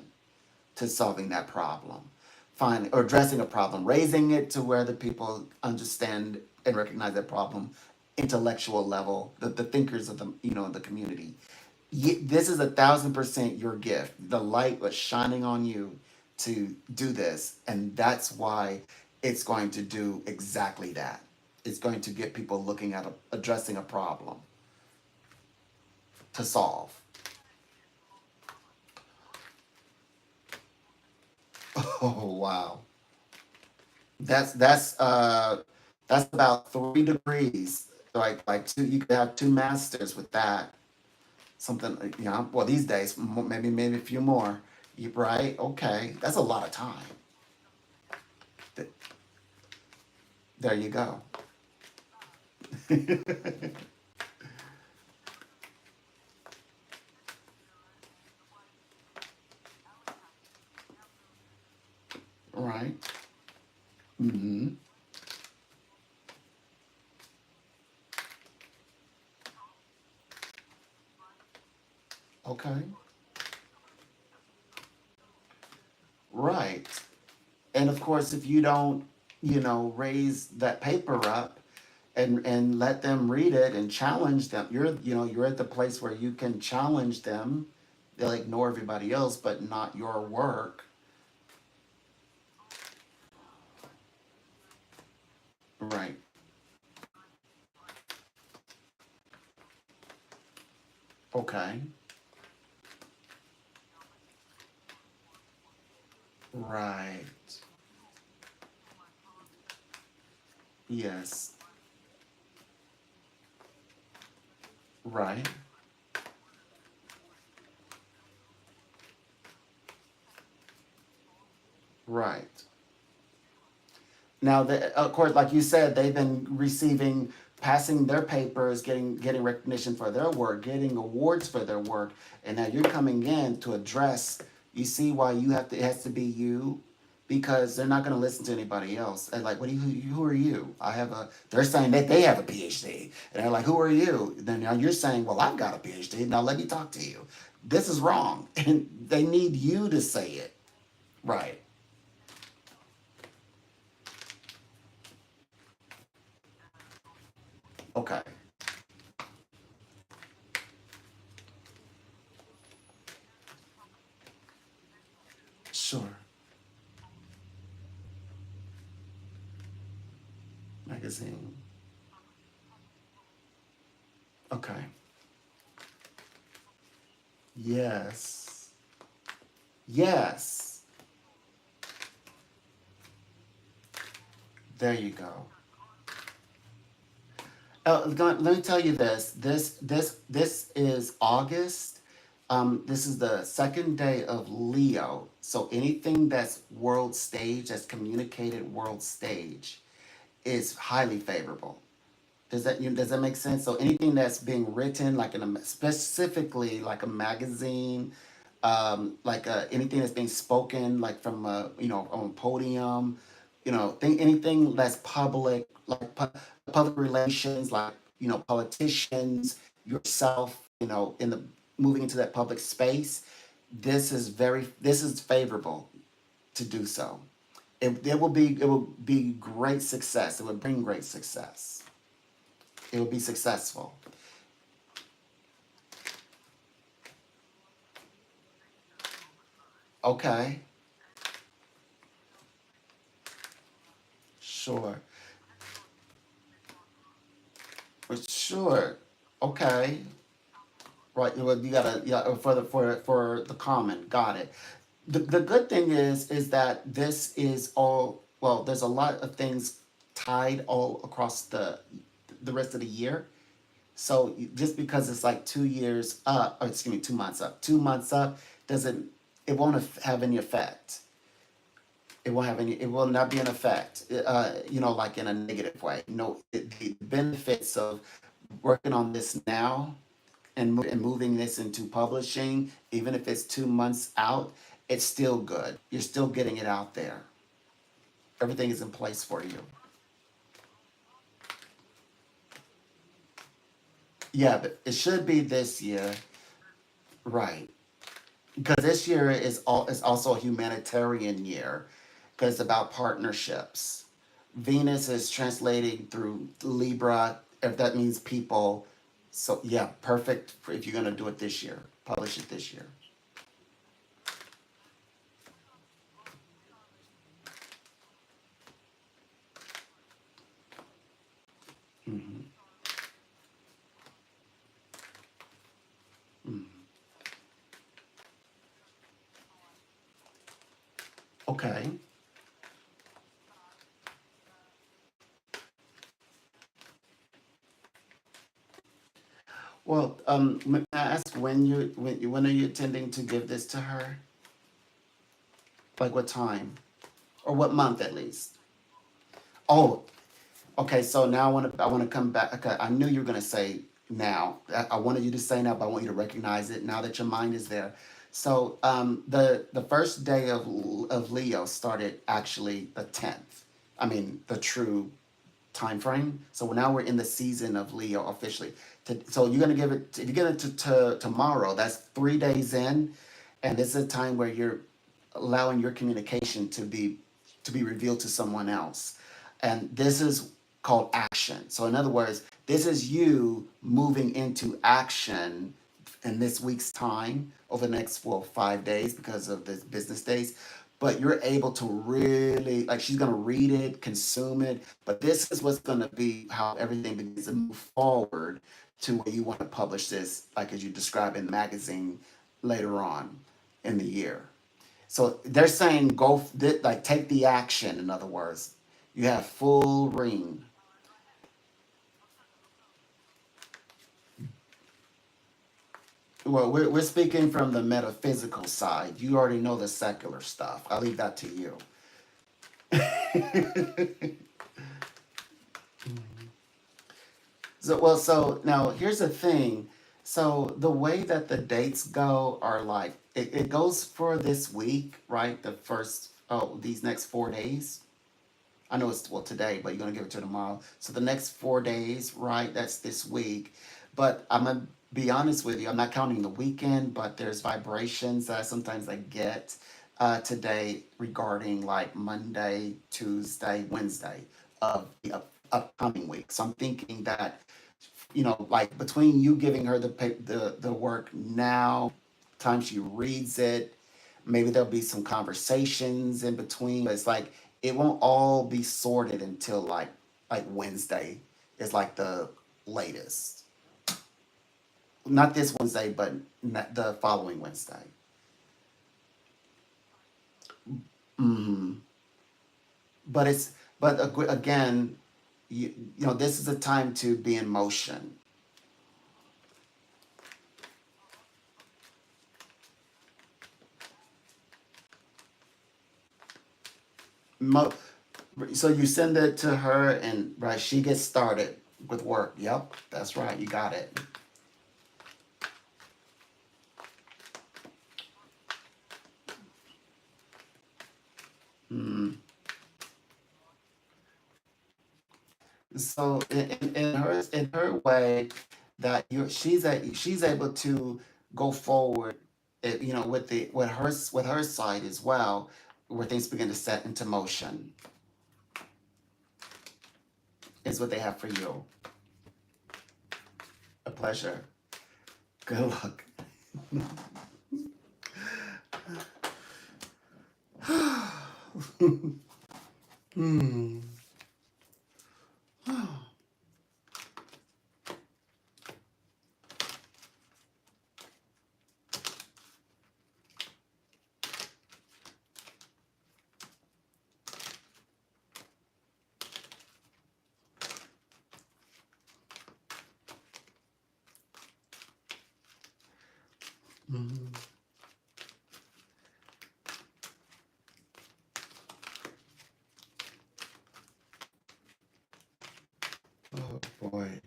Speaker 1: to solving that problem. Finding or addressing a problem, raising it to where the people understand and recognize that problem, intellectual level, the thinkers of the community. This is 1,000% your gift. The light was shining on you to do this, and that's why it's going to do exactly that. It's going to get people looking at addressing a problem to solve. Oh wow, that's about 3 degrees. Like two, you could have 2 masters with that. Something well these days, maybe a few more. You right? Okay, that's a lot of time. Th- There you go. Right. Mm-hmm. Okay. Right. And of course, if you don't, raise that paper up and let them read it and challenge them, you're at the place where you can challenge them. They'll ignore everybody else, but not your work. Right. Okay. Right. Yes. Right. Right. Now, of course, like you said, they've been receiving, passing their papers, getting recognition for their work, getting awards for their work, and now you're coming in to address. You see why you have to? It has to be you, because they're not going to listen to anybody else. And like, what do who are you? I have a. They're saying that they have a PhD, and they're like, who are you? Then now you're saying, well, I've got a PhD. Now let me talk to you. This is wrong, and they need you to say it. Right. Okay. Sure. Magazine. Okay. Yes. Yes. There you go. Let me tell you this. This is August. This is the second day of Leo. So anything that's world stage, that's communicated world stage, is highly favorable. Does that make sense? So anything that's being written, like in a specifically like a magazine, like anything that's being spoken, like from on a podium, anything that's public, like public relations, like politicians, yourself, in the moving into that public space. This is favorable to do so. It will be great success. It would bring great success. It will be successful. Okay, sure, sure. Okay, right. Well, you gotta, yeah, for the common. Got it. The good thing is that this is all, well, there's a lot of things tied all across the rest of the year. So just because it's like 2 years up, or excuse me, 2 months up, 2 months up, doesn't it won't have any effect. It won't have any. It will not be an effect. Like in a negative way. No, the benefits of working on this now and moving this into publishing, even if it's 2 months out, it's still good. You're still getting it out there. Everything is in place for you. Yeah, but it should be this year, right? Because this year is also a humanitarian year, because it's about partnerships. Venus is translating through Libra, if that means people. So yeah, perfect if you're gonna do it this year. Publish it this year. Hmm. Hmm. Okay. Well, may I ask when are you intending to give this to her? Like what time or what month at least? Oh, okay, so now I want to come back. Okay, I knew you were gonna say now. I wanted you to say now, but I want you to recognize it now that your mind is there. So the first day of Leo started actually the 10th. I mean the true time frame. So now we're in the season of Leo officially. So you're gonna give it. If you give it to tomorrow, that's 3 days in, and this is a time where you're allowing your communication to be revealed to someone else, and this is called action. So in other words, this is you moving into action in this week's time over the next 5 days because of the business days. But you're able to really, like, she's gonna read it, consume it. But this is what's gonna be how everything begins to move forward to where you want to publish this, like as you describe in the magazine later on in the year. So they're saying like take the action. In other words, you have full ring. Well, we're speaking from the metaphysical side. You already know the secular stuff. I'll leave that to you. So now here's the thing. So the way that the dates go are like it goes for this week, right? The first these next 4 days. I know it's well today, but you're gonna give it to tomorrow. So the next 4 days, right? That's this week. But I'm gonna be honest with you. I'm not counting the weekend, but there's vibrations that sometimes I get today regarding like Monday, Tuesday, Wednesday of the upcoming week. So I'm thinking that like between you giving her the work now, time she reads it, maybe there'll be some conversations in between. But it's like it won't all be sorted until like Wednesday is like the latest. Not this Wednesday, but the following Wednesday. Hmm. But it's again, this is a time to be in motion. Mo- So you send it to her, and right, she gets started with work. Yep, that's right. You got it. Mm. So in her way, that she's able to go forward, with her side as well, where things begin to set into motion is what they have for you. A pleasure. Good luck. Hmm. Mhm. Oh boy.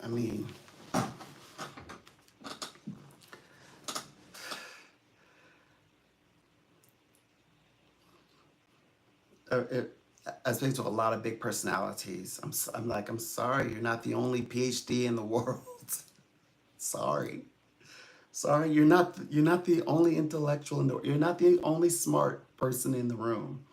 Speaker 1: I mean, it, I speak to a lot of big personalities. I'm like, I'm sorry, you're not the only PhD in the world. Sorry, sorry, you're not the only intellectual in the. You're not the only smart person in the room.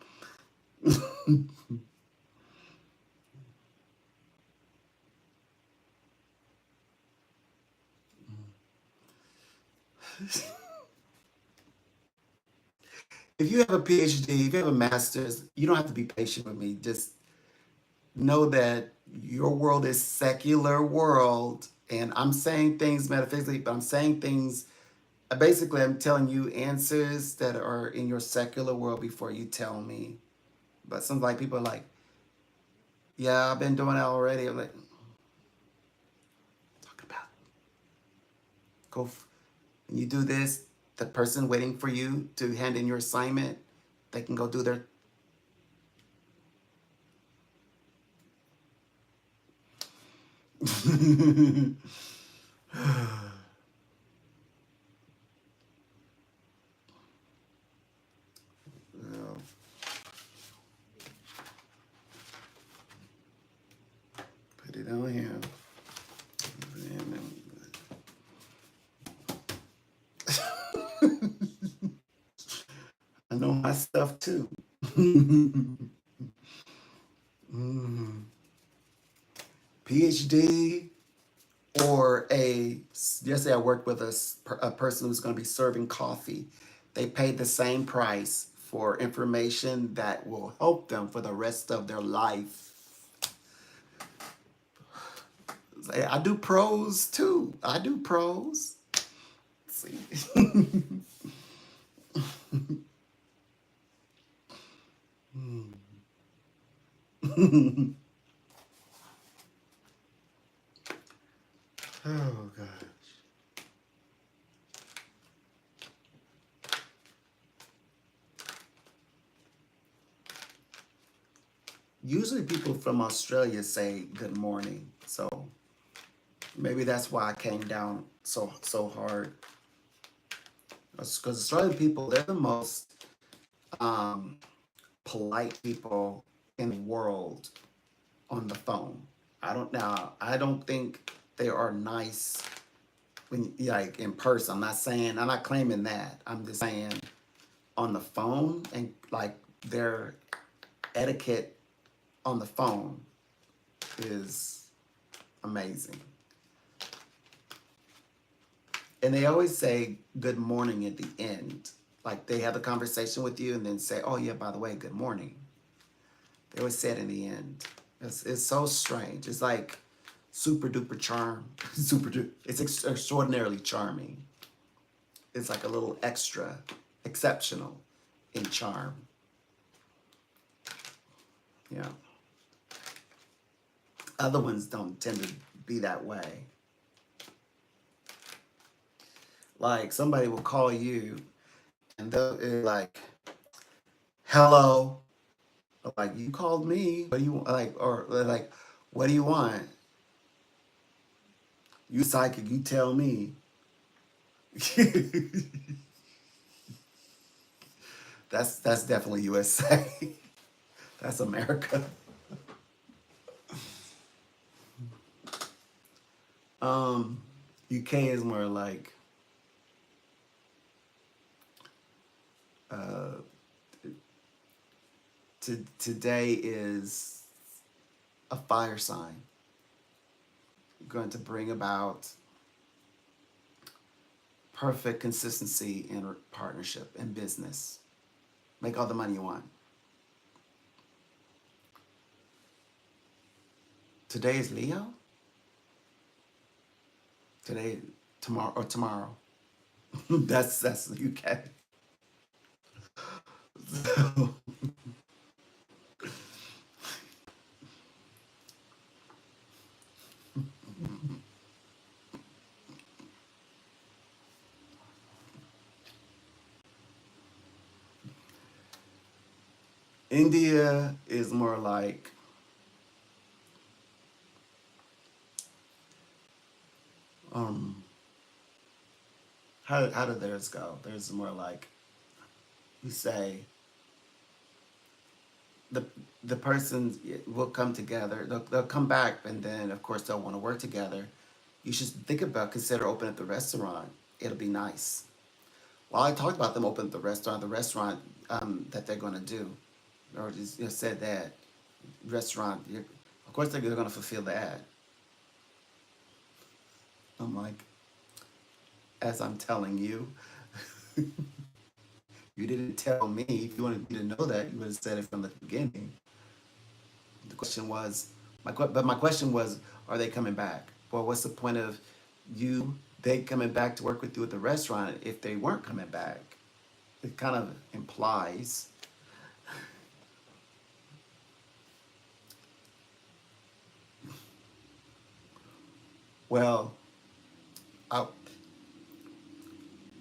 Speaker 1: If you have a PhD, if you have a master's, you don't have to be patient with me. Just know that your world is secular world, and I'm saying things metaphysically, but I'm saying things. Basically, I'm telling you answers that are in your secular world before you tell me. But some like people are like, yeah, I've been doing that already. I'm like, talk about go. When you do this, the person waiting for you to hand in your assignment, they can go do their. Well, put it on him. I know my stuff too. Mm. PhD or a Yesterday, I worked with a person who's going to be serving coffee. They paid the same price for information that will help them for the rest of their life. I do pros too. I do pros. See. Oh gosh. Usually people from Australia say good morning. So maybe that's why I came down so hard. Because Australian people, they're the most um, polite people in the world on the phone. I don't think they are nice when like in person. I'm not claiming that. I'm just saying on the phone and like their etiquette on the phone is amazing. And they always say good morning at the end. Like they have a conversation with you and then say, oh yeah, by the way, good morning. They always say it in the end. It's so strange. It's like super duper charm. It's extraordinarily charming. It's like a little extra, exceptional in charm. Yeah. Other ones don't tend to be that way. Like somebody will call you and they'll be like, hello. Like you called me. What do you like? Or like, what do you want? You psychic. You tell me. That's definitely USA. That's America. Um, UK is more like uh, today is a fire sign going to bring about perfect consistency in partnership and business. Make all the money you want. Today is Leo. Today, tomorrow. That's the UK. So, India is more like um, how did theirs go? Theirs is more like you say the the persons will come together. They'll come back, and then of course they'll want to work together. You should think about consider opening up the restaurant. It'll be nice. Well, I talked about them opening the restaurant that they're going to do, or just said that restaurant. Of course, they're going to fulfill that. I'm like, as I'm telling you, you didn't tell me. If you wanted me to know that, you would have said it from the beginning. The question was, but my question was, are they coming back? Well, what's the point of they coming back to work with you at the restaurant if they weren't coming back? It kind of implies, well, I,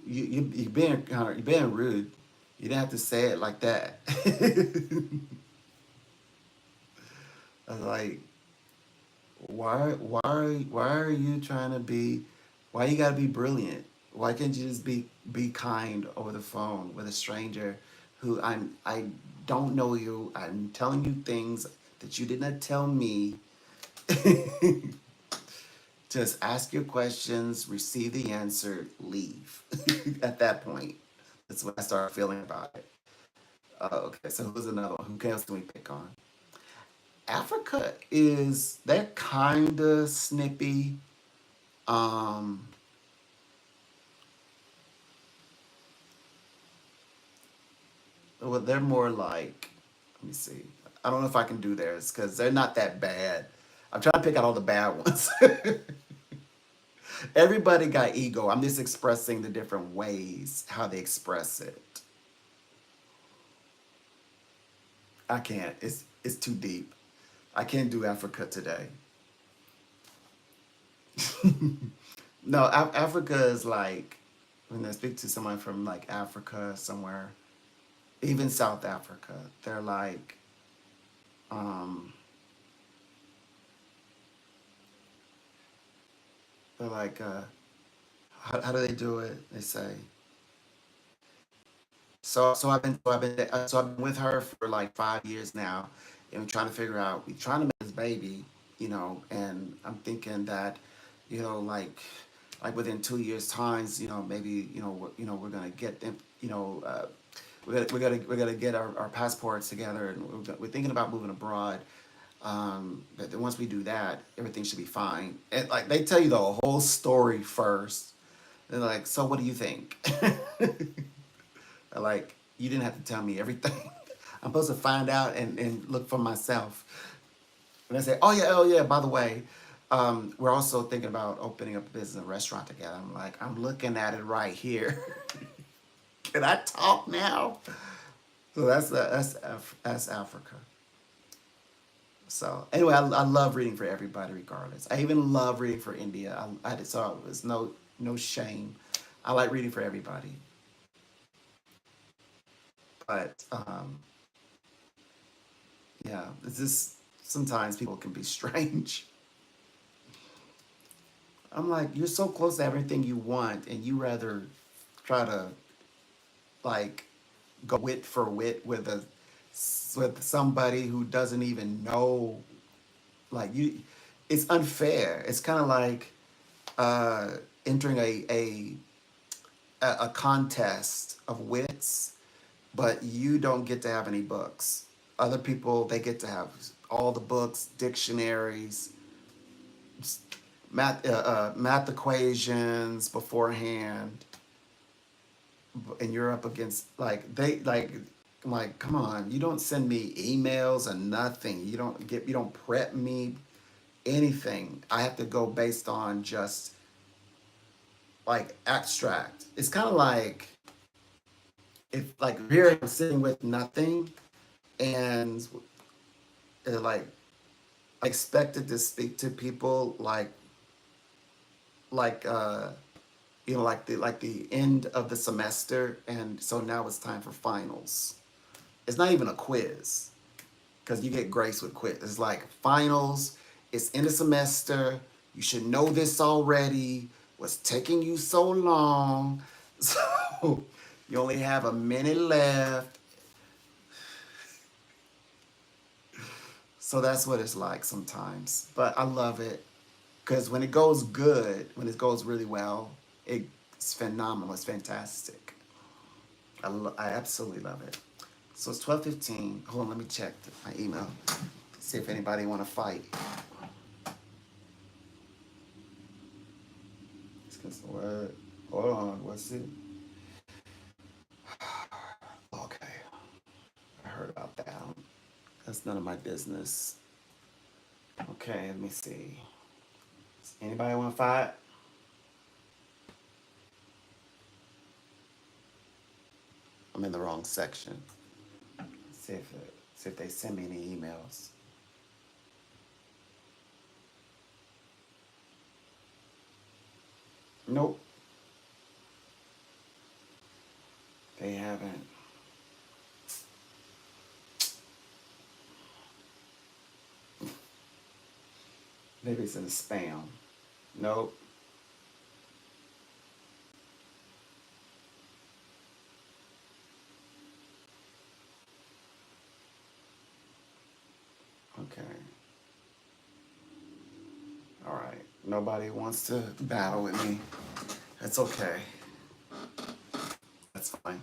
Speaker 1: you being kind of you being rude. You didn't have to say it like that. I was like, why are you trying to be? Why you gotta be brilliant? Why can't you just be kind over the phone with a stranger who I don't know you? I'm telling you things that you did not tell me. Just ask your questions, receive the answer, leave. At that point, that's what I started feeling about it. Okay, so who's another one? Who else can we pick on? Africa is they're kind of snippy. Um, Well, they're more like, let me see. I don't know if I can do theirs because they're not that bad. I'm trying to pick out all the bad ones. Everybody got ego. I'm just expressing the different ways how they express it. I can't. It's too deep. I can't do Africa today. No, Africa is like when I speak to someone from like Africa somewhere, even South Africa, um, they're like, how do they do it? They say, so I've been with her for like 5 years now, and we're trying to figure out, we're trying to make this baby, and I'm thinking that, like within 2 years times, maybe, we're gonna get them, we're gonna get our passports together, and we're thinking about moving abroad. But then once we do that, everything should be fine. And like they tell you the whole story first. They're like, so what do you think? Like, you didn't have to tell me everything. I'm supposed to find out and look for myself. And I say, oh yeah, by the way, we're also thinking about opening up a business, a restaurant together. I'm like, I'm looking at it right here. Can I talk now? So that's Africa. So anyway, I love reading for everybody, regardless. I even love reading for India. So it's no shame. I like reading for everybody, but yeah, it's just sometimes people can be strange. I'm like, you're so close to everything you want, and you rather try to like go wit for wit with somebody who doesn't even know. Like you, it's unfair. It's kind of like uh, entering a contest of wits, but you don't get to have any books. Other people, they get to have all the books, dictionaries, math equations beforehand, and you're up against like they like. I'm like, come on, you don't send me emails or nothing. You don't prep me anything. I have to go based on just like abstract. It's kind of like if like here I'm sitting with nothing and like I expected to speak to people like like the end of the semester, and so now it's time for finals. It's not even a quiz because you get grace with quiz. It's like finals. It's end of semester. You should know this already. What's taking you so long? So you only have a minute left. So that's what it's like sometimes. But I love it because when it goes good, when it goes really well, it's phenomenal. It's fantastic. I absolutely love it. So it's 12:15. Hold on, let me check my email. See if anybody want to fight. What? Hold on. What's it? Okay, I heard about that. That's none of my business. Okay, let me see. Anybody want to fight? I'm in the wrong section. See if they send me any emails. Nope, they haven't. Maybe it's in the spam. Nope. Okay. All right. Nobody wants to battle with me. That's okay. That's fine.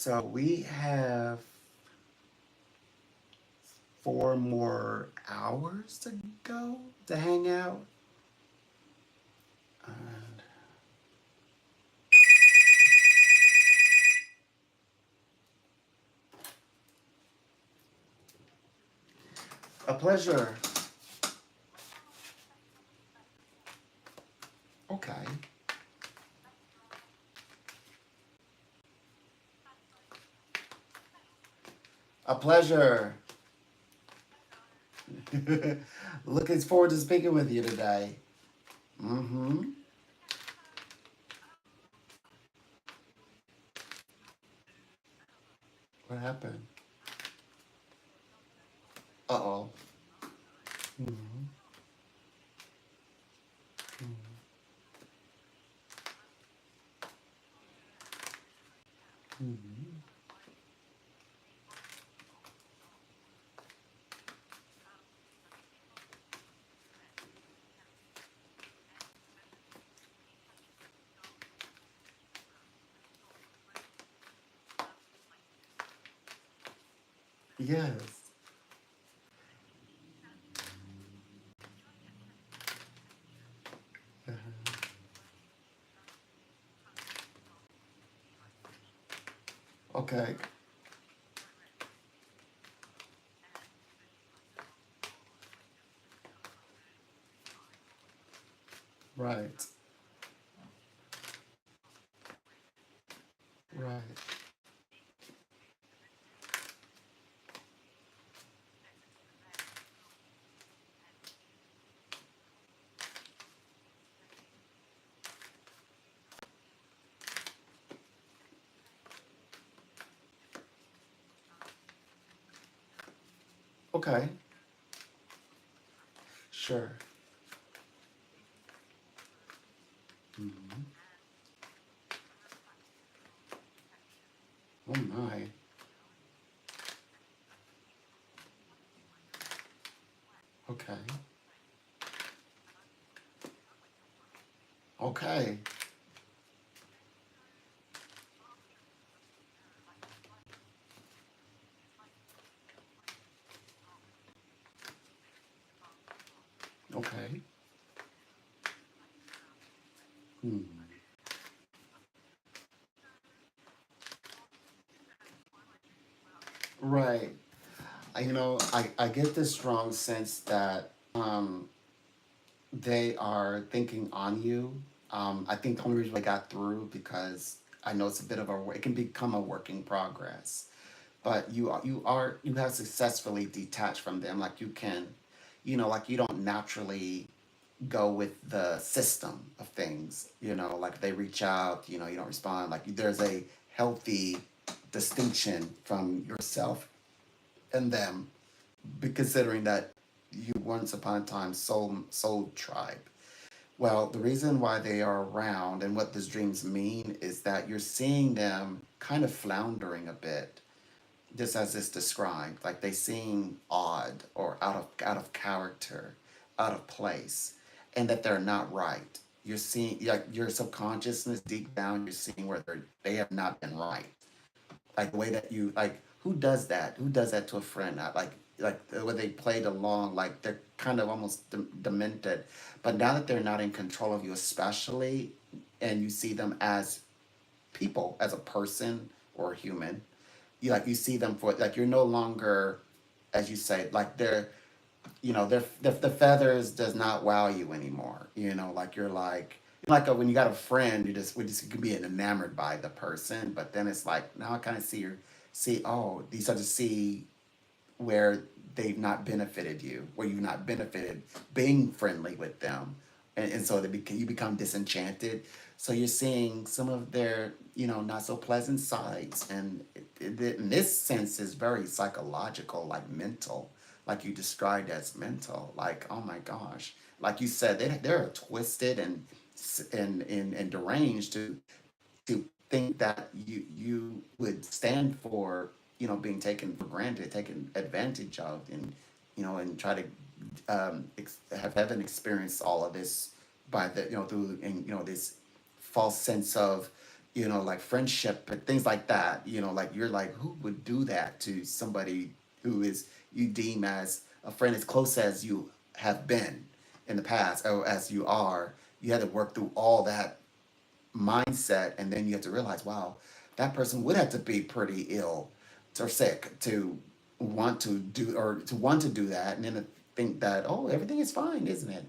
Speaker 1: So we have 4 more hours to go to hang out. And a pleasure. Okay. A pleasure. Looking forward to speaking with you today. Mm-hmm. What happened? Uh-oh. Mm-hmm. Mm-hmm. Yes. Uh-huh. Okay. Right. Right. Okay. Sure. Mm-hmm. Oh my. Okay. Okay. Okay. Hmm. Right. I get this strong sense that they are thinking on you. I think the only reason I got through because I know it's a bit of a it can become a work in progress, but you have successfully detached from them. Like you can, like you don't naturally go with the system of things. Like they reach out, you don't respond. Like there's a healthy distinction from yourself and them, considering that you once upon a time soul tribe. Well, the reason why they are around and what these dreams mean is that you're seeing them kind of floundering a bit, just as it's described. Like they seem odd or out of character, out of place, and that they're not right. You're seeing like your subconsciousness deep down. You're seeing where they have not been right, like the way that you like who does that, to a friend. Like the way they played along, like they're kind of almost demented, but now that they're not in control of you, especially, and you see them as people, as a person or a human, you see them for, like, you're no longer, as you say, like the feathers does not wow you anymore. Like you're like when you got a friend, we just can be enamored by the person, but then it's like now I kind of see, oh, you start to see where they've not benefited you, where you've not benefited being friendly with them, and so you become disenchanted. So you're seeing some of their, not so pleasant sides, and in this sense is very psychological, like mental, like you described as mental. Like, oh my gosh, like you said, they're twisted and deranged to think that you would stand for, being taken for granted, taken advantage of, and try to have heaven experience all of this by the through, and this false sense of like friendship and things like that. Like you're like, who would do that to somebody who is you deem as a friend as close as you have been in the past or as you are. You had to work through all that mindset, and then you have to realize, wow, that person would have to be pretty ill or sick to want to do that, and then to think that, oh, everything is fine, isn't it?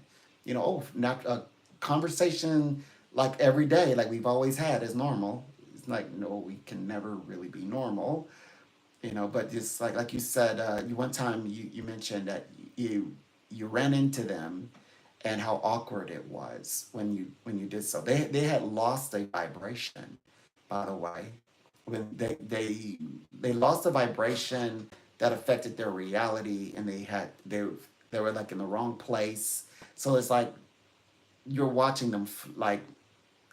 Speaker 1: Oh, not a conversation like every day, like we've always had, is normal. It's like, no, we can never really be normal. But just like you said, you one time you mentioned that you ran into them and how awkward it was when you did so. They had lost a vibration, by the way. When they lost a vibration that affected their reality, and they were like in the wrong place. So it's like you're watching them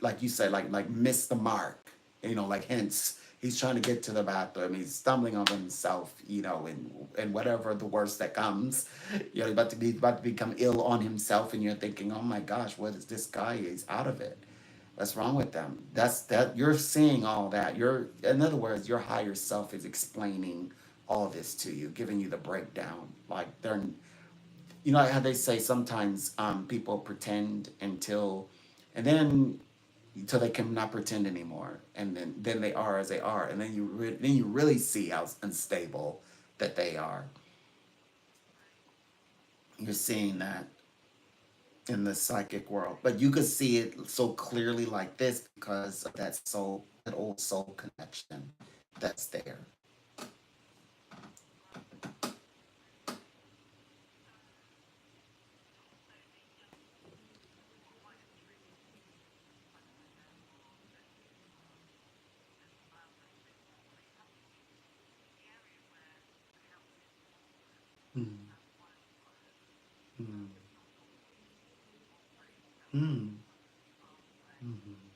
Speaker 1: like you said, like miss the mark. Like hence he's trying to get to the bathroom. He's stumbling on himself. And whatever the worst that comes, he's about to become ill on himself, and you're thinking, oh my gosh, what is this guy? He's out of it. What's wrong with them? That you're seeing all that. In other words, your higher self is explaining all this to you, giving you the breakdown. Like how they say sometimes people pretend and then until they cannot pretend anymore, and then they are as they are, and then you really see how unstable that they are. You're seeing that in the psychic world, but you could see it so clearly like this because of that old soul connection that's there. Mm, mm, mm, mm,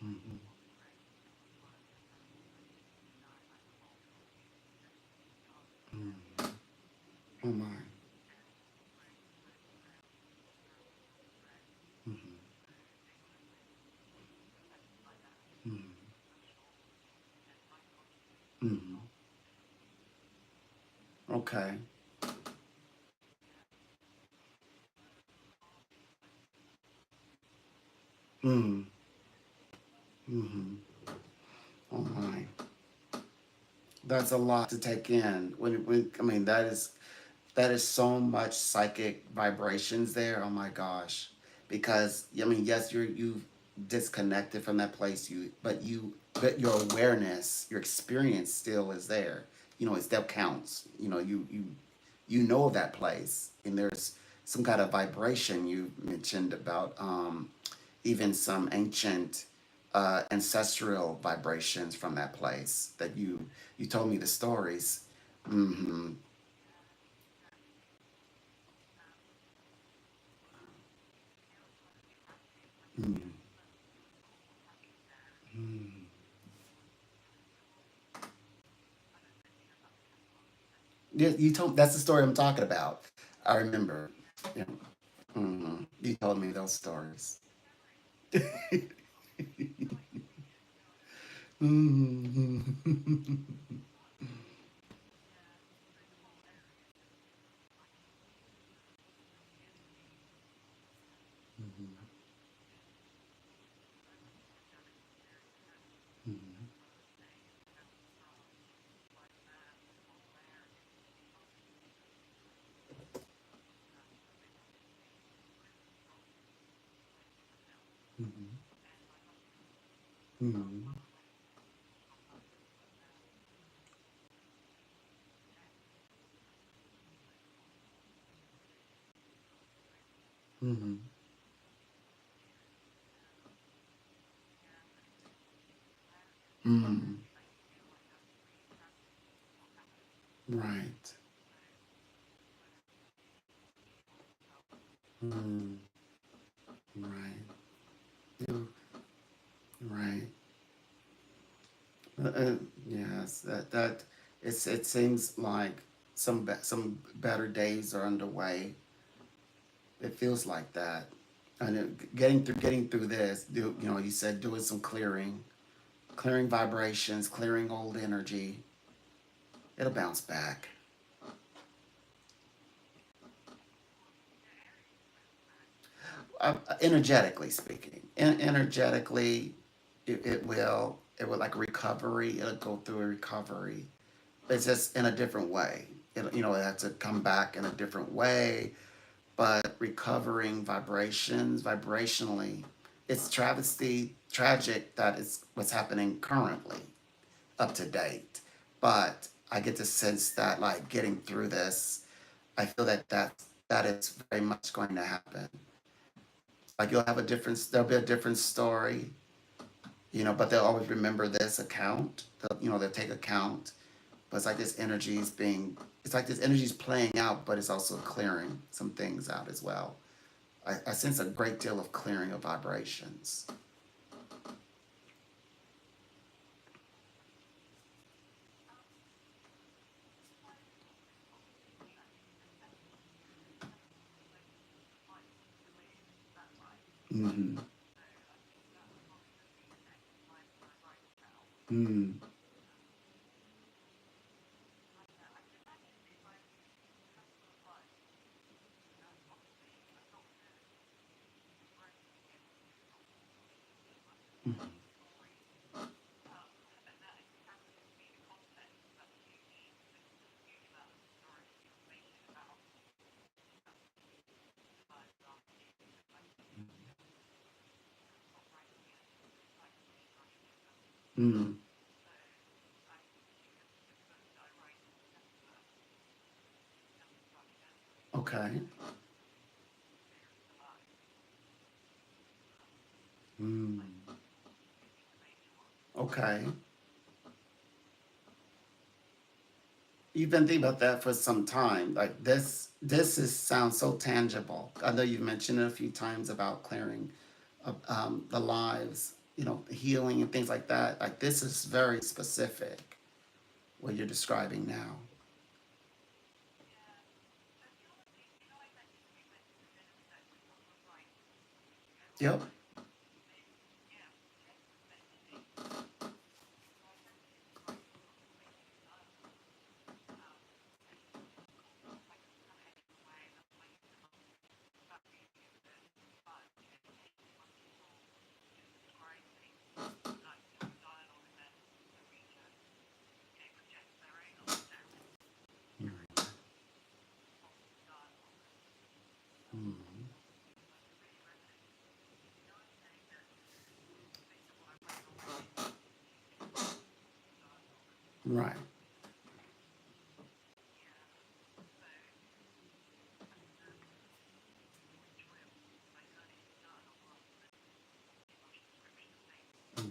Speaker 1: mm, mm. Oh my. Mm, mm, mm. Okay. Mm, mm. Oh my. That's a lot to take in. I mean, that is so much psychic vibrations there. Oh my gosh. Because I mean, yes, you disconnected from that place, but your awareness, your experience still is there. It still counts. You know that place, and there's some kind of vibration you mentioned about even some ancient ancestral vibrations from that place that you told me the stories. Mm-hmm. Mm-hmm. Mm. Yeah, you told that's the story I'm talking about. I remember. Yeah. You told me those stories. Mhm. Mhm. Mhm. Mhm. Right. Mm. Right. You- Right. Uh, uh, yes. It seems like some better days are underway It feels like that. And getting through this, you know, you said doing some clearing, clearing vibrations, clearing old energy. It'll bounce back. Energetically speaking, energetically, it will like recovery. It'll go through a recovery. It's just in a different way. You know, it has to come back in a different way. But recovering vibrations, vibrationally, it's tragic that it's what's happening currently, up to date. But I get the sense that like getting through this, I feel that is very much going to happen. Like there'll be a different story, you know, but they'll always remember this account. They'll take account. But it's like this energy is playing out, but it's also clearing some things out as well. I sense a great deal of clearing of vibrations. Mm-hmm. Mm. Mm. Okay. Mm. Okay. You've been thinking about that for some time. Like this is sounds so tangible. I know you've mentioned it a few times about clearing the lives, you know, healing and things like that. Like this is very specific what you're describing now. Yep. Mm. Right. Mm.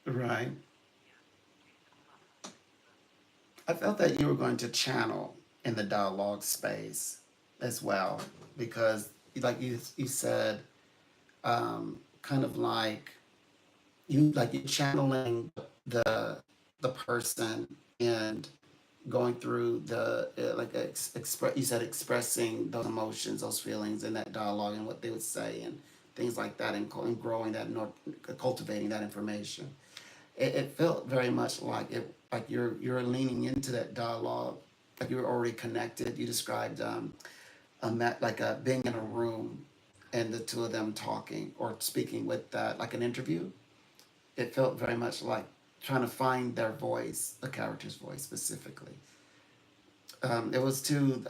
Speaker 1: Right. I felt that you were going to channel in the dialogue space as well because, like you said, kind of like you're channeling the person and going through the like express. You said expressing those emotions, those feelings in that dialogue and what they would say and things like that, and growing that, cultivating that information. It felt very much like you're leaning into that dialogue, like you were already connected. You described like being in a room and the two of them talking or speaking with that, like an interview. It felt very much like trying to find their voice, the character's voice specifically. It was to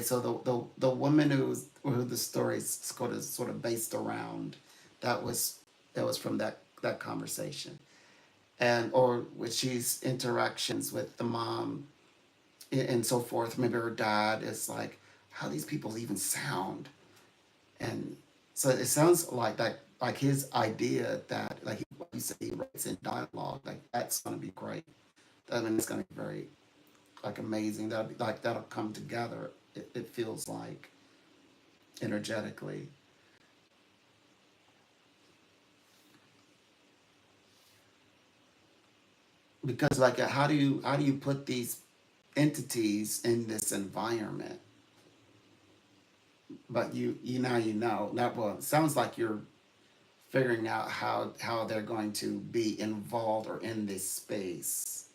Speaker 1: so the woman who the story's sort of based around, that was from that conversation, and or with she's interactions with the mom and so forth. Maybe her dad is like, how these people even sound, and so it sounds like that, like his idea that like he said he writes in dialogue, like that's gonna be great. I mean, it's gonna be very like amazing. That'll be like that'll come together. It feels like energetically. because like how do you put these entities in this environment? But you now you know that, well, it sounds like you're figuring out how they're going to be involved or in this space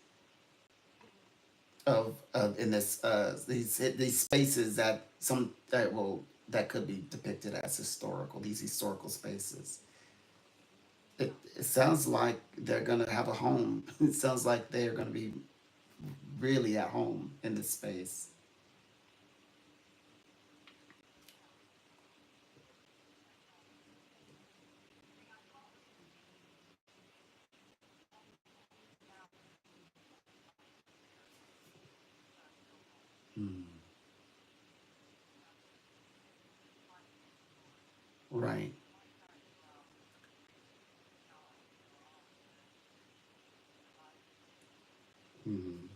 Speaker 1: of in this these spaces that some that will that could be depicted as historical, these historical spaces. It sounds like they're gonna have a home. It sounds like they're gonna be really at home in this space. Mm. Right. Mm.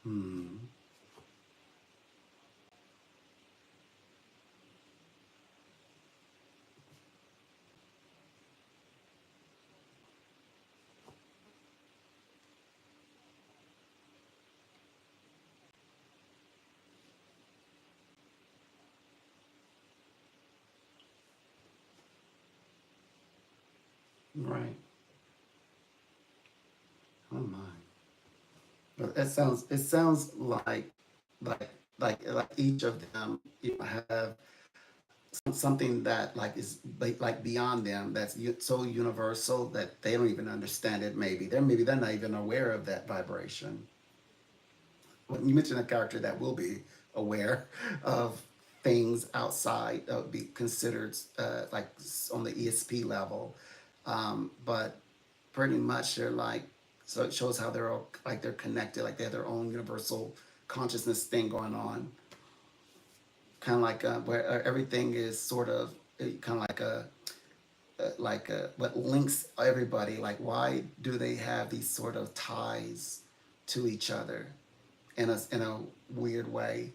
Speaker 1: Mm. Right. Oh my. But it sounds like like each of them, have something that like is like beyond them, that's so universal that they don't even understand it. Maybe they're not even aware of that vibration. When you mention a character that will be aware of things outside that would be considered like on the ESP level, but pretty much they're like, so it shows how they're all like they're connected, like they have their own universal consciousness thing going on, kind of like where everything is sort of kind of like what links everybody. Like, why do they have these sort of ties to each other in a weird way?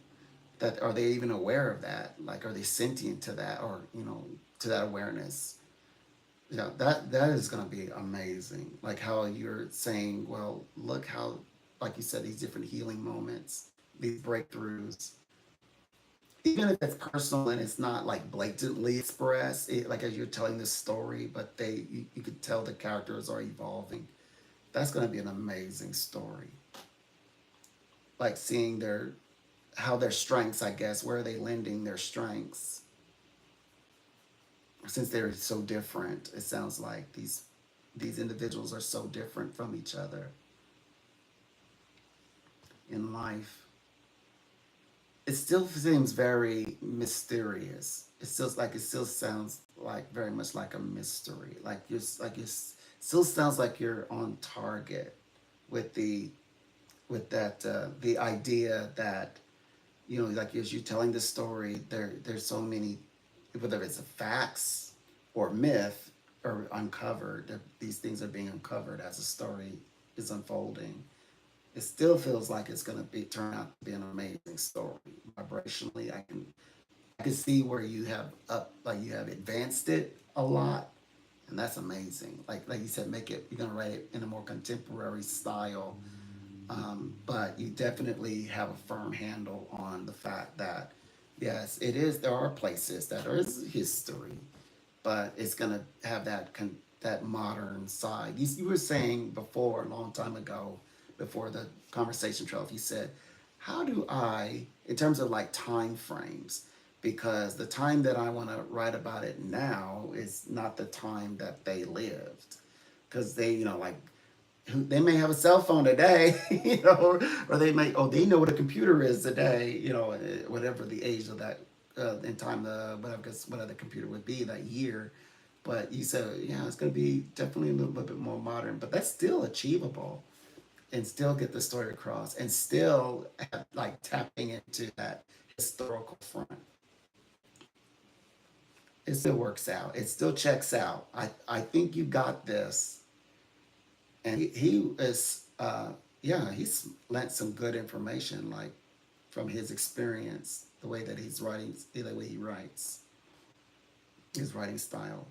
Speaker 1: That, are they even aware of that? Like, are they sentient to that, or to that awareness? Yeah, that is going to be amazing. Like how you're saying, well, look how, like you said, these different healing moments, these breakthroughs, even if it's personal and it's not like blatantly expressed, like as you're telling this story, but you could tell the characters are evolving. That's going to be an amazing story. Like seeing how their strengths, I guess, where are they lending their strengths, since they're so different. It sounds like these individuals are so different from each other in life. It still seems very mysterious. It still sounds like very much like a mystery. Still sounds like you're on target with that the idea that, like as you're telling the story, there's so many, whether it's facts or myth, or uncovered. These things are being uncovered as the story is unfolding. It still feels like it's going to be turn out to be an amazing story. Vibrationally, I can see where you have you have advanced it a lot, and that's amazing. Like you said, make it, you're going to write it in a more contemporary style, but you definitely have a firm handle on the fact that yes, it is. There are places that there is history, but it's gonna have that modern side. You were saying before, a long time ago, before the conversation trail, you said, how do I, in terms of like time frames, because the time that I want to write about it now is not the time that they lived, because they, like, they may have a cell phone today, or they may, oh, they know what a computer is today, whatever the age of that, in time, whatever, whatever the computer would be that year. But you said, yeah, it's going to be definitely a little bit more modern, but that's still achievable, and still get the story across, and still have, like, tapping into that historical front. It still works out. It still checks out. I think you got this. And he is, yeah, he's lent some good information. Like, from his experience, the way that he's writing, the way he writes, his writing style.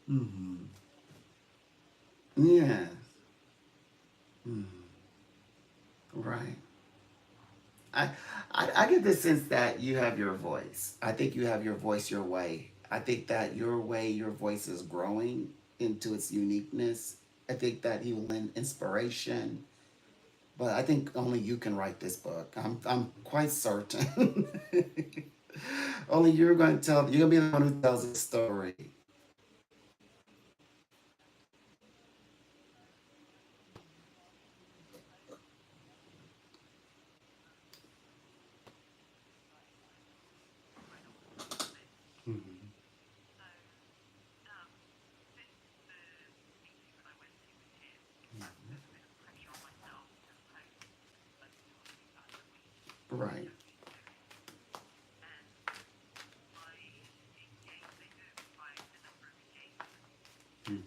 Speaker 1: Mm-hmm. Yeah. Mm-hmm. Right. I, I get the sense that you have your voice. I think you have your voice your way. I think that your way, your voice is growing into its uniqueness. I think that he will lend inspiration, but I think only you can write this book. I'm quite certain. Only you're going to tell. You're going to be the one who tells the story. Mm-hmm. Right. Mm-hmm.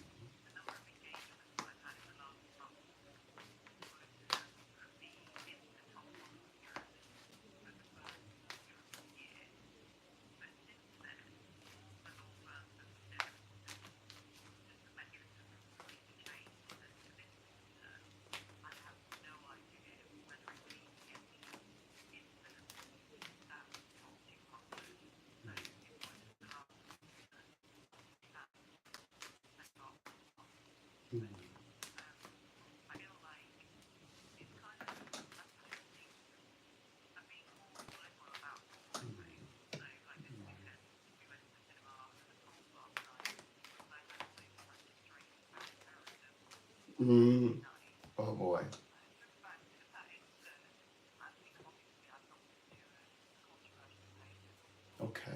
Speaker 1: Mm-hmm. Oh boy. Okay.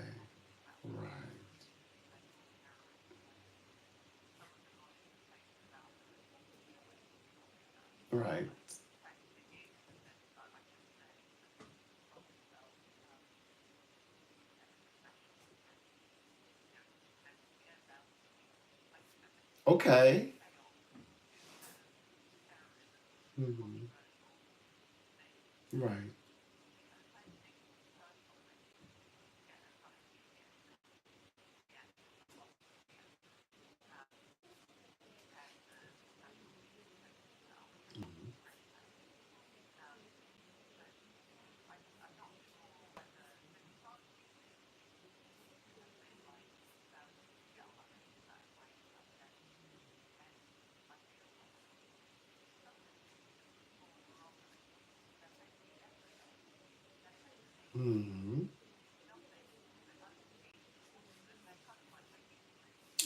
Speaker 1: Right. Right. Okay. Mm-hmm. Right. Mm-hmm.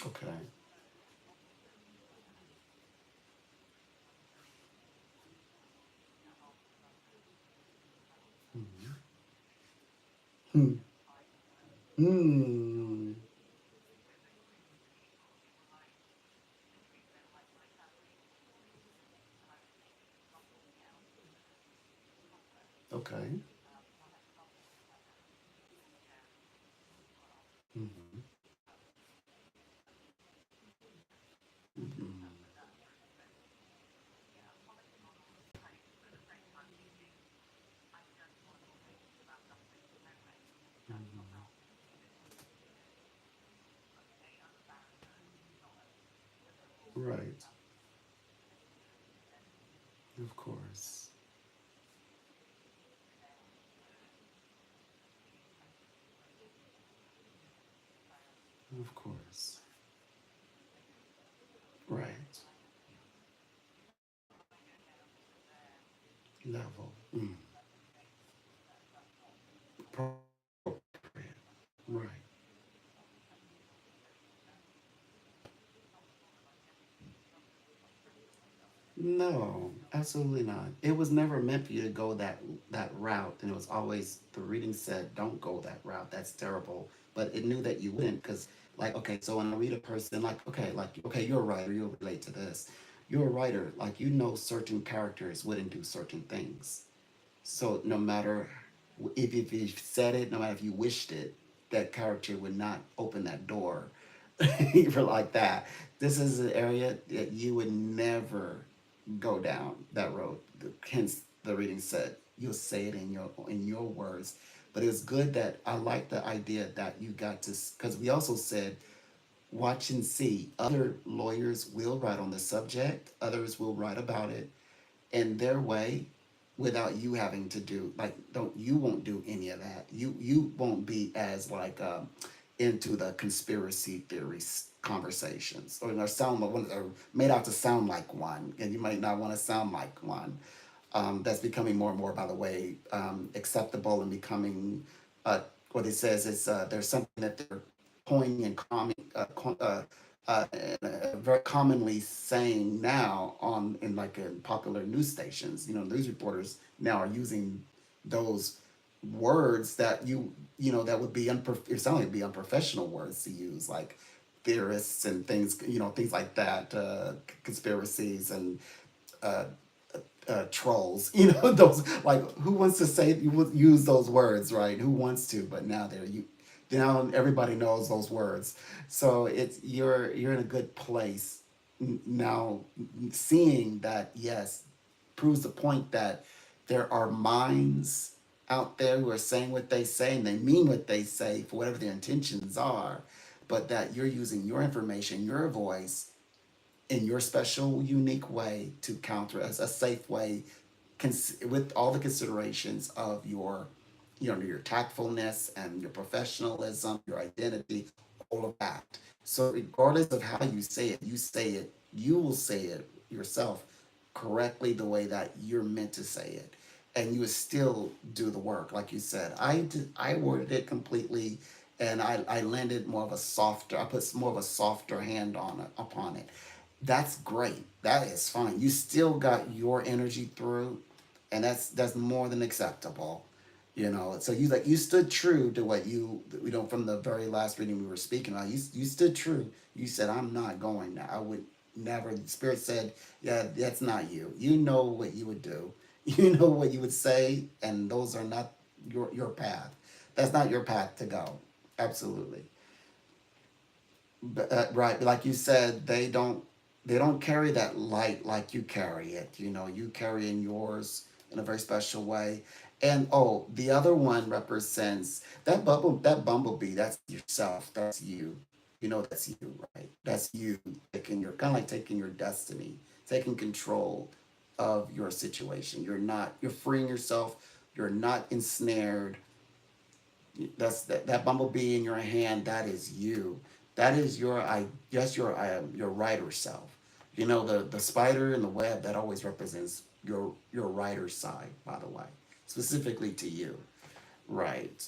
Speaker 1: Okay. Mm-hmm. Hmm. Hmm. Okay. Mm-hmm. Mm-hmm. Right. Of course. Of course. Right. Level. Mm. Appropriate. Right. No, absolutely not. It was never meant for you to go that route, and it was always the reading said, "Don't go that route. That's terrible." But it knew that you wouldn't, because, like, okay, so when I read a person, like, okay, you're a writer, you'll relate to this. You're a writer, like, certain characters wouldn't do certain things. So no matter if you said it, no matter if you wished it, that character would not open that door. For like that. This is an area that you would never go down that road. Hence, the reading said you'll say it in your words. But it's good that I like the idea that you got to, because we also said watch and see. Other lawyers will write on the subject. Others will write about it in their way without you having to do like don't you won't do any of that. You won't be as like into the conspiracy theories conversations or sound like one or made out to sound like one, and you might not want to sound like one. That's becoming more and more, by the way, acceptable and becoming what it says is there's something that they're coining and very commonly saying now on in like in popular news stations. You know, news reporters now are using those words that that would be it sounds like be unprofessional words to use, like theorists and things, things like that, conspiracies and uh, trolls. Those, like, who wants to say you would use those words, right? Who wants to? But now now everybody knows those words. So you're in a good place now. Seeing that, yes, proves the point that there are minds out there who are saying what they say and they mean what they say for whatever their intentions are, but that you're using your information, your voice, in your special, unique way to counter as a safe way, with all the considerations of your tactfulness and your professionalism, your identity, all of that. So regardless of how you will say it yourself correctly the way that you're meant to say it. And you would still do the work, like you said. I worded it completely, and I landed more of a softer. I put more of a softer hand on it upon it. That's great. That is fine. You still got your energy through, and that's more than acceptable. So you stood true to what from the very last reading we were speaking about. You stood true. You said, I'm not going now. I would never. The Spirit said, yeah, that's not you. You know what you would do. You know what you would say, and those are not your path. That's not your path to go. Absolutely. Right, like you said, they don't carry that light like you carry it. You carry in yours in a very special way. And oh, the other one represents that bumblebee. That's yourself. That's you. That's you, right? That's you taking your kind of like taking your destiny, taking control of your situation. You're freeing yourself. You're not ensnared. That bumblebee in your hand. That is you. That is your writer self. The spider in the web, that always represents your writer side, by the way, specifically to you. Right.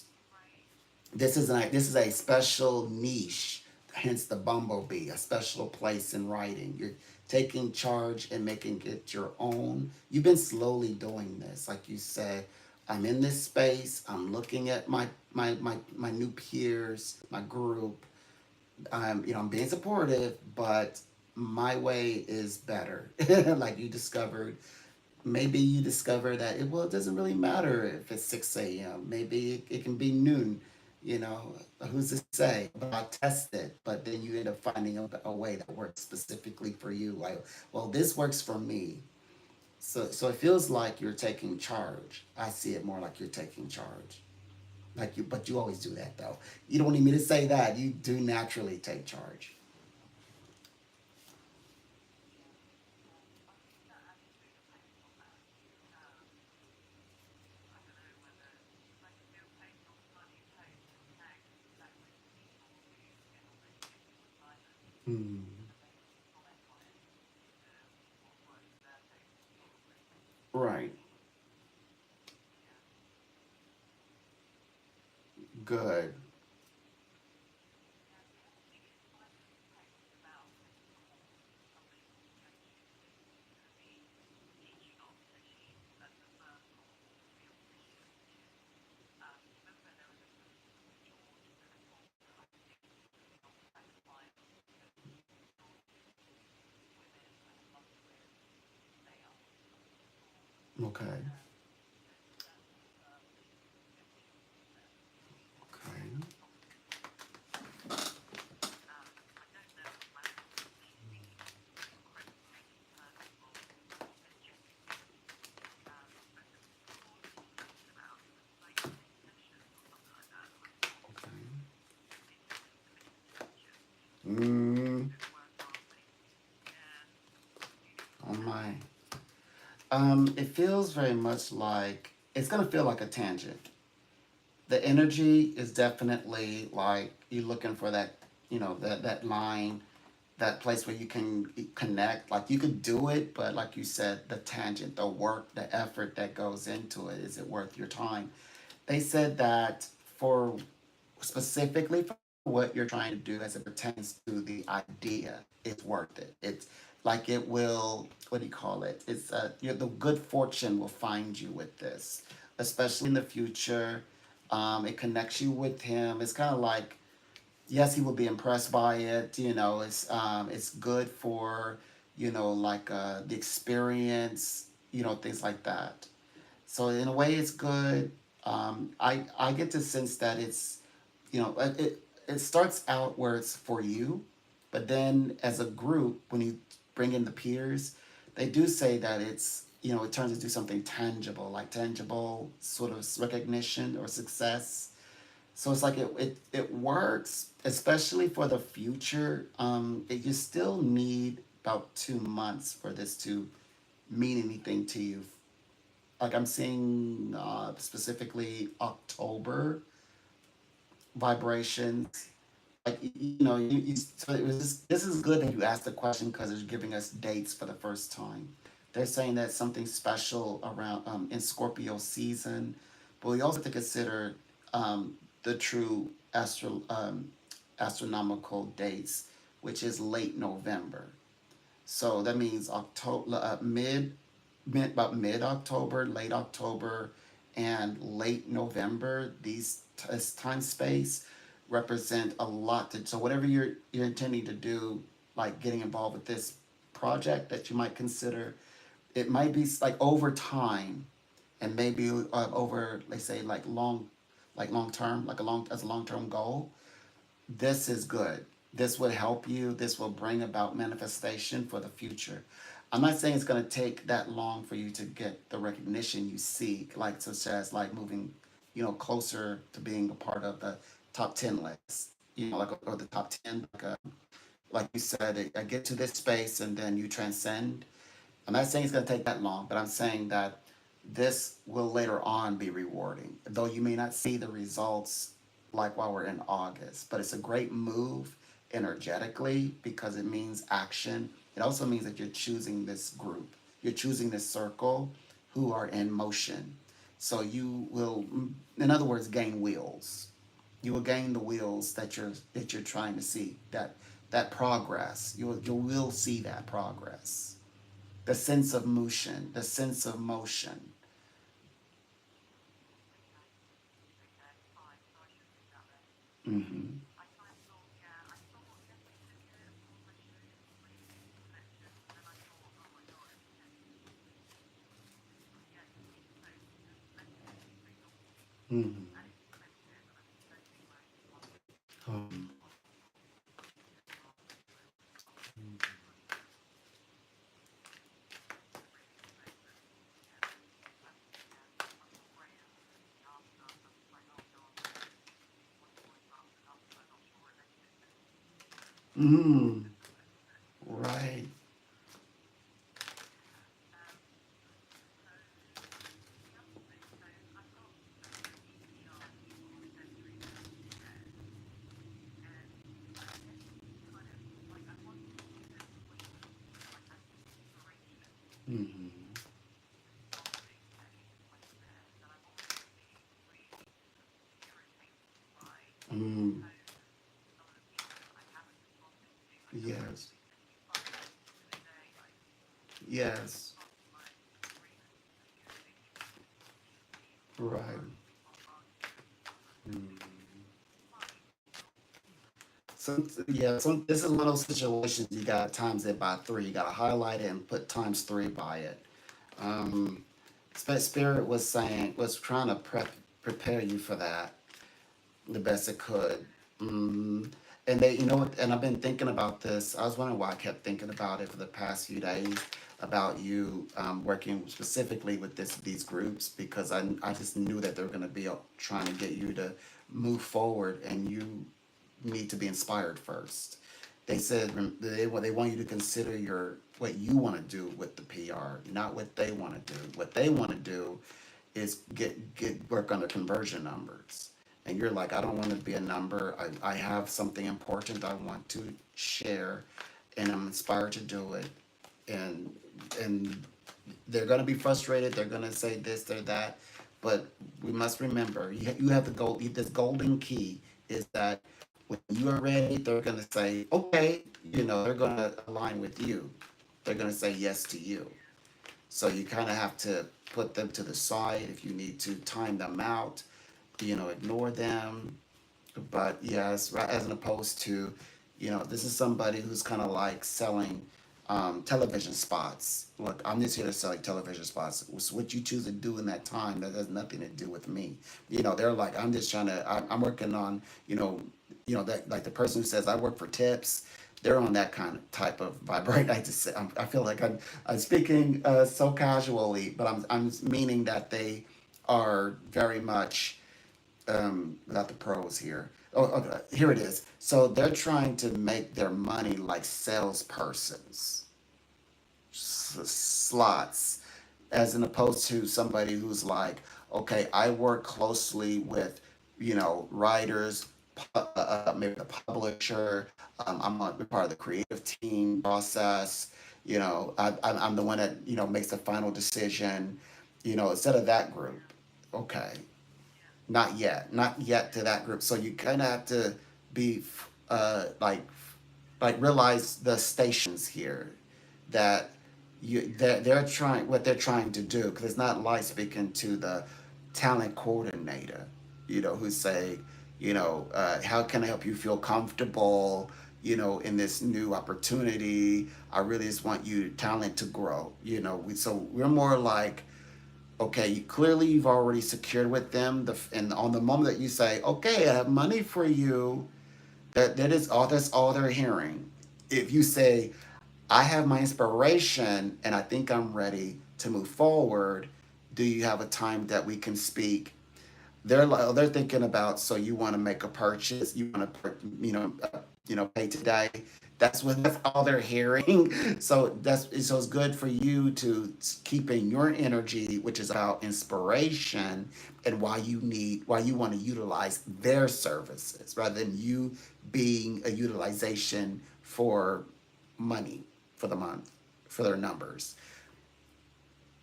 Speaker 1: This is a special niche, hence the bumblebee, a special place in writing. You're taking charge and making it your own. You've been slowly doing this, like you said. I'm in this space. I'm looking at my new peers, my group. I'm being supportive, but my way is better. Like you discovered, maybe you discover that it doesn't really matter if it's 6 a.m. Maybe it can be noon. You know, who's to say? But I test it, but then you end up finding a way that works specifically for you. Like, well, this works for me. So it feels like you're taking charge. I see it more like you're taking charge. But you always do that though. You don't need me to say that. You do naturally take charge. Mm, right. Good. Okay. Okay. Mm, oh my. It feels very much like it's gonna feel like a tangent. The energy is definitely like you're looking for that, that line, that place where you can connect. Like you could do it, but like you said, the tangent, the work, the effort that goes into it, is it worth your time? They said that for specifically for what you're trying to do as it pertains to the idea, it's worth it. It's like it will, what do you call it? It's the good fortune will find you with this, especially in the future. It connects you with him. It's kind of like, yes, he will be impressed by it. It's good for, like the experience, things like that. So in a way, it's good. I get to sense that it's, it starts out where it's for you, but then as a group, when you bring in the peers, they do say that it's, it turns into something tangible, like tangible sort of recognition or success. So it's like it works, especially for the future. You still need about 2 months for this to mean anything to you. Like I'm seeing specifically October vibrations. Like so it was this is good that you asked the question because it's giving us dates for the first time. They're saying that something special around in Scorpio season, but we also have to consider the true astronomical dates, which is late November. So that means October, about mid October, late October, and late November. These time space represent a lot. So whatever you're intending to do, like getting involved with this project that you might consider, it might be like over time, and maybe over, let's say, like long term, like a long term goal. This is good. This would help you. This will bring about manifestation for the future. I'm not saying it's going to take that long for you to get the recognition you seek, like such as like moving, closer to being a part of the top 10 list, like or the top 10, like you said, I get to this space and then you transcend. I'm not saying it's going to take that long, but I'm saying that this will later on be rewarding, though you may not see the results like while we're in August. But it's a great move energetically because it means action. It also means that you're choosing this group, you're choosing this circle who are in motion. So you will, in other words, gain wheels. You will gain the wheels that you're trying to see. That progress. You will see that progress, the sense of motion, the sense of motion. Mm-hmm. Mm-hmm. Um, mm, right. Mm-hmm. Mm, yes. Yes. Right. Mm. So this is one of those situations you got to times it by three. You got to highlight it and put times three by it. Um, Spirit was trying to prepare you for that the best it could. Mm. And and I've been thinking about this. I was wondering why I kept thinking about it for the past few days about you working specifically with these groups because I just knew that they were going to be trying to get you to move forward and you need to be inspired first. They said they want you to consider your what you want to do with the PR, not what they want to do. What they want to do is get work on the conversion numbers. And you're like, I don't want to be a number. I have something important I want to share, and I'm inspired to do it. And and they're going to be frustrated. They're going to say this or that, but we must remember you have the gold. This golden key is that when you are ready, they're going to say, okay. They're going to align with you. They're going to say yes to you. So you kind of have to put them to the side if you need to time them out. Ignore them. But yes, as opposed to, this is somebody who's kind of like selling television spots. Look, I'm just here to sell television spots. So what you choose to do in that time, that has nothing to do with me. They're like, I'm just trying to, I'm working on, that like the person who says I work for tips. They're on that kind of type of vibrate. I feel like I'm speaking so casually, but I'm meaning that they are very much without the pros here. Oh, okay, here it is. So they're trying to make their money like salespersons, slots, as in opposed to somebody who's like, okay, I work closely with, writers, maybe the publisher. I'm a part of the creative team process. I'm the one that makes the final decision. Instead of that group. Okay, not yet to that group. So you kind of have to be like realize the stations here that they're trying what they're trying to do, because it's not like speaking to the talent coordinator, who say, how can I help you feel comfortable, in this new opportunity. I really just want you talent to grow. So we're more like, okay, clearly you've already secured with them. And on the moment that you say, okay, I have money for you, that's all they're hearing. If you say, I have my inspiration and I think I'm ready to move forward, do you have a time that we can speak? They're thinking about, so you want to make a purchase, you want to pay today. That's all they're hearing. So it's good for you to keep in your energy, which is about inspiration, and why you want to utilize their services rather than you being a utilization for money for the month, for their numbers.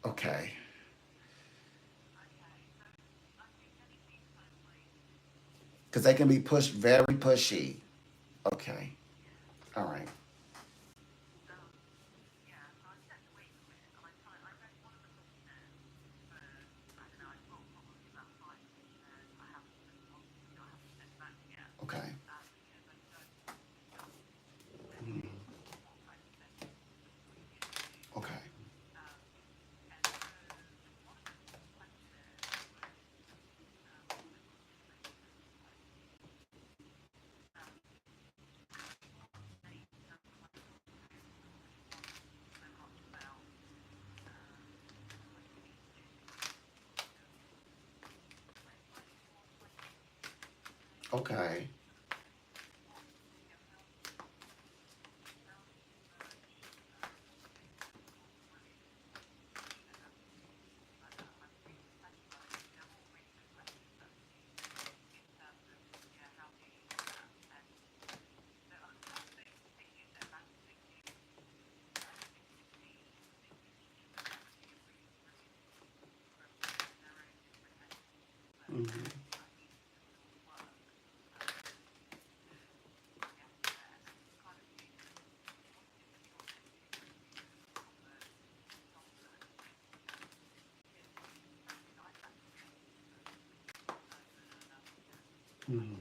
Speaker 1: Okay, because they can be pushed, very pushy. Okay. All right. Okay. Mhm. Okay. Okay. Hmm. Hmm.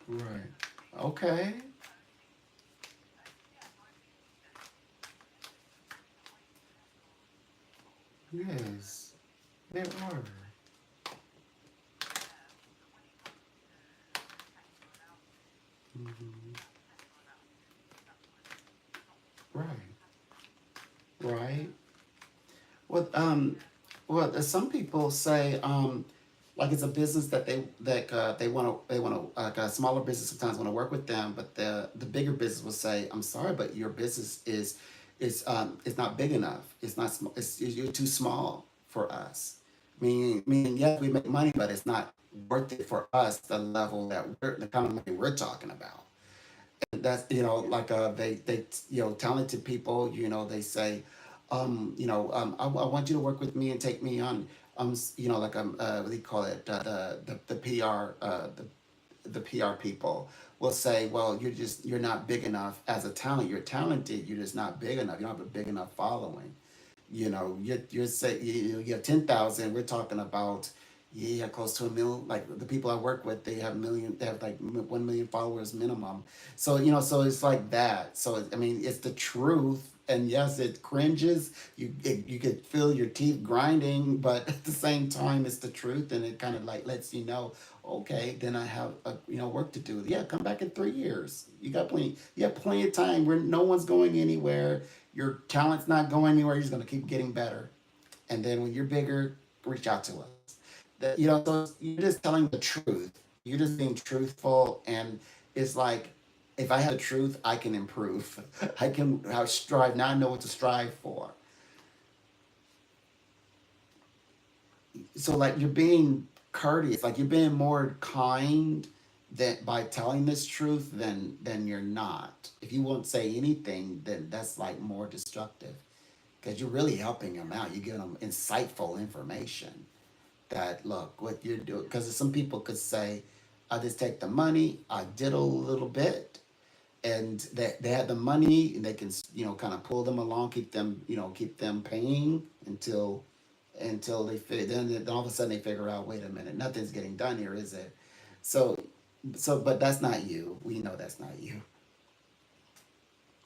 Speaker 1: Right. Okay. Yes. There are. Mhm. Right. Right. Well, some people say, like it's a business that they want to like a smaller business sometimes want to work with them, but the bigger business will say, "I'm sorry, but your business is not big enough. It's not you're too small for us." Meaning, yes, we make money, but it's not worth it for us the level that the kind of money we're talking about. That's like they talented people, they say, I want you to work with me and take me on, like what do you call it, the PR, the PR people will say, well, you're not big enough as a talent. You're talented, you're just not big enough. You don't have a big enough following. You're say you have 10,000. We're talking about, yeah, close to a million. Like the people I work with, they have million. They have like 1 million followers minimum. So so it's like that. So I mean, it's the truth. And yes, it cringes. You could feel your teeth grinding, but at the same time, it's the truth, and it kind of like lets you know, okay, then I have work to do. Yeah, come back in 3 years. You got plenty. You have plenty of time where no one's going anywhere. Your talent's not going anywhere. You're just going to keep getting better. And then when you're bigger, reach out to us. So you're just telling the truth. You're just being truthful. And it's like, if I have the truth, I can improve. I strive. Now I know what to strive for. So like you're being courteous, like you're being more kind that by telling this truth than you're not. If you won't say anything, then that's like more destructive because you're really helping them out. You're giving them insightful information that look what you're doing. Because some people could say, "I just take the money, I diddle a little bit." And they had the money, and they can kind of pull them along, keep them paying until then all of a sudden they figure out, wait a minute, nothing's getting done here, is it? So but that's not you. We know that's not you.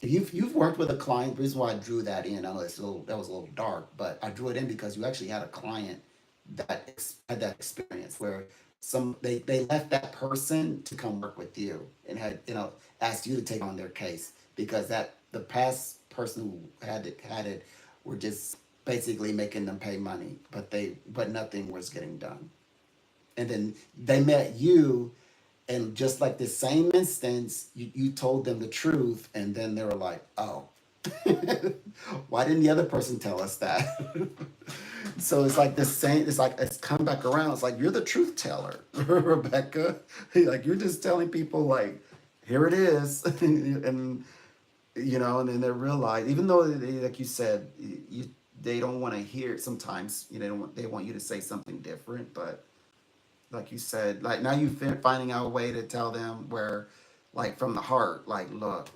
Speaker 1: If you've worked with a client, the reason why I drew that in, I know that was a little dark, but I drew it in because you actually had a client that had that experience where they left that person to come work with you and had asked you to take on their case because that the past person who had it were just basically making them pay money, but nothing was getting done. And then they met you, and just like the same instance, you told them the truth, and then they were like, oh, why didn't the other person tell us that? So it's like the same, it's like it's come back around. It's like you're the truth teller, Rebecca. Like you're just telling people like, here it is. And and then they realize, even though like you said, they don't want to hear it sometimes. They want you to say something different, but like you said, like now you finding out a way to tell them where, like from the heart, like, look,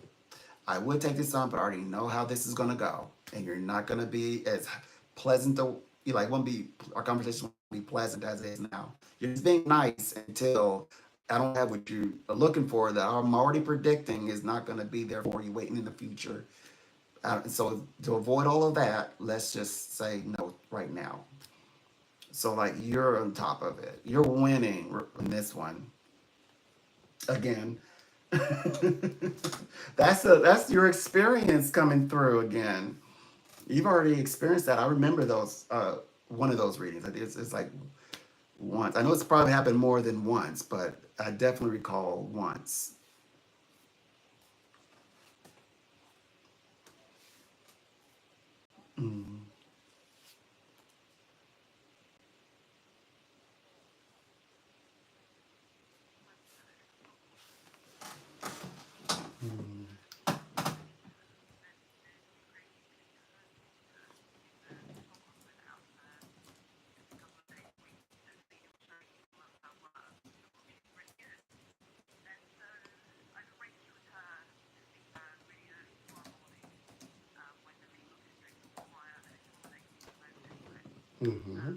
Speaker 1: I would take this on, but I already know how this is gonna go, and you're not gonna be as pleasant to you like won't be our conversation won't be pleasant as it is now. You're just being nice until I don't have what you are looking for that I'm already predicting is not gonna be there for you waiting in the future. So to avoid all of that, let's just say no right now. So like you're on top of it. You're winning in this one again. That's your experience coming through again. You've already experienced that. I remember those one of those readings. It's like once. I know it's probably happened more than once, but I definitely recall once. Mm, mm, mm-hmm.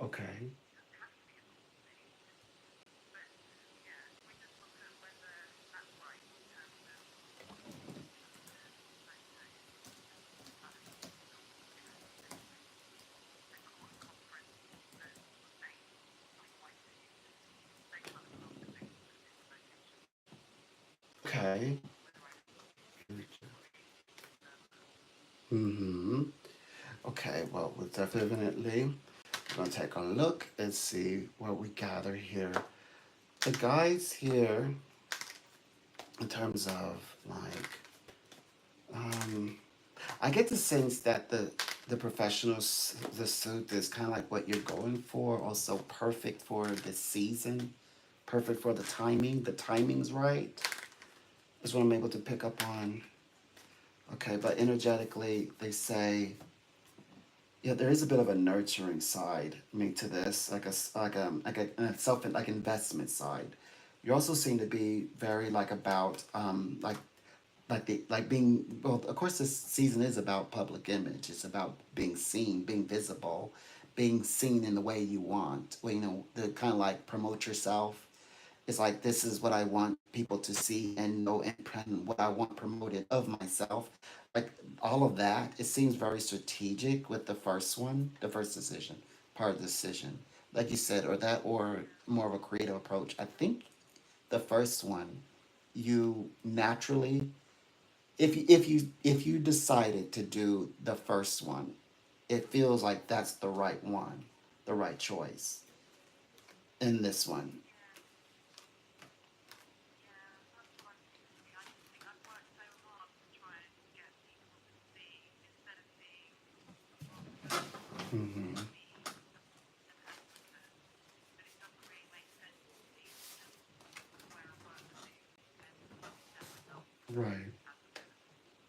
Speaker 1: Okay. Okay. Mm-hmm. Okay, well, we're definitely gonna take a look and see what we gather here. The guys here, in terms of like, um, I get the sense that the the suit is kind of like what you're going for. Also perfect for this season, perfect for the timing. The timing's right. Is what I'm able to pick up on. Okay, but energetically, they say, yeah, there is a bit of a nurturing side, I mean, to this, like a self like investment side. You also seem to be very like about like being, well, of course this season is about public image. It's about being seen, being visible, being seen in the way you want. Well, you know, the kind of like promote yourself. It's like this is what I want people to see and know, and what I want promoted of myself. Like all of that, it seems very strategic with the first one, the first decision, part of the decision. Like you said, or that, or more of a creative approach. I think the first one, you naturally, if you decided to do the first one, it feels like that's the right one, the right choice in this one. Hmm. Right.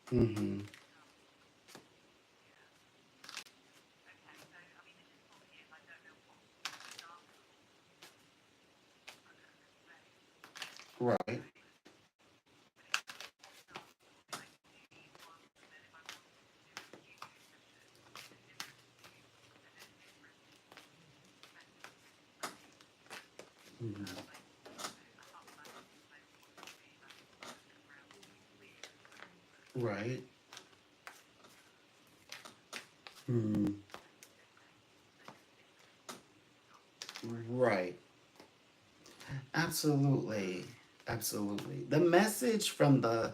Speaker 1: Hmm. Right. Hmm. Right. Mm. Right. Absolutely. Absolutely. The message from the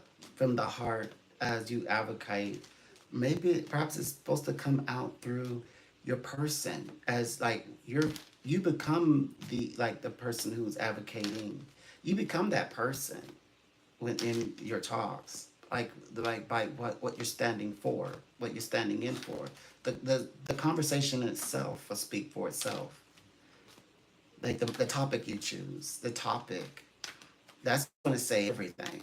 Speaker 1: heart as you advocate, maybe perhaps it's supposed to come out through your person as like you become the person who's advocating. You become that person within your talks. Like by what you're standing for, what you're standing in for. The conversation itself will speak for itself. Like the topic you choose, the topic, that's going to say everything.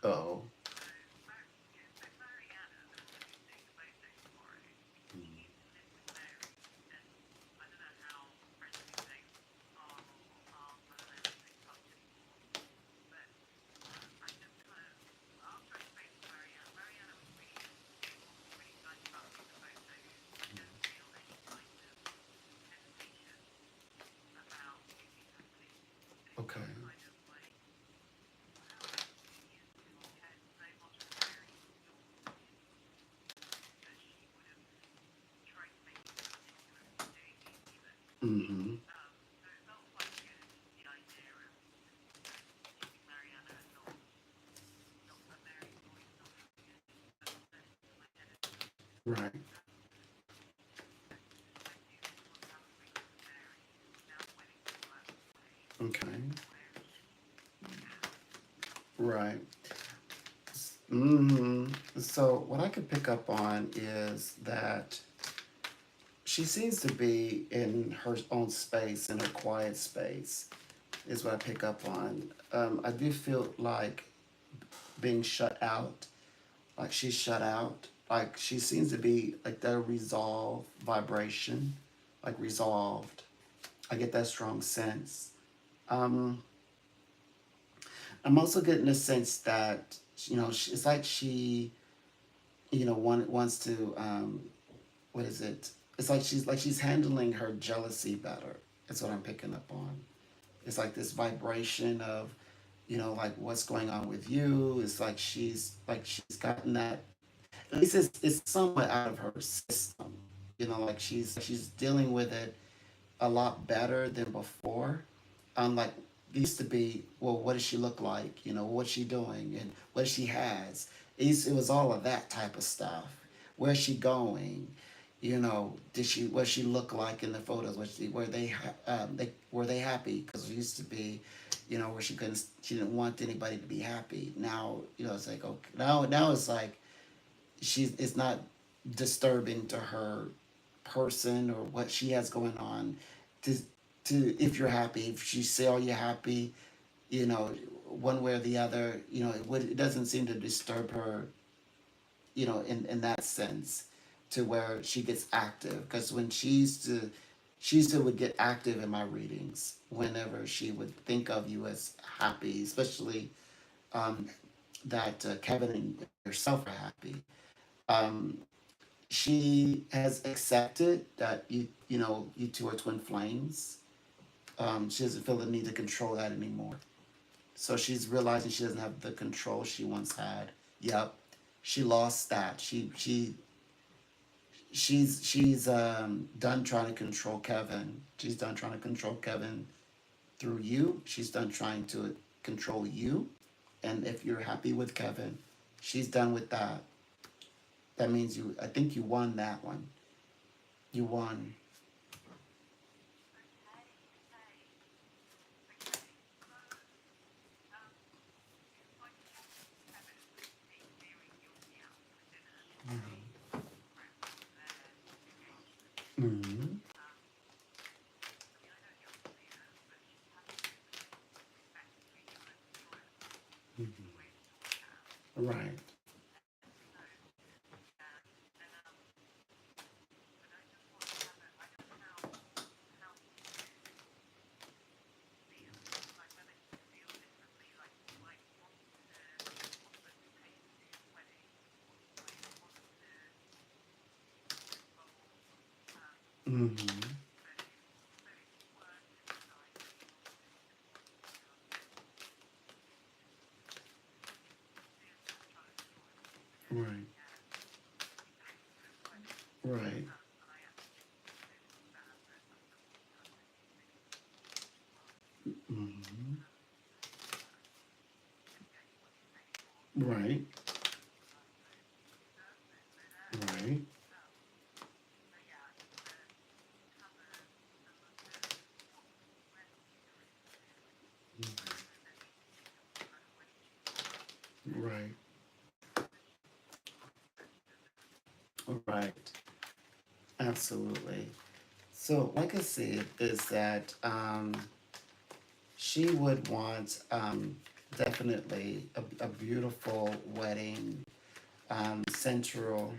Speaker 1: Oh. Okay. Mm-hmm. Right. Okay. Right. Mm-hmm. So what I could pick up on is that she seems to be in her own space, in her quiet space, is what I pick up on. I do feel like being shut out, like she's shut out. Like she seems to be like that resolved vibration, like resolved. I get that strong sense. I'm also getting the sense that it's like she wants to what is it? It's like she's handling her jealousy better. That's what I'm picking up on. It's like this vibration of like what's going on with you. It's like she's gotten that. At least it's somewhat out of her system. Like she's dealing with it a lot better than before. Like it used to be, well, what does she look like? What's she doing and what she has. It was all of that type of stuff. Where's she going? Did she what she look like in the photos? Were they happy? Because it used to be, where she didn't want anybody to be happy. Now it's like okay, now it's like it's not disturbing to her person or what she has going on to if you're happy, if she say oh you're happy, you know one way or the other, it doesn't seem to disturb her, in that sense, to where she gets active. Because when she used to would get active in my readings whenever she would think of you as happy, especially um, that Kevin and yourself are happy. um, she has accepted that you two are twin flames. She doesn't feel the need to control that anymore. So she's realizing she doesn't have the control she once had. Yep, she lost that. She's done trying to control Kevin. She's done trying to control Kevin through you. She's done trying to control you. And if you're happy with Kevin, she's done with that. That means you. I think you won that one. You won. Mm-hmm. Right. Mm-hmm. Right. Right. Mm-hmm. Right. Right. Right. Right. Absolutely. So, like I said, is that she would want definitely a beautiful wedding, central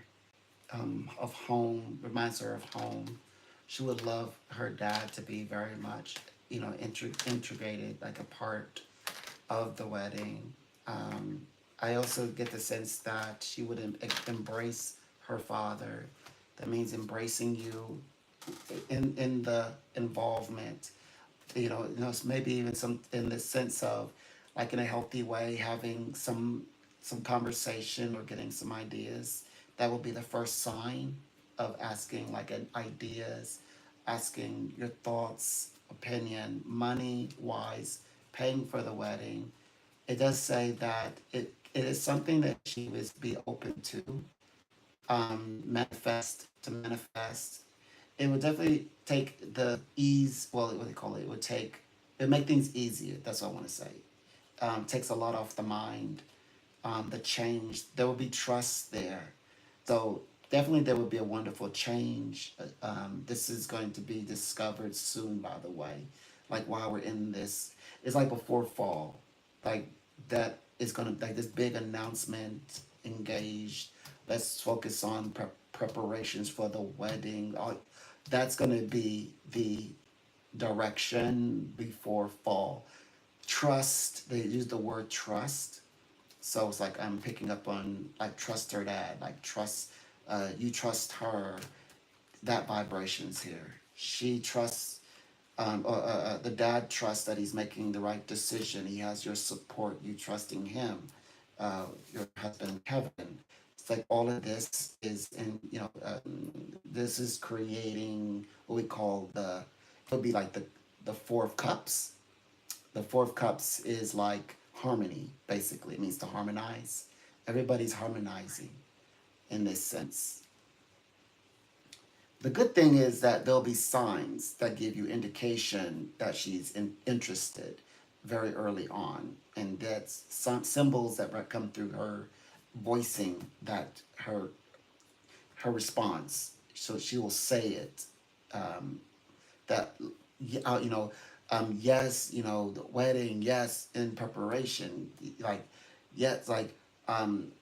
Speaker 1: of home, reminds her of home. She would love her dad to be very much, integrated, like a part of the wedding. Um, I also get the sense that she would embrace her father. That means embracing you in the involvement. Maybe even some in the sense of, like in a healthy way, having some conversation or getting some ideas. That will be the first sign of asking like ideas, asking your thoughts, opinion, money wise, paying for the wedding. It does say that it is something that she would be open to, manifest. It would definitely take the ease. Well, what do they call it? It would make things easier. That's what I want to say. Takes a lot off the mind. The change, there will be trust there. So definitely there will be a wonderful change. This is going to be discovered soon, by the way. Like while we're in this, it's like before fall. Like that is going to, like this big announcement, engaged. Let's focus on preparations for the wedding. That's going to be the direction before fall. trust. They use the word trust. So it's like I'm picking up on like trust her dad, like trust, you trust her. That vibration's here. She trusts, the dad trusts that he's making the right decision. He has your support. You trusting him, your husband Kevin. It's like all of this is, and this is creating what we call the. It would be like the four of cups. The four of cups is like harmony. Basically, it means to harmonize. Everybody's harmonizing in this sense. The good thing is that there'll be signs that give you indication that she's interested very early on, and that's some symbols that come through her voicing that her response. So she will say it, that you know, yes, the wedding, yes, in preparation, like, yes, like,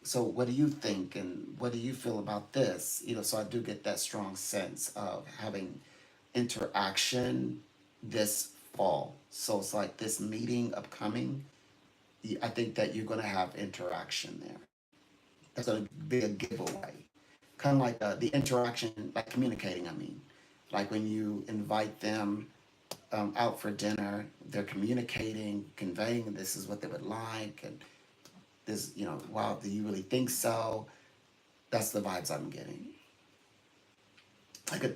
Speaker 1: so what do you think, and what do you feel about this? So I do get that strong sense of having interaction this fall. So it's like this meeting upcoming. I think that you're going to have interaction there. That's going to be a giveaway. Kind of like the interaction, like communicating, I mean. Like when you invite them out for dinner, they're communicating, conveying this is what they would like, and this, wow, do you really think so? That's the vibes I'm getting. Like a,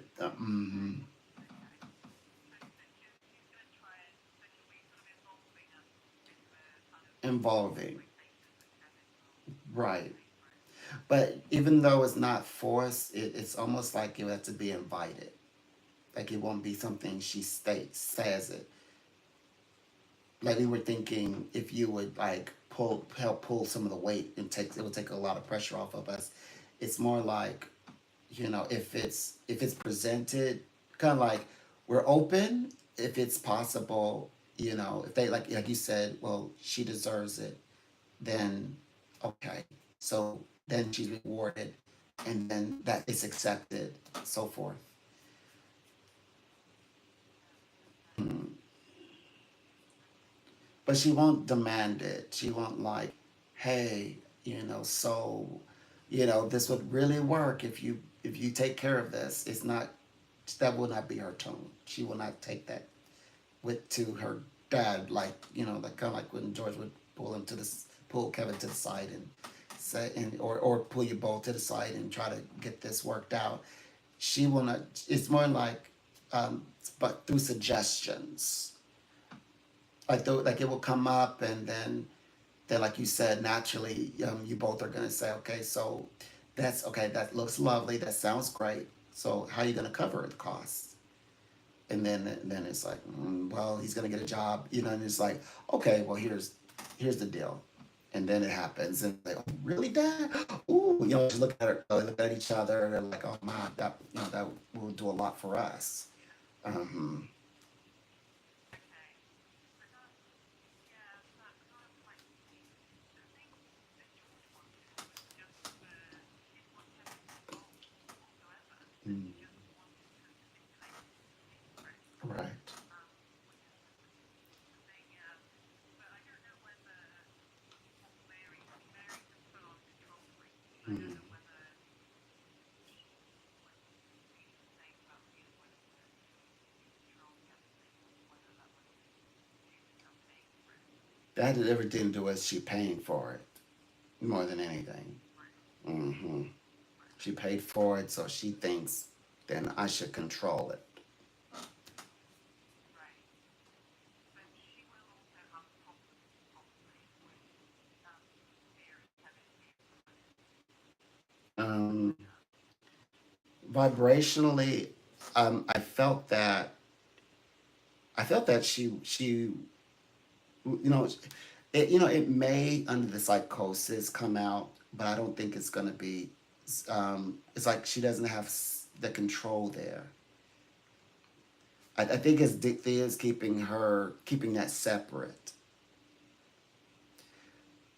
Speaker 1: involving, right. But even though it's not forced, it's almost like you have to be invited. Like it won't be something she says it. Like we were thinking if you would like help pull some of the weight and it would take a lot of pressure off of us. It's more like, if it's presented, kind of like we're open if it's possible, if they like you said, well, she deserves it, then okay. So then she's rewarded, and then that is accepted, so forth. Mm. But she won't demand it. She won't like, hey, so, this would really work if you take care of this. It's not, that will not be her tone. She will not take that with to her dad, like, like kind of like when George would pull Kevin to the side and say, and or pull you both to the side and try to get this worked out. She will not. It's more like, but through suggestions, like it will come up, and then like you said, naturally, you both are gonna say, okay, so that's okay. That looks lovely. That sounds great. So how are you gonna cover the costs? And then it's like, well, he's gonna get a job, and it's like, okay, well, here's the deal. And then it happens, and like, oh, really, Dad? Ooh, just look at her, look at each other, and they're like, oh my, that will do a lot for us. Um, mm, right. Mm. That had everything to do with she paying for it more than anything. Hmm. She paid for it, so she thinks then I should control it. Um, Vibrationally, I felt that she you know it may under the psychosis come out, but I don't think it's gonna be. It's like she doesn't have the control there. I think it's Dick is keeping that separate,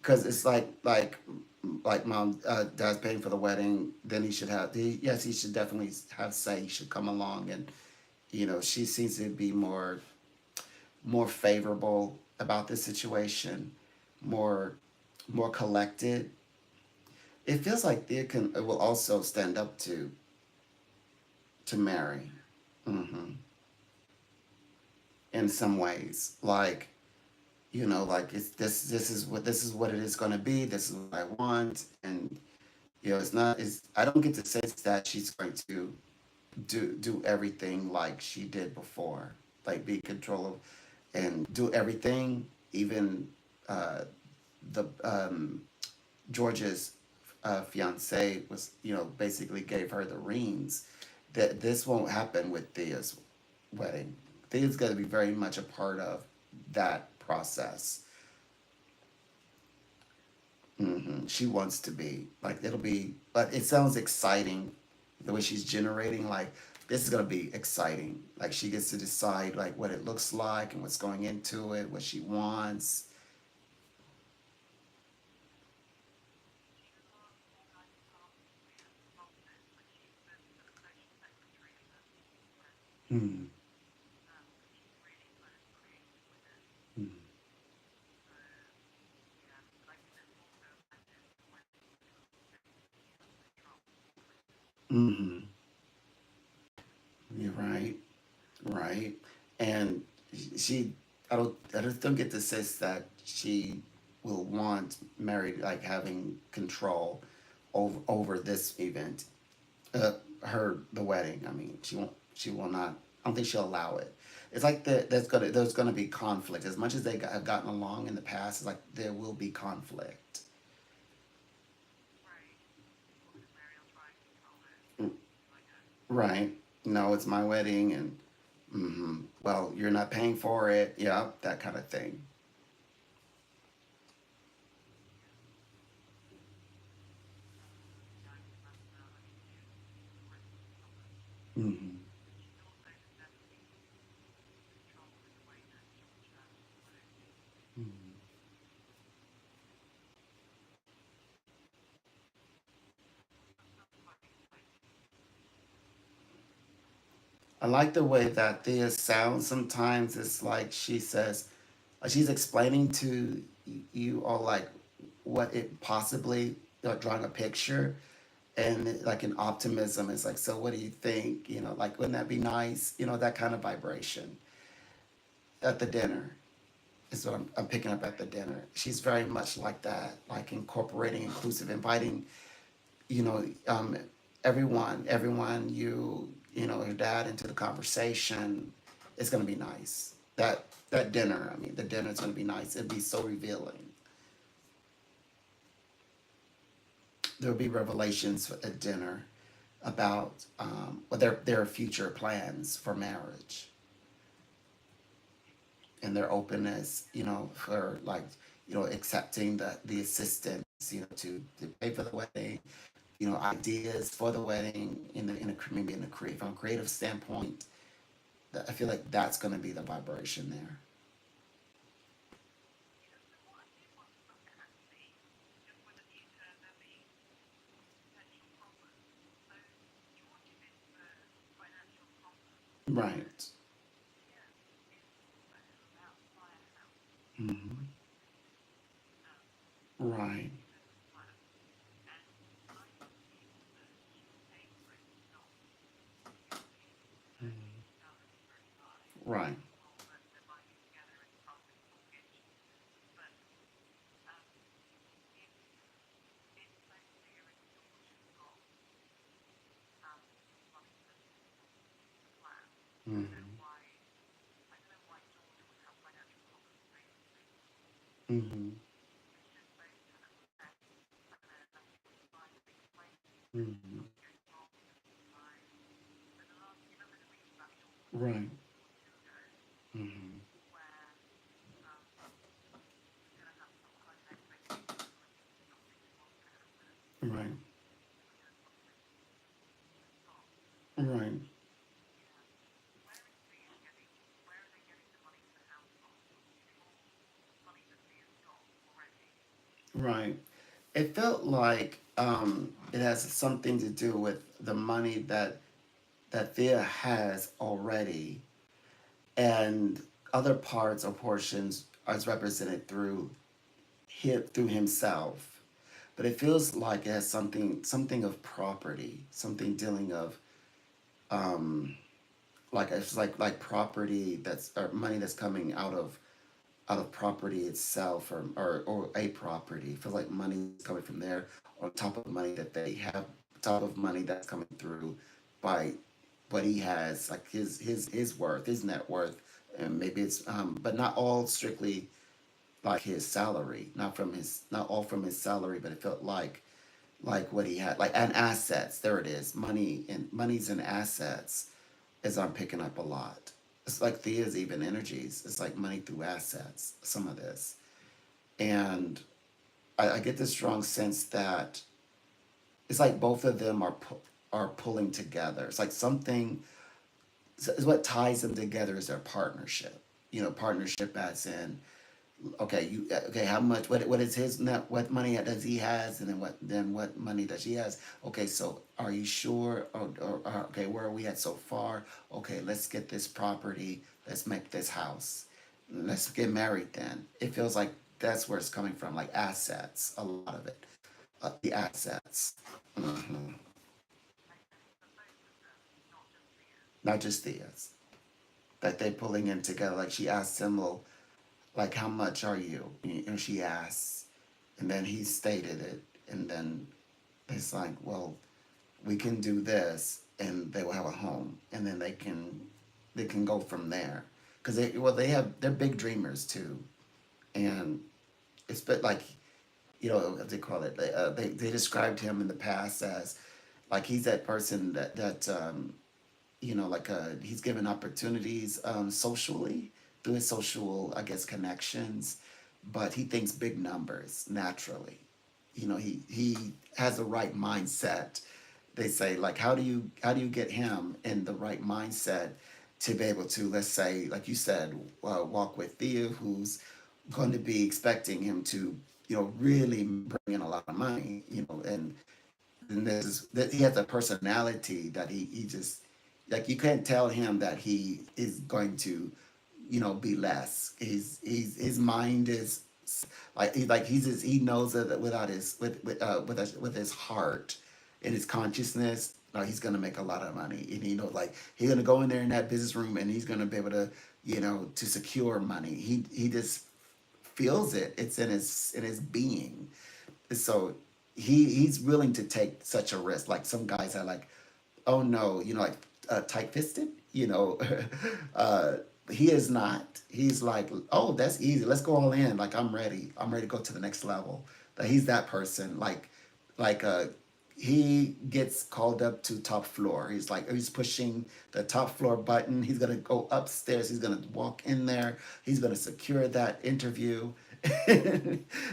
Speaker 1: because it's like mom, dad's paying for the wedding, then yes, he should definitely have say, he should come along, and she seems to be more favorable about this situation, more more collected. It feels like Thea can will also stand up to Mary, hmm in some ways. Like, like it's this is what it is going to be. This is what I want, and it's not. It's I don't get the sense that she's going to do everything like she did before, like be control of and do everything, even uh, the George's fiance was, basically gave her the rings. That this won't happen with Thea's wedding. Thea's going to be very much a part of that process. She wants to be like it'll be, but it sounds exciting the way she's generating. Like this is gonna be exciting. Like she gets to decide like what it looks like and what's going into it, what she wants. Mm, mm, mm-hmm. You're right, right. And she, I just don't get the sense that she will want Mary like having control over this event. The wedding. I mean, she will not. I don't think she'll allow it. It's like there's gonna be conflict. As much as have gotten along in the past, it's like there will be conflict. Mm, right? No, it's my wedding, and well, you're not paying for it. Yeah, that kind of thing. hmm I like the way that Thea sounds. Sometimes it's like she says, she's explaining to you all like what it possibly, drawing a picture, and like an optimism is like, so what do you think, like wouldn't that be nice, that kind of vibration at the dinner is what I'm picking up at the dinner. She's very much like that, like incorporating, inclusive, inviting, you know um, everyone, her dad into the conversation. It's going to be nice. That dinner, I mean, the dinner is going to be nice. It'd be so revealing. There'll be revelations at dinner about their future plans for marriage and their openness, for like, accepting the assistance, to pay for the wedding, ideas for the wedding maybe in a from a creative standpoint. I feel like that's going to be the vibration there. Right. hmm Right. Right. hmm hmm hmm Right. hmm Right. Right. Right. It felt like it has something to do with the money that Thea has already, and other parts or portions. is represented through through himself, but it feels like it has something of property, something dealing of um, like it's like property that's or money that's coming out of property itself or a property. It feels like money is coming from there on top of money that they have, top of money that's coming through by what he has, like his worth, his net worth, and maybe it's but not all strictly like his salary, not all from his salary, but it felt like what he had, like and assets. There it is, money's and assets, as I'm picking up a lot. It's like Thea's even energies. It's like money through assets. Some of this, and I get this strong sense that it's like both of them are pulling together. It's like something is what ties them together is their partnership. You know, partnership as in okay, okay, how much what is his net, what money does he has, and then what money does she has. Okay, so are you sure, or okay, where are we at so far? Okay, let's get this property, let's make this house, let's get married. Then it feels like that's where it's coming from, like assets, a lot of it, the assets. Hmm. Not just theirs that they're pulling in together. Like she asked him, well, like how much are you, and she asks, and then he stated it, and then it's like, well, we can do this, and they will have a home, and then they can go from there, because they're big dreamers too, and it's but like what they call it, they described him in the past as like he's that person that like he's given opportunities socially through his social, I guess, connections, but he thinks big numbers naturally. He has the right mindset. They say like, how do you get him in the right mindset to be able to, let's say, like you said, walk with Thea, who's going to be expecting him to, really bring in a lot of money, and that he has a personality that he just like you can't tell him that he is going to be less. His mind is he knows that without his with his heart and his consciousness, he's gonna make a lot of money. And like he's gonna go in there in that business room and he's gonna be able to to secure money. He just feels it. It's in his being. So he's willing to take such a risk. Like some guys are like, oh no, like tight fisted, uh, he is not. He's like, oh, that's easy. Let's go all in. Like I'm ready. I'm ready to go to the next level. That he's that person. Like he gets called up to top floor. He's pushing the top floor button. He's gonna go upstairs. He's gonna walk in there. He's gonna secure that interview.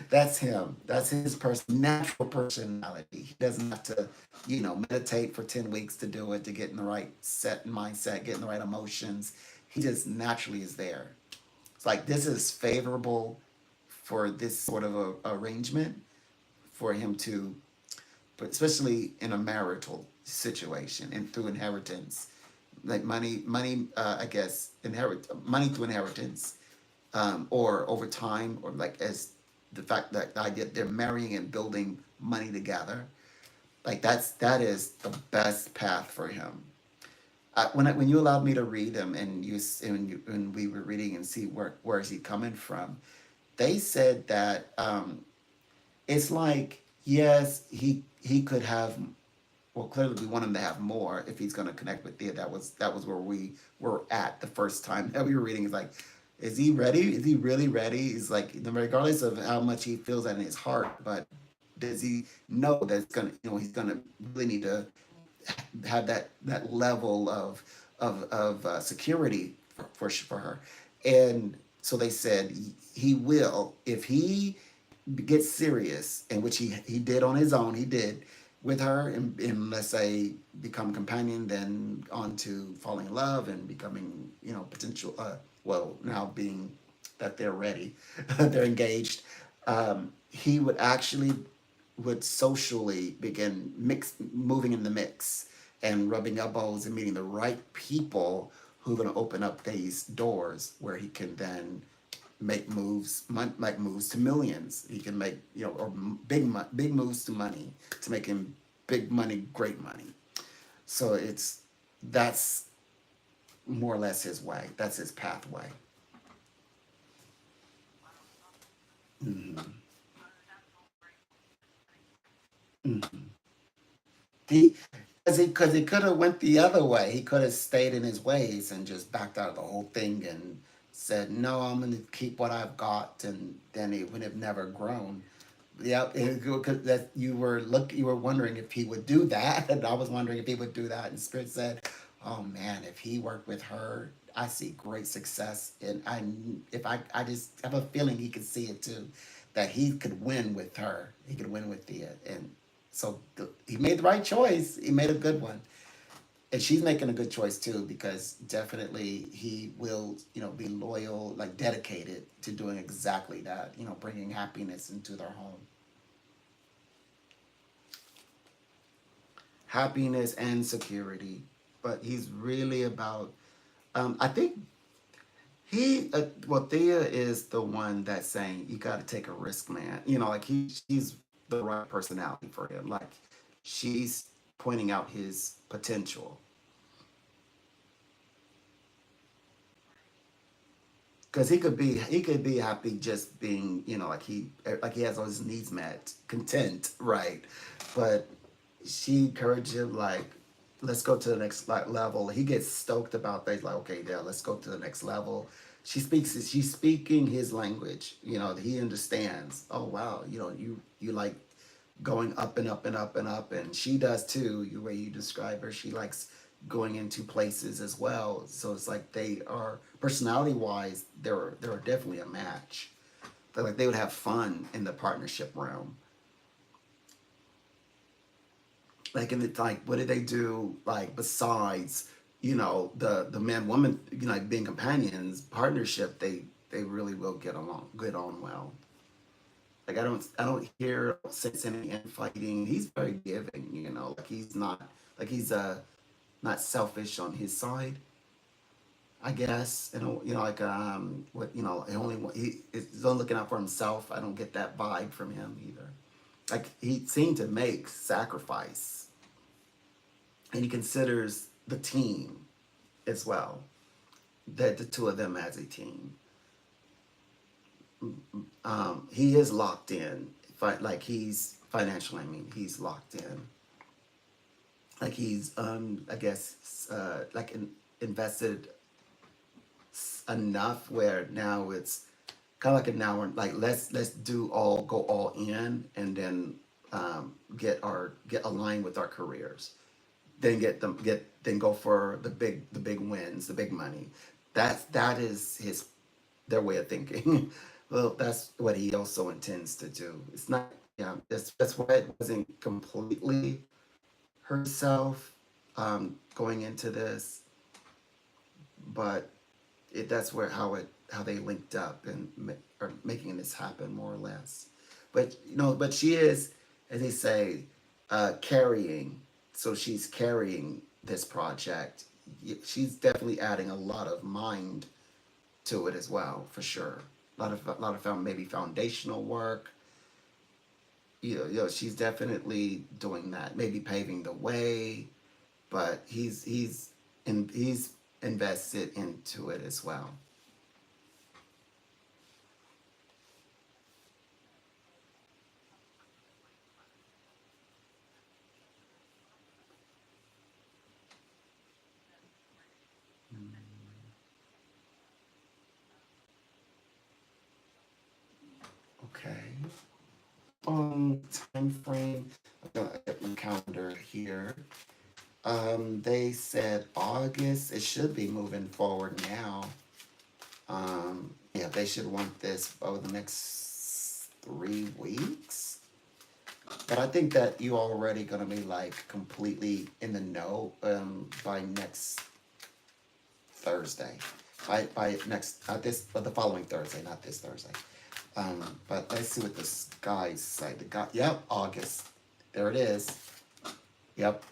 Speaker 1: That's him. That's his natural personality. He doesn't have to, meditate for 10 weeks to do it, to get in the right set and mindset, get in the right emotions. He just naturally is there. It's like this is favorable for this sort of arrangement for him to, but especially in a marital situation and through inheritance, like money, I guess, inherit money through inheritance, or over time, or like as the fact that the idea they're marrying and building money together, like that is the best path for him. When you allowed me to read them and when we were reading and see where is he coming from, they said that it's like yes he could have, well, clearly we want him to have more if he's going to connect with Thea. That was where we were at the first time that we were reading. Is like, is he ready? Is he really ready? He's like, regardless of how much he feels that in his heart, but does he know that it's gonna, he's gonna really need to have that level of security for her, and so they said he will if he gets serious, and which he did on his own. He did with her, and let's say become companion, then on to falling in love and becoming potential. Well, now being that they're ready, they're engaged. He would actually would socially begin moving in the mix and rubbing elbows and meeting the right people who are going to open up these doors where he can then make moves, like moves to millions. He can make, or big moves to money, to make him big money, great money. So that's more or less his way. That's his pathway. Hmm. Hmm. He, because he could have went the other way. He could have stayed in his ways and just backed out of the whole thing and said, "No, I'm going to keep what I've got," and then he would have never grown. Yeah, because that you were wondering if he would do that, and I was wondering if he would do that. And Spirit said, "Oh man, if he worked with her, I see great success, and I just have a feeling he could see it too, that he could win with her. He could win with Thea, and so he made the right choice. He made a good one, and she's making a good choice too, because definitely he will, be loyal, like dedicated to doing exactly that. Bringing happiness into their home." Happiness and security. But he's really about. I think Thea is the one that's saying you got to take a risk, man. Like she's the right personality for him. Like she's pointing out his potential, because he could be happy just being, like he has all his needs met, content, right? But she encouraged him, like, let's go to the next level. He gets stoked about things, like, okay, yeah, let's go to the next level. She's speaking his language, he understands. Oh wow, you like going up and up and up and up, and she does too. The way you describe her, she likes going into places as well. So it's like they are, personality wise, they're definitely a match. Like they would have fun in the partnership realm. Like, and it's like, what did they do, like, besides, the man woman, like being companions, partnership, they really will get on well. Like I don't hear, sense any infighting. He's very giving, like he's not selfish on his side, I guess. Like, what, he only he's only looking out for himself. I don't get that vibe from him either. Like he seemed to make sacrifice, and he considers the team as well. That the two of them as a team. He is locked in. Like he's financially. I mean, he's locked in. Like he's, I guess, like invested enough where now it's kind of like, now we're like, let's go all in, and then get aligned with our careers, then then go for the big wins, the big money. That is their way of thinking. Well, that's what he also intends to do. It's not, yeah. That's why it wasn't completely herself, going into this, but that's where how they linked up and are making this happen, more or less. But she is, as they say, carrying. So she's carrying this project. She's definitely adding a lot of mind to it as well, for sure. A lot of maybe foundational work. She's definitely doing that. Maybe paving the way, but he's invested into it as well. Okay. Time frame. I'm gonna get my calendar here. They said August. It should be moving forward now. Yeah, they should want this over the next 3 weeks. But I think that you already gonna be like completely in the know, by next Thursday. By next this but the following Thursday, not this Thursday. But let's see what the skies say. Yep, August. There it is. Yep,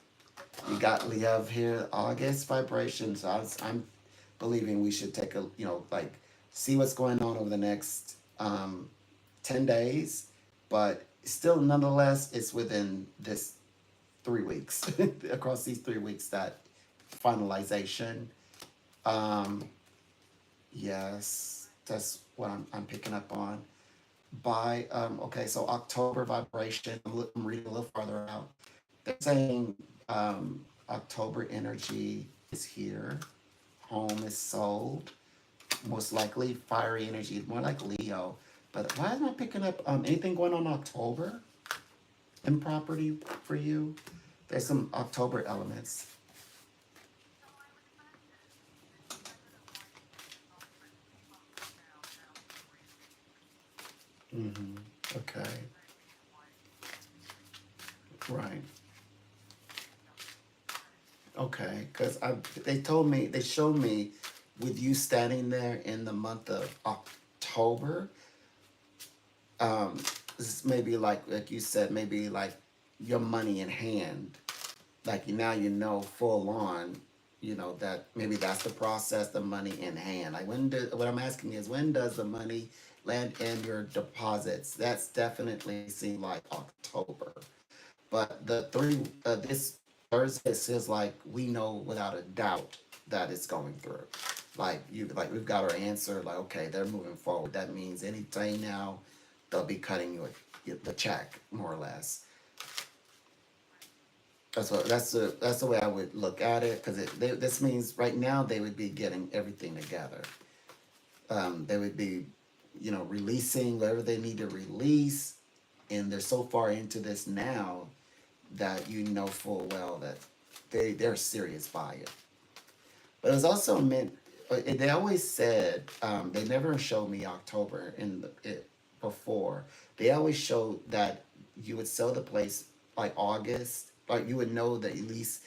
Speaker 1: we have here August vibrations. I'm believing we should take a, like, see what's going on over the next 10 days, but still, nonetheless, it's within this 3 weeks, across these 3 weeks, that finalization. Um, yes, that's what I'm picking up on. Okay, so October vibration, I'm reading a little farther out. They're saying October energy is here, home is sold, most likely fiery energy, more like Leo. But why am I picking up anything going on in October in property for you? There's some October elements. Mm-hmm. Okay. Right. Okay. Because they showed me with you standing there in the month of October. Um, this is maybe like you said, maybe like your money in hand. Like now you know full on, that maybe that's the process, the money in hand. Like what I'm asking is, when does the money land in your deposits? That's definitely seem like October. But this Thursday, it says like we know without a doubt that it's going through. Like we've got our answer. Like, okay, they're moving forward. That means any day now, they'll be cutting the check, more or less. That's the way I would look at it, because this means right now they would be getting everything together. They would be, releasing whatever they need to release, and they're so far into this now that you know full well that they're serious by it. But it was also meant. They always said, they never showed me October before. They always showed that you would sell the place by August. Like you would know that at least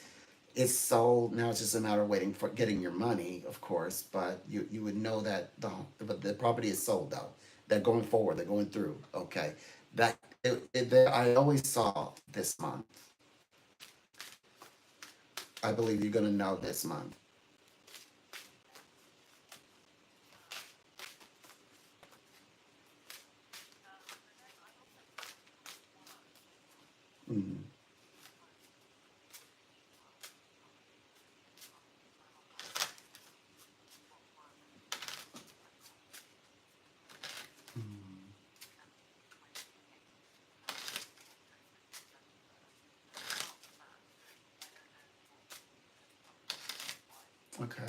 Speaker 1: it's sold. Now it's just a matter of waiting for getting your money, of course. But you would know that the property is sold though. They're going forward. They're going through. Okay, that I always saw this month. I believe you're gonna know this month. Mm, mm, okay.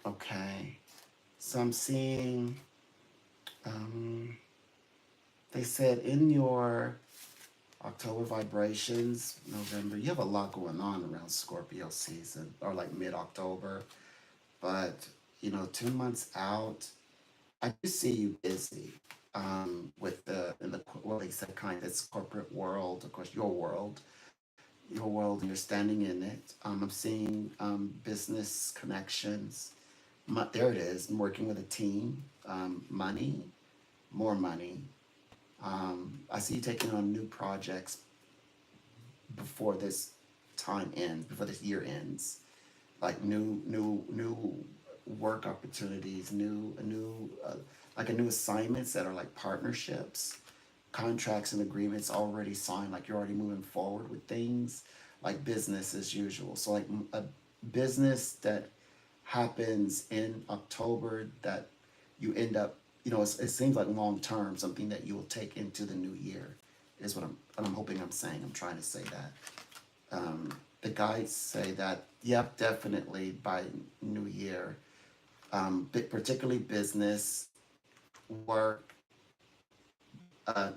Speaker 1: Okay. So I'm seeing. Um, they said in your October vibrations, November, you have a lot going on around Scorpio season, or like mid October. But 2 months out, I do see you busy. With well, they said kind of this corporate world, of course, your world, and you're standing in it. I'm seeing business connections. There it is. I'm working with a team. Money, more money. I see you taking on new projects before this time ends, before this year ends. Like new work opportunities, like a new assignments that are like partnerships, contracts and agreements already signed. Like you're already moving forward with things, like business as usual. So like a business that happens in October that you end up, it seems like long term, something that you will take into the new year, is what I'm hoping I'm saying. I'm trying to say that. The guides say that, yep, definitely by new year, particularly business, work,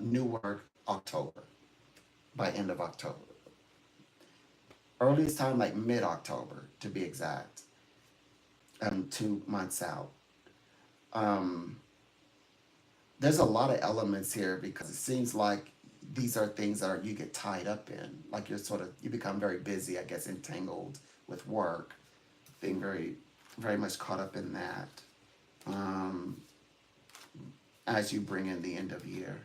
Speaker 1: new work, October, by end of October. Earliest time, like mid October, to be exact, 2 months out. Um, there's a lot of elements here because it seems like these are things that you get tied up in. Like you become very busy, I guess, entangled with work, being very, very much caught up in that. Um, as you bring in the end of year.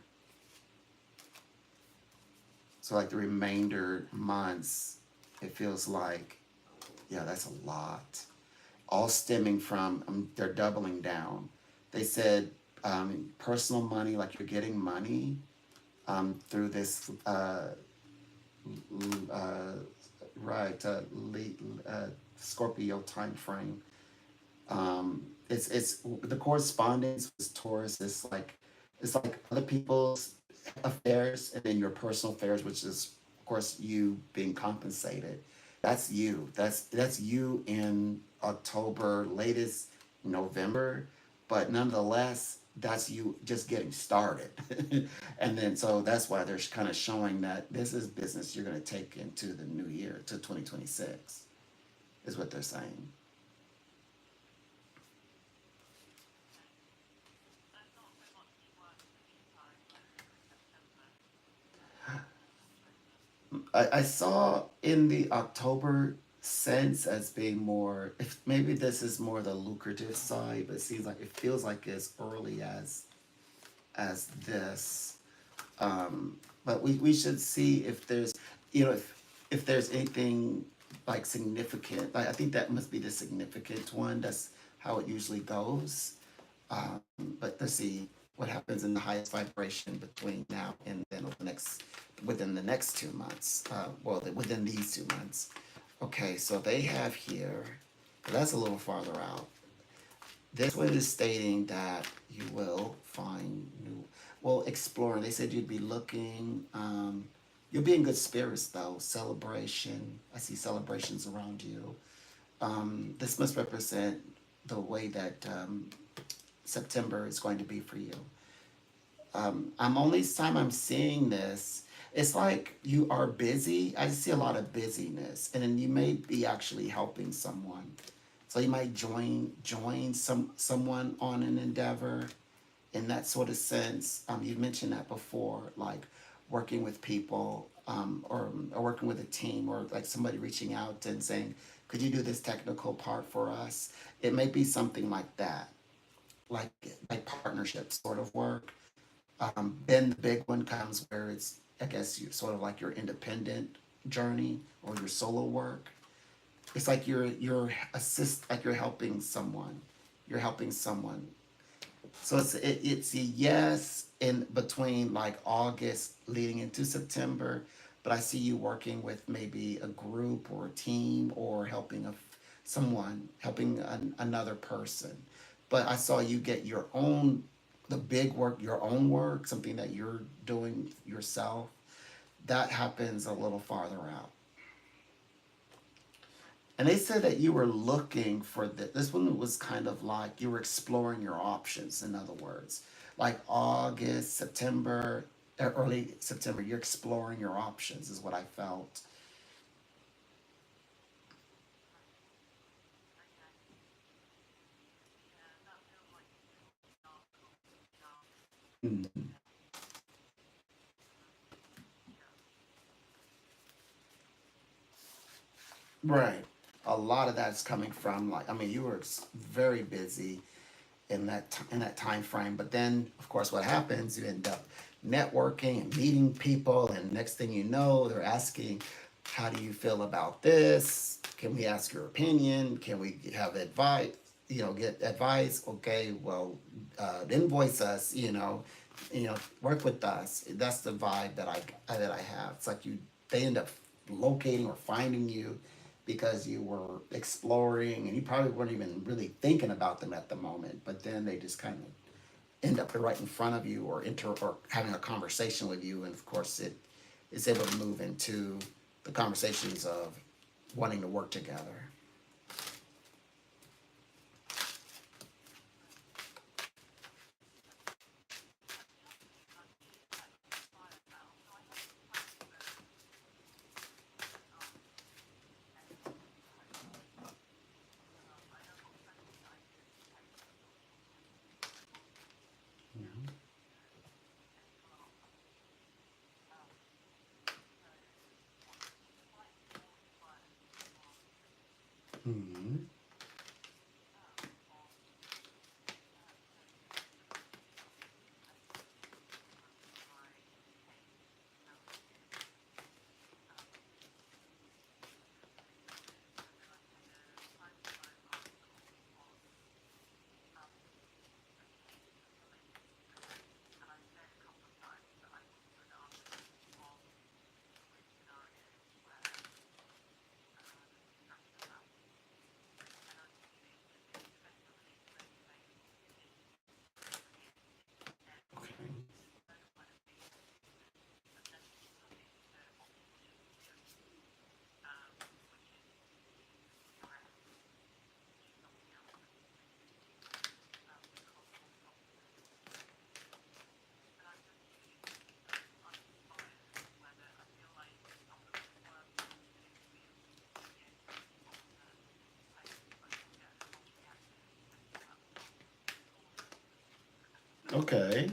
Speaker 1: So like the remainder months, it feels like, yeah, that's a lot. all stemming from they're doubling down. They said personal money, like you're getting money through this uh, right Scorpio time frame. It's the correspondence with Taurus is like it's like other people's affairs and then your personal affairs, which is of course you being compensated. That's you. That's you in October, latest November, but nonetheless, that's you just getting started. And then so that's why they're kind of showing that this is business you're going to take into the new year to 2026 is what they're saying. I saw in the October sense as being more, if maybe this is more the lucrative side, but it seems like it feels like as early as this. But we should see if there's, if there's anything like significant. Like I think that must be the significant one. That's how it usually goes. Um, but let's see what happens in the highest vibration between now and then over the next within the next 2 months. Well, within these 2 months. Okay, so they have here. That's a little farther out. This one is stating that you will find new. Well, exploring. They said you'd be looking. You'll be in good spirits though. Celebration. I see celebrations around you. This must represent the way that September is going to be for you. I'm only time I'm seeing this. It's like you are busy. I see a lot of busyness, and then you may be actually helping someone. So you might join someone on an endeavor in that sort of sense. You mentioned that before, like working with people or working with a team or like somebody reaching out and saying, "Could you do this technical part for us?" It may be something like that, like like partnership sort of work. Then the big one comes where it's, I guess, you sort of like your independent journey or your solo work. It's like like you're helping someone. You're helping someone. So it's a yes in between like August leading into September, but I see you working with maybe a group or a team or helping someone, helping another person. But I saw you get your own the big work, your own work, something that you're doing yourself. That happens a little farther out. And they said that you were looking for this one was kind of like you were exploring your options, in other words. Like August, September, early September, you're exploring your options, is what I felt. Mhm. Right. A lot of that's coming from like I mean you were very busy in in that time frame. But then, of course, what happens? You end up networking and meeting people, and next thing you know, they're asking, "How do you feel about this? Can we ask your opinion? Can we have advice? Get advice? Okay, well, invoice us. Work with us." That's the vibe that I have. It's like they end up locating or finding you because you were exploring and you probably weren't even really thinking about them at the moment, but then they just kind of end up right in front of you or having a conversation with you, and of course it is able to move into the conversations of wanting to work together. Mm-hmm. Okay.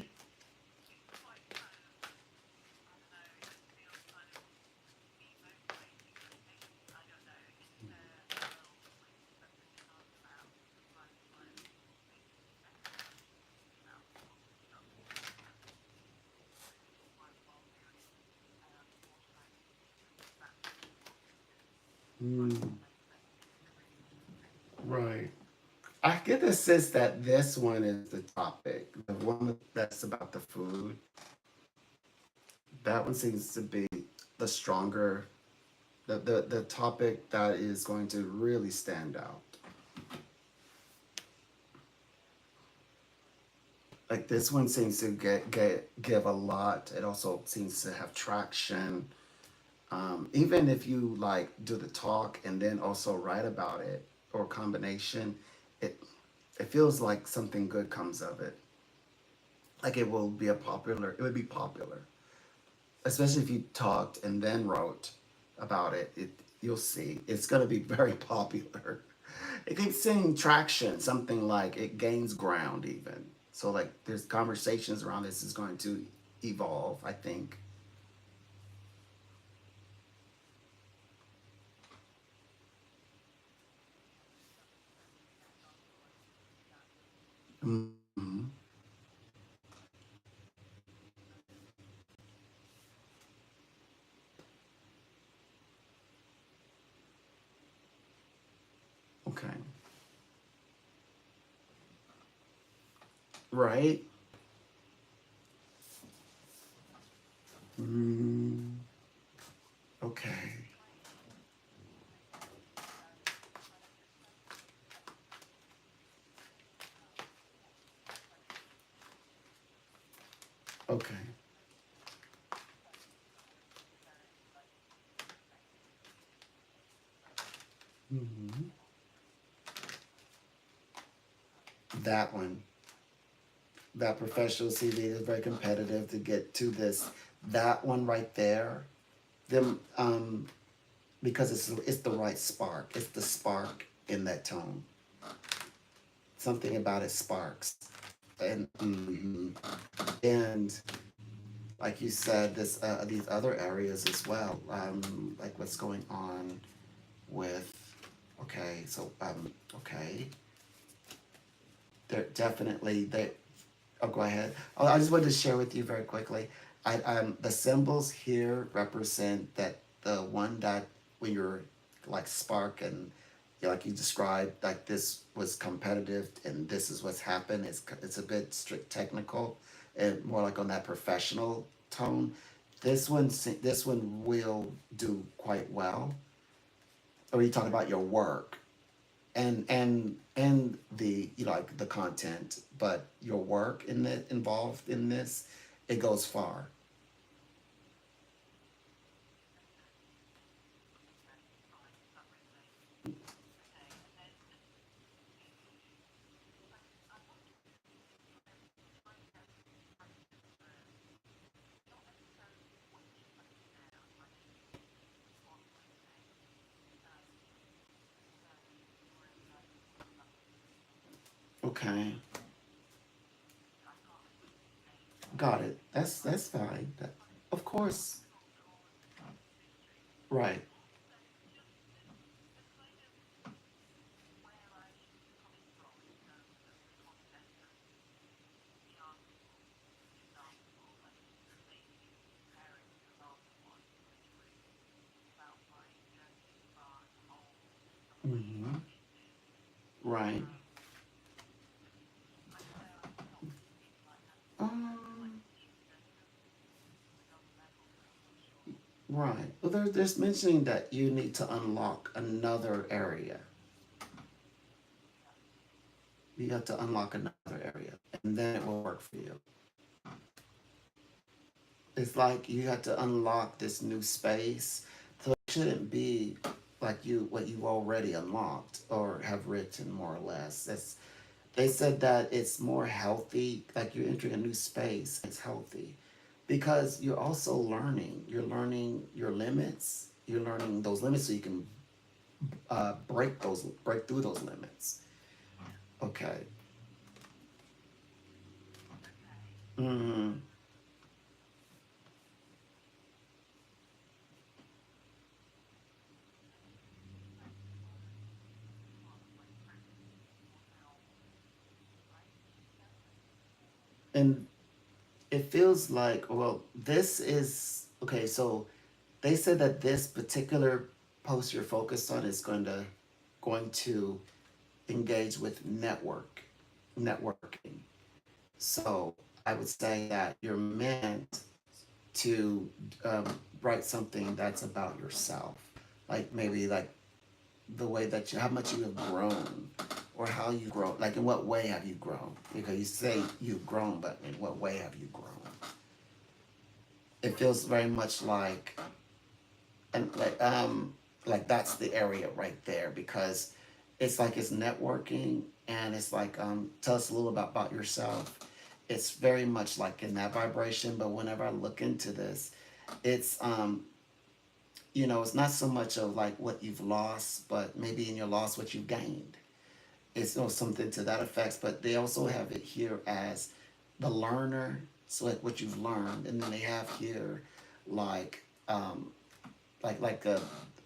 Speaker 1: Mm, right. I get the sense that this one is the topic. The one that's about the food. That one seems to be the stronger, the topic that is going to really stand out. Like this one seems to give a lot. It also seems to have traction. Even if you like do the talk and then also write about it or combination, it it feels like something good comes of it. Like it would be popular, especially if you talked and then wrote about it. You'll see it's going to be very popular. It keeps seeing traction, something like it gains ground even. So like there's conversations around this is going to evolve, I think. Hmm. Okay. Right. Mm, okay. Okay. Hmm. That one, that professional CV is very competitive to get to this. That one right there, them because it's the right spark. It's the spark in that tone. Something about it sparks, and and like you said, this these other areas as well. Like what's going on with. Okay, so okay, they're definitely they. Oh, go ahead. Oh, I just wanted to share with you very quickly. The symbols here represent that the one that when you're like spark and like you described, like this was competitive and this is what's happened. It's a bit strict technical and more like on that professional tone. This one will do quite well. Or you talk about your work and the like the content, but your work involved in this, it goes far. Okay, got it. That's fine. Of course, right. Hmm. Right. Um, right. Well, there's mentioning that you need to unlock another area. You have to unlock another area, and then it will work for you. It's like you have to unlock this new space. So it shouldn't be like you what you've already unlocked or have written more or less. They said that it's more healthy, like you're entering a new space. It's healthy because you're also learning. You're learning your limits. You're learning those limits so you can break through those limits. Okay. Mm-hmm. And it feels like, well, this is okay. So they said that this particular post you're focused on is going to engage with networking. So I would say that you're meant to um, write something that's about yourself, like maybe like the way that how much you have grown, or how you grow, like in what way have you grown? Because you say you've grown, but in what way have you grown? It feels very much and like that's the area right there, because it's like it's networking, and it's like tell us a little about yourself. It's very much like in that vibration, but whenever I look into this, it's it's not so much of like what you've lost, but maybe in your loss what you've gained. It's something to that effect, but they also have it here as the learner, so like what you've learned, and then they have here like um, like like a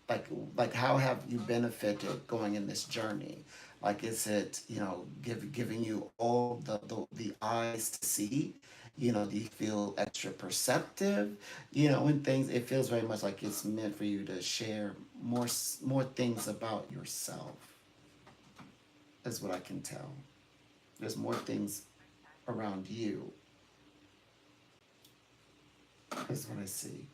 Speaker 1: like like how have you benefited going in this journey? Like is it giving you all the eyes to see? Do you feel extra perceptive? When things, it feels very much like it's meant for you to share more things about yourself. Is what I can tell. There's more things around you. Is what I see.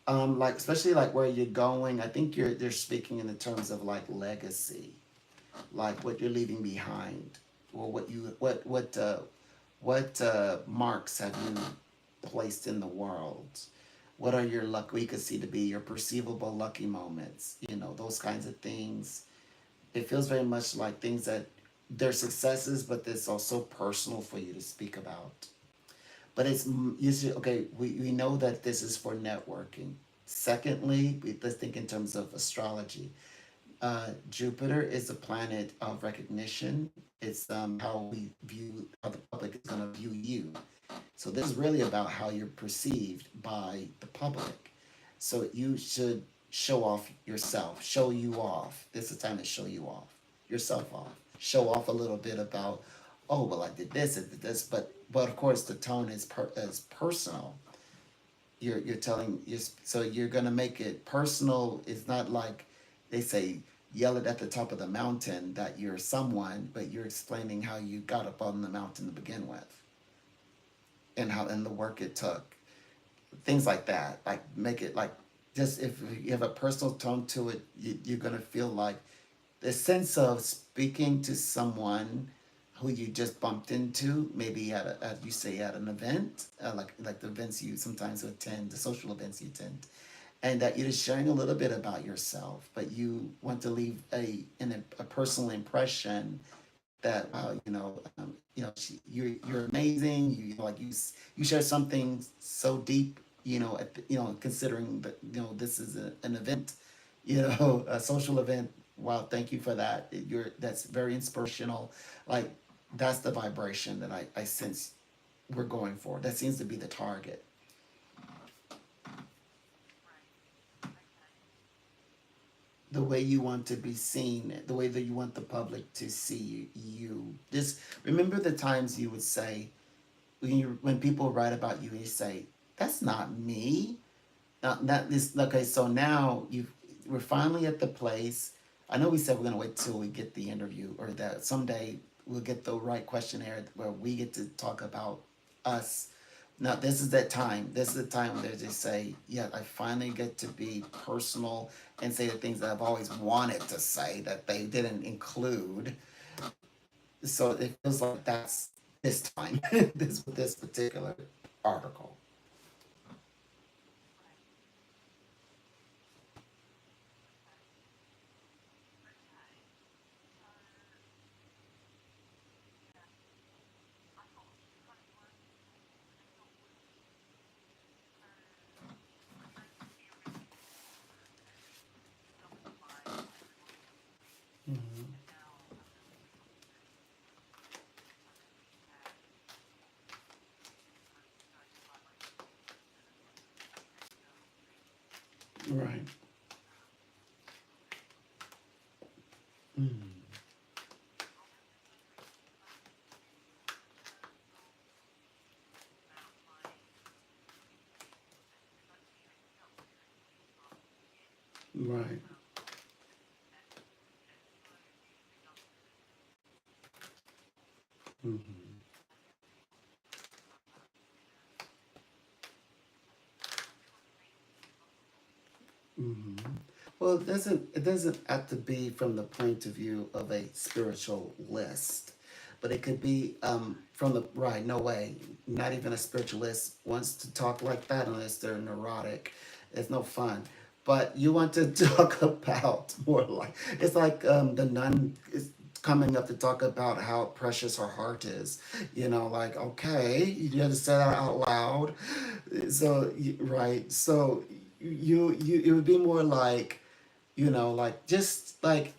Speaker 1: Like especially like where you're going. I think they're speaking in the terms of like legacy, like what you're leaving behind, or what marks have you placed in the world. What are your luck we could see to be your perceivable lucky moments, those kinds of things. It feels very much like things that they're successes, but it's also personal for you to speak about. But it's usually okay. We know that this is for networking. Secondly, let's think in terms of astrology. Jupiter is a planet of recognition. It's how we view, how the public is going to view you. So this is really about how you're perceived by the public. So you should show off yourself, show you off. This is the time to show you off, yourself off. Show off a little bit about, oh well, I did this, but of course the tone is personal. You're telling you, so you're gonna make it personal. It's not like they say yell it at the top of the mountain that you're someone, but you're explaining how you got up on the mountain to begin with, and how and the work it took, things like that. Like make it like, just if you have a personal tone to it, you're gonna feel like the sense of speaking to someone who you just bumped into, maybe at you say at an event, like the events you sometimes attend, the social events you attend, and that you're just sharing a little bit about yourself, but you want to leave a personal impression that you're amazing. Like you share something so deep. Considering that this is an event, a social event. Wow, thank you for that. That's very inspirational. Like that's the vibration that I sense we're going for. That seems to be the target. The way you want to be seen, the way that you want the public to see you. Just remember the times you would say, when people write about you, and you say, "That's not me." Not this. Okay, so now we're finally at the place. I know we said we're gonna wait till we get the interview, or that someday we'll get the right questionnaire where we get to talk about us. Now this is that time. This is the time where they just say, "Yeah, I finally get to be personal and say the things that I've always wanted to say that they didn't include." So it feels like that's this time, this particular article. Mm-hmm. Right. Mm. Right. Mm-hmm. Mm-hmm. Well, it doesn't have to be from the point of view of a spiritual list, but it could be from the right. No way, not even a spiritualist wants to talk like that unless they're neurotic. It's no fun. But you want to talk about more like it's like the nun is coming up to talk about how precious her heart is. Like okay, you have to say that out loud. So right, so you it would be more like like just like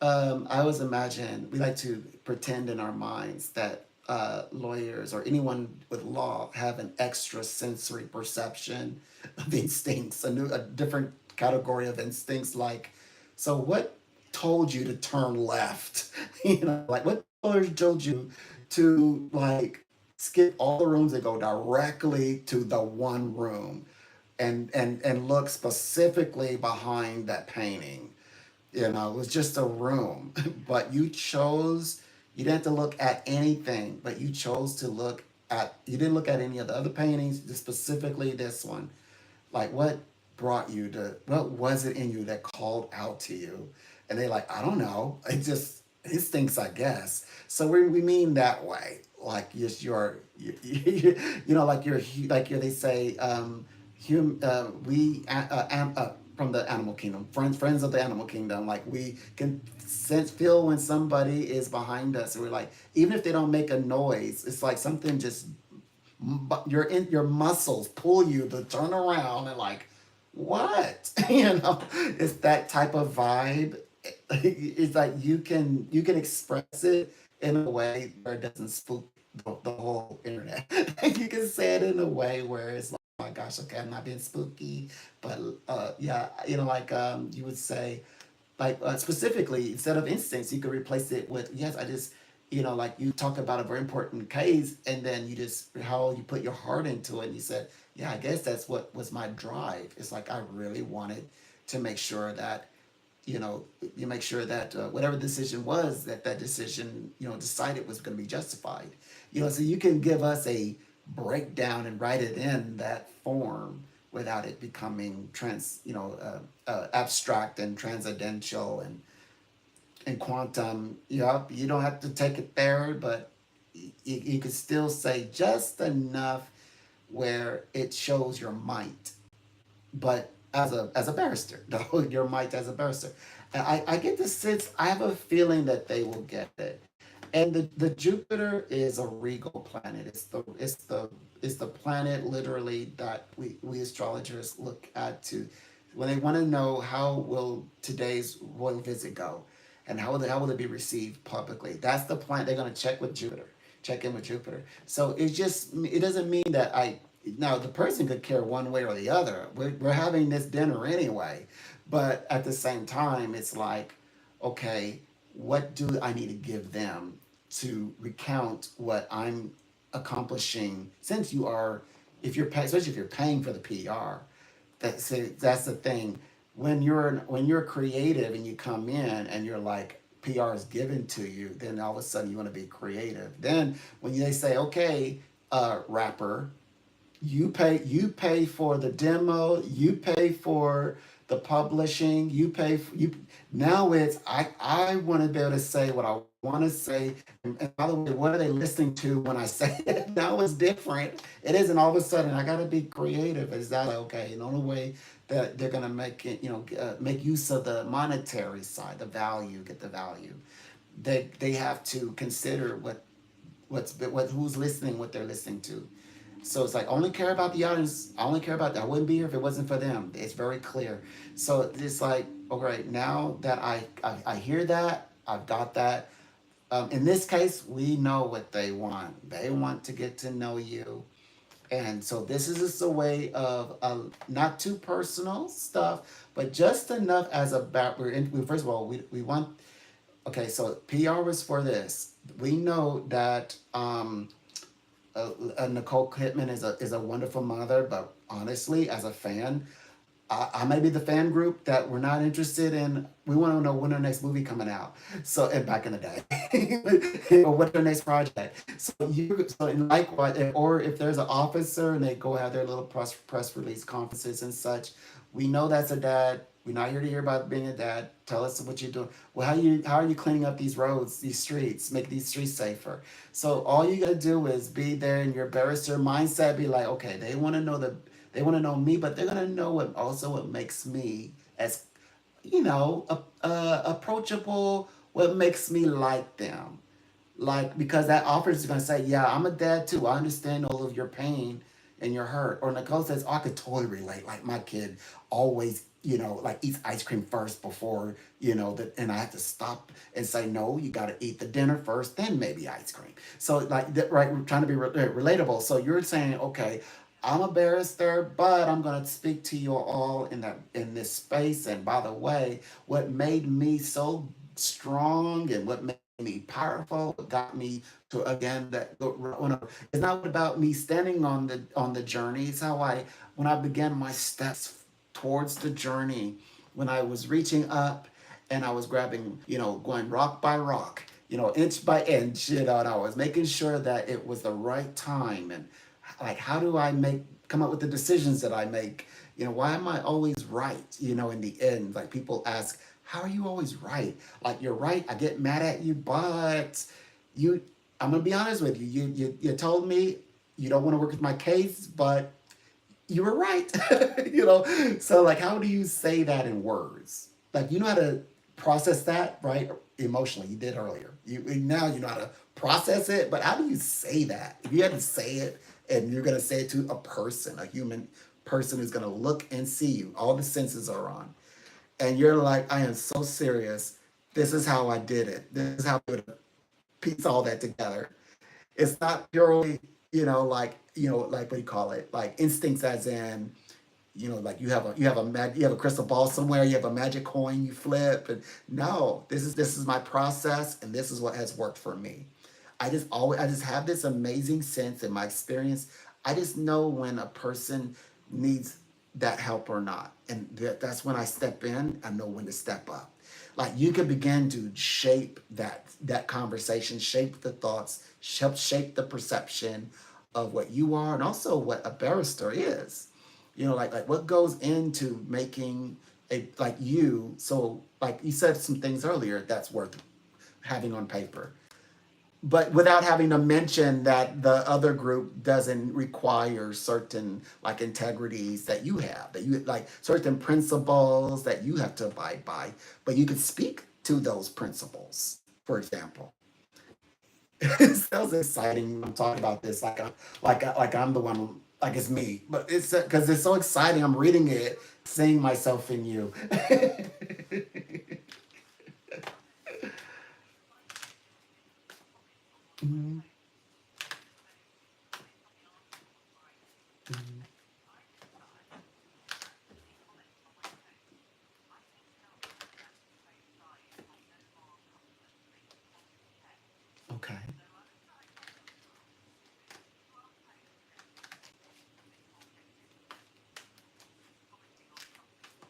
Speaker 1: I always imagine we like to pretend in our minds that lawyers or anyone with law have an extra sensory perception of instincts, a different category of instincts. Like, so what told you to turn left? Like what told you to like skip all the rooms and go directly to the one room and look specifically behind that painting. It was just a room, but you didn't have to look at anything, but you chose to you didn't look at any of the other paintings, just specifically this one. Like, what was it in you that called out to you? And they like, I don't know. Instincts, I guess. So we mean that way. Like, just like they say, from the animal kingdom, friends of the animal kingdom. Like we can feel when somebody is behind us, and we're like, even if they don't make a noise, it's like something just your muscles pull you to turn around and like, what? It's that type of vibe. It's like you can express it in a way where it doesn't spook the whole internet. You can say it in a way where it's like, oh my gosh, okay, I'm not being spooky, but yeah, like you would say, like specifically instead of instincts you could replace it with, yes, I just, like you talk about a very important case, and then you just how you put your heart into it, and you said, yeah, I guess that's what was my drive. It's like I really wanted to make sure that you make sure that whatever decision was, that decision decided was going to be justified. So you can give us a breakdown and write it in that form without it becoming abstract and transcendental and quantum. You don't have to take it there, but you could still say just enough where it shows your might, but as a barrister, though your might as a barrister. And I get the sense, I have a feeling that they will get it. And the Jupiter is a regal planet. It's the planet literally that we astrologers look at to when they want to know how will today's royal visit go, and how will it be received publicly. That's the planet they're going to check in with Jupiter. So it doesn't mean that I now the person could care one way or the other. We're having this dinner anyway, but at the same time, it's like, okay, what do I need to give them to recount what I'm accomplishing? Since especially if you're paying for the PR, that's the thing. When you're creative and you come in and you're like PR is given to you, then all of a sudden you want to be creative. Then when they say, okay, rapper, you pay for the demo, you pay for the publishing, you now it's I want to be able to say what I want to say. And by the way, what are they listening to when I say it? Now it's different. It isn't all of a sudden I got to be creative. Is that okay? And the only way that they're going to make it, make use of the monetary side, the value, get the value. They have to consider who's listening, what they're listening to. So it's like I only care about the audience. I only care about that. I wouldn't be here if it wasn't for them. It's very clear. So it's like, okay, now that I hear that, I've got that. In this case, we know what they want. They want to get to know you. And so this is just a way of not too personal stuff, but just enough as about first of all we want. Okay, so PR was for this. We know that Nicole Kidman is a wonderful mother, but honestly, as a fan, I may be the fan group that we're not interested in. We want to know when our next movie coming out. So and back in the day, or what's their next project. So and likewise, or if there's an officer and they go have their little press release conferences and such, we know that's a dad. We're not here to hear about being a dad. Tell us what you're doing. Well, how are you cleaning up these roads, these streets, make these streets safer? So all you gotta do is be there in your barrister mindset. Be like, okay, they want to know me, but they're gonna know what makes me as approachable. What makes me like them, like because that officer is gonna say, yeah, I'm a dad too. I understand all of your pain and your hurt. Or Nicole says, oh, I could totally relate. Like my kid always, like eats ice cream first before that, and I have to stop and say, no, you got to eat the dinner first, then maybe ice cream. So like that, right? We're trying to be relatable. So you're saying, okay, I'm a barrister, but I'm gonna speak to you all in this space. And by the way, what made me so strong and what made me powerful, what got me to again it's not about me standing on the journey. It's how I when I began my steps towards the journey, when I was reaching up and I was grabbing, going rock by rock, inch by inch, and I was making sure that it was the right time. And like how do I come up with the decisions that I make? Why am I always right? In the end, like people ask, how are you always right? Like you're right. I get mad at you, but you. I'm gonna be honest with you. You told me you don't want to work with my case, but you were right. So like, how do you say that in words? Like you know how to process that, right? Emotionally, you did earlier. Now you know how to process it, but how do you say that? If you had to say it, and you're gonna say it to a person, a human person who's gonna look and see you, all the senses are on, and you're like, I am so serious. This is how I did it. This is how I would piece all that together. It's not purely, like what do you call it? Like instincts, as in, like you have a crystal ball somewhere. You have a magic coin you flip, and no, this is my process, and this is what has worked for me. I just have this amazing sense in my experience. I just know when a person needs that help or not, and that's when I step in. I know when to step up. Like you can begin to shape that conversation, shape the thoughts, shape the perception of what you are, and also what a barrister is. Like what goes into making a like you. So like you said some things earlier that's worth having on paper, but without having to mention that the other group doesn't require certain like integrities that you like certain principles that you have to abide by, but you can speak to those principles, for example. It sounds exciting when I'm talking about this, like I'm the one, like it's me, but it's because it's so exciting. I'm reading it, seeing myself in you. Mhm, mhm. Okay.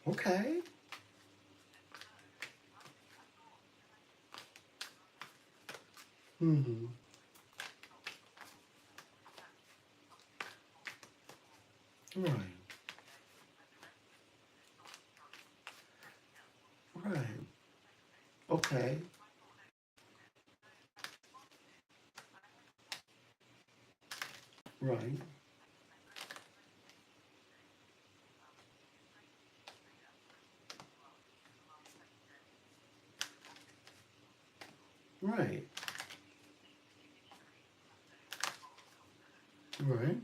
Speaker 1: Okay. Hmm. Right. Right. Okay. Right. Right. Right.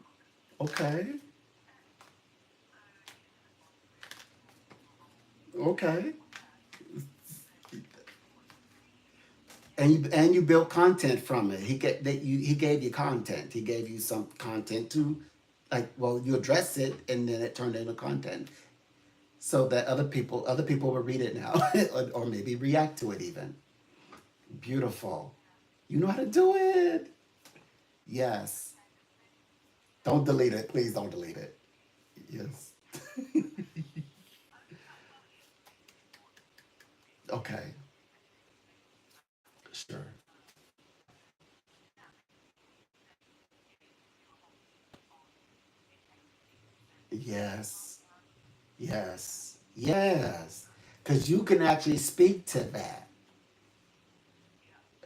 Speaker 1: Okay. Okay. And you built content from it. He gave you content. He gave you some content to. Like, well, you address it, and then it turned into content, so that other people will read it now, or maybe react to it even. Beautiful. You know how to do it. Yes. Don't delete it. Please don't delete it. Yes. Okay. Sure. Yes. Yes. Yes. Because you can actually speak to that.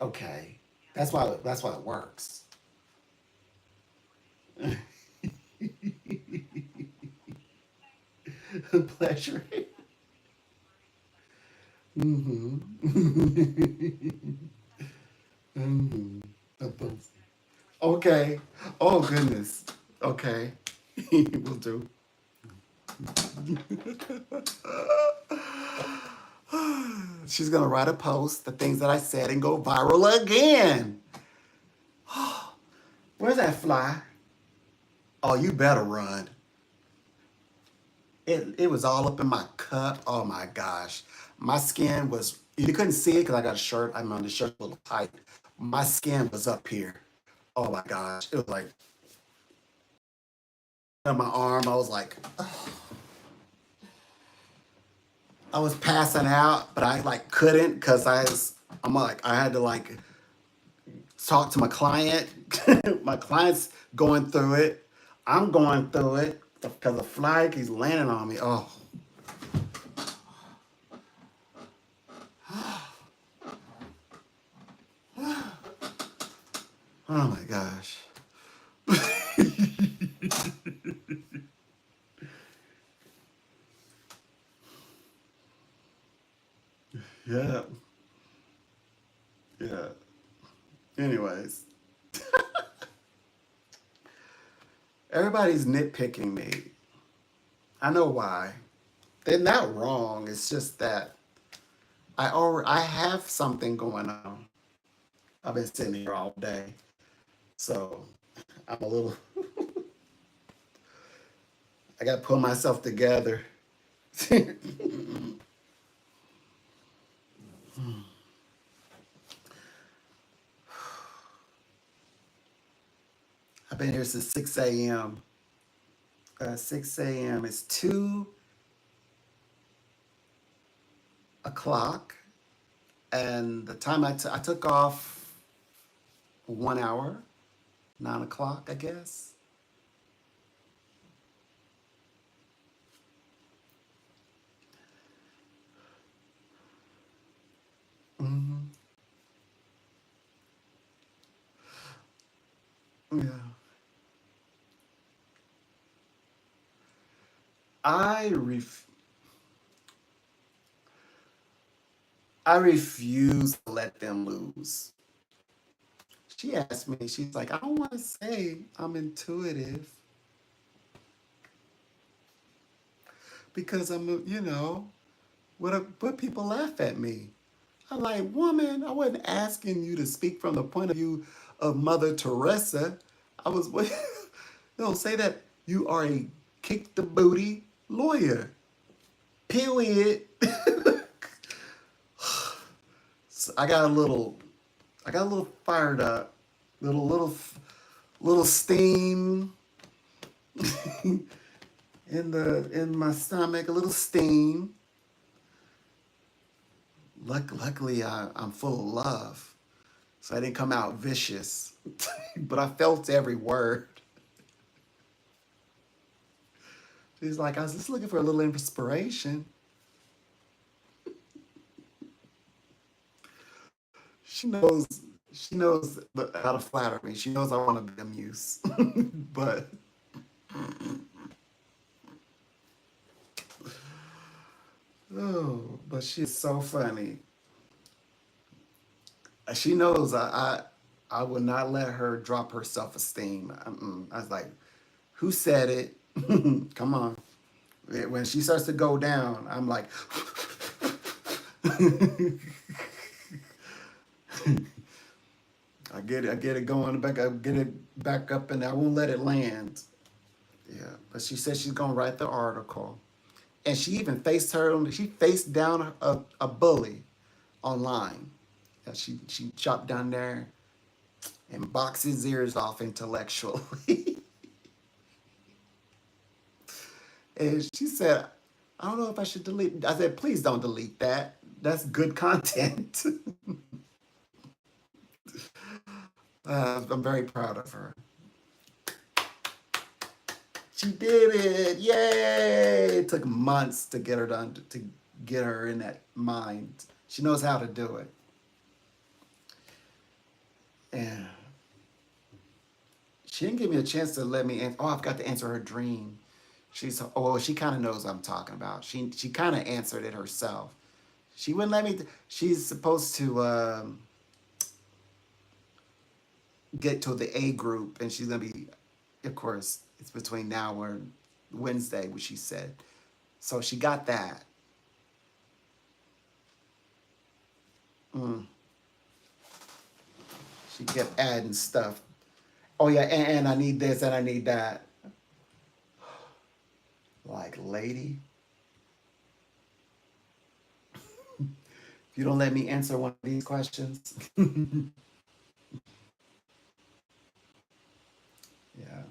Speaker 1: Okay. That's why it works. Pleasure. Mm-hmm. Mm-hmm. Okay. Oh goodness. Okay. We'll do. She's gonna write a post, the things that I said, and go viral again. Where's that fly? Oh, you better run. It was all up in my cup. Oh my gosh. My skin was, you couldn't see it because I got a shirt. I'm on the shirt a little tight. My skin was up here. Oh my gosh. It was like on my arm. I was like, I was passing out, but I like couldn't because I'm like, I had to like talk to my client. My client's going through it. I'm going through it because the fly keeps landing on me. Oh, oh my gosh. Yeah, yeah. Anyways, everybody's nitpicking me. I know why. They're not wrong. It's just that I have something going on. I've been sitting here all day, so I'm a little. I got to pull myself together. I've been here since 6 a.m. 6 a.m. It's 2 o'clock, and the time I took off 1 hour, 9 o'clock, I guess. Hmm. Yeah. I ref- I refuse to let them lose. She asked me, she's like, I don't want to say I'm intuitive because what people laugh at me. I'm like, woman, I wasn't asking you to speak from the point of view of Mother Teresa. I was, don't say that you are a kick the booty lawyer. Period. So I got a little fired up, little steam in my stomach, a little steam. Luckily, I'm full of love, so I didn't come out vicious, but I felt every word. She's like, I was just looking for a little inspiration. She knows, she knows how to flatter me. She knows I want to be amused, but oh, but she's so funny. She knows I would not let her drop her self esteem. I was like, who said it? Come on. When she starts to go down, I'm like, I get it going back. I get it back up, and I won't let it land. Yeah, but she said she's gonna write the article, and she even faced her. She faced down a bully online. She chopped down there and boxed his ears off intellectually. And she said, "I don't know if I should delete." I said, "Please don't delete that. That's good content." I'm very proud of her. She did it! Yay! It took months to get her done to get her in that mind. She knows how to do it. And she didn't give me a chance to let me. Oh, I've got to answer her dream. She kind of knows what I'm talking about. She kind of answered it herself. She wouldn't let me. She's supposed to get to the A group, and she's gonna be, of course, it's between now and Wednesday, which she said. So she got that. Mm. She kept adding stuff. Oh yeah, and I need this and I need that. Like, lady, if you don't let me answer one of these questions, yeah,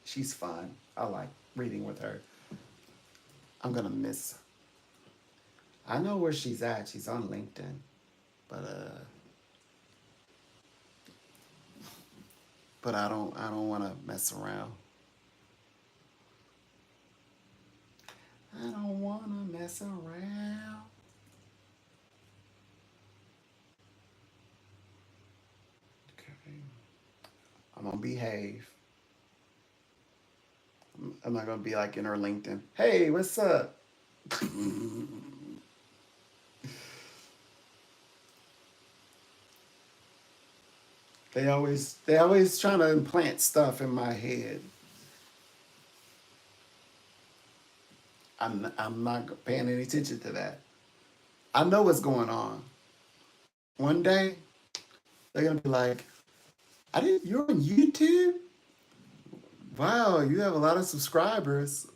Speaker 1: she's fun. I like reading with her. I'm gonna miss. I know where she's at. She's on LinkedIn, but I don't want to mess around. I don't want to mess around. Okay, I'm gonna behave. I'm not gonna be like in her LinkedIn. Hey, what's up? They always trying to implant stuff in my head. I'm not paying any attention to that. I know what's going on. One day they're gonna be like, "I didn't. You're on YouTube? Wow, you have a lot of subscribers.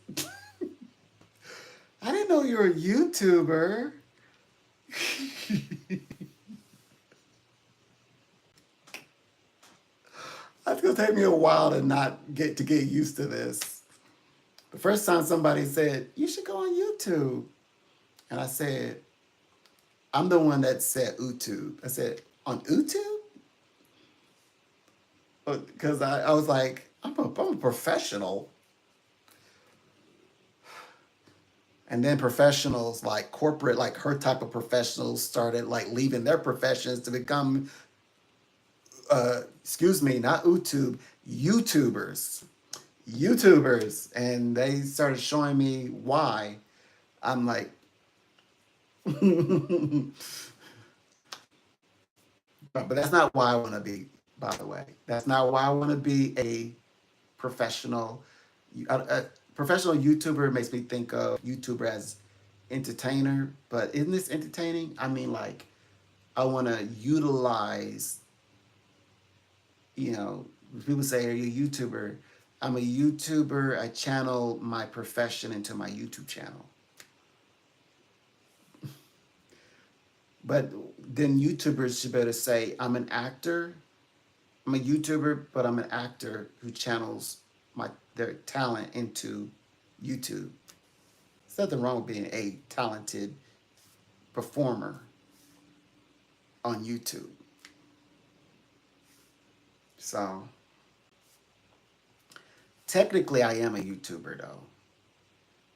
Speaker 1: I didn't know you're a YouTuber." It's gonna take me a while to not get used to this. The first time somebody said you should go on YouTube, and I said, I'm the one that said YouTube. I said, on YouTube? Because I was like, I'm a professional. And then professionals like corporate, like her type of professionals started like leaving their professions to become, excuse me, not YouTube, YouTubers. YouTubers. And they started showing me why. I'm like, but that's not why I want to be, by the way. That's not why I want to be a professional. A professional YouTuber makes me think of YouTuber as entertainer, but isn't this entertaining? I mean, like, I want to utilize, you know, people say, are you a YouTuber? I'm a YouTuber. I channel my profession into my YouTube channel. But then YouTubers should better say, I'm an actor. I'm a YouTuber, but I'm an actor who channels their talent into YouTube. There's nothing wrong with being a talented performer on YouTube. So technically, I am a YouTuber though.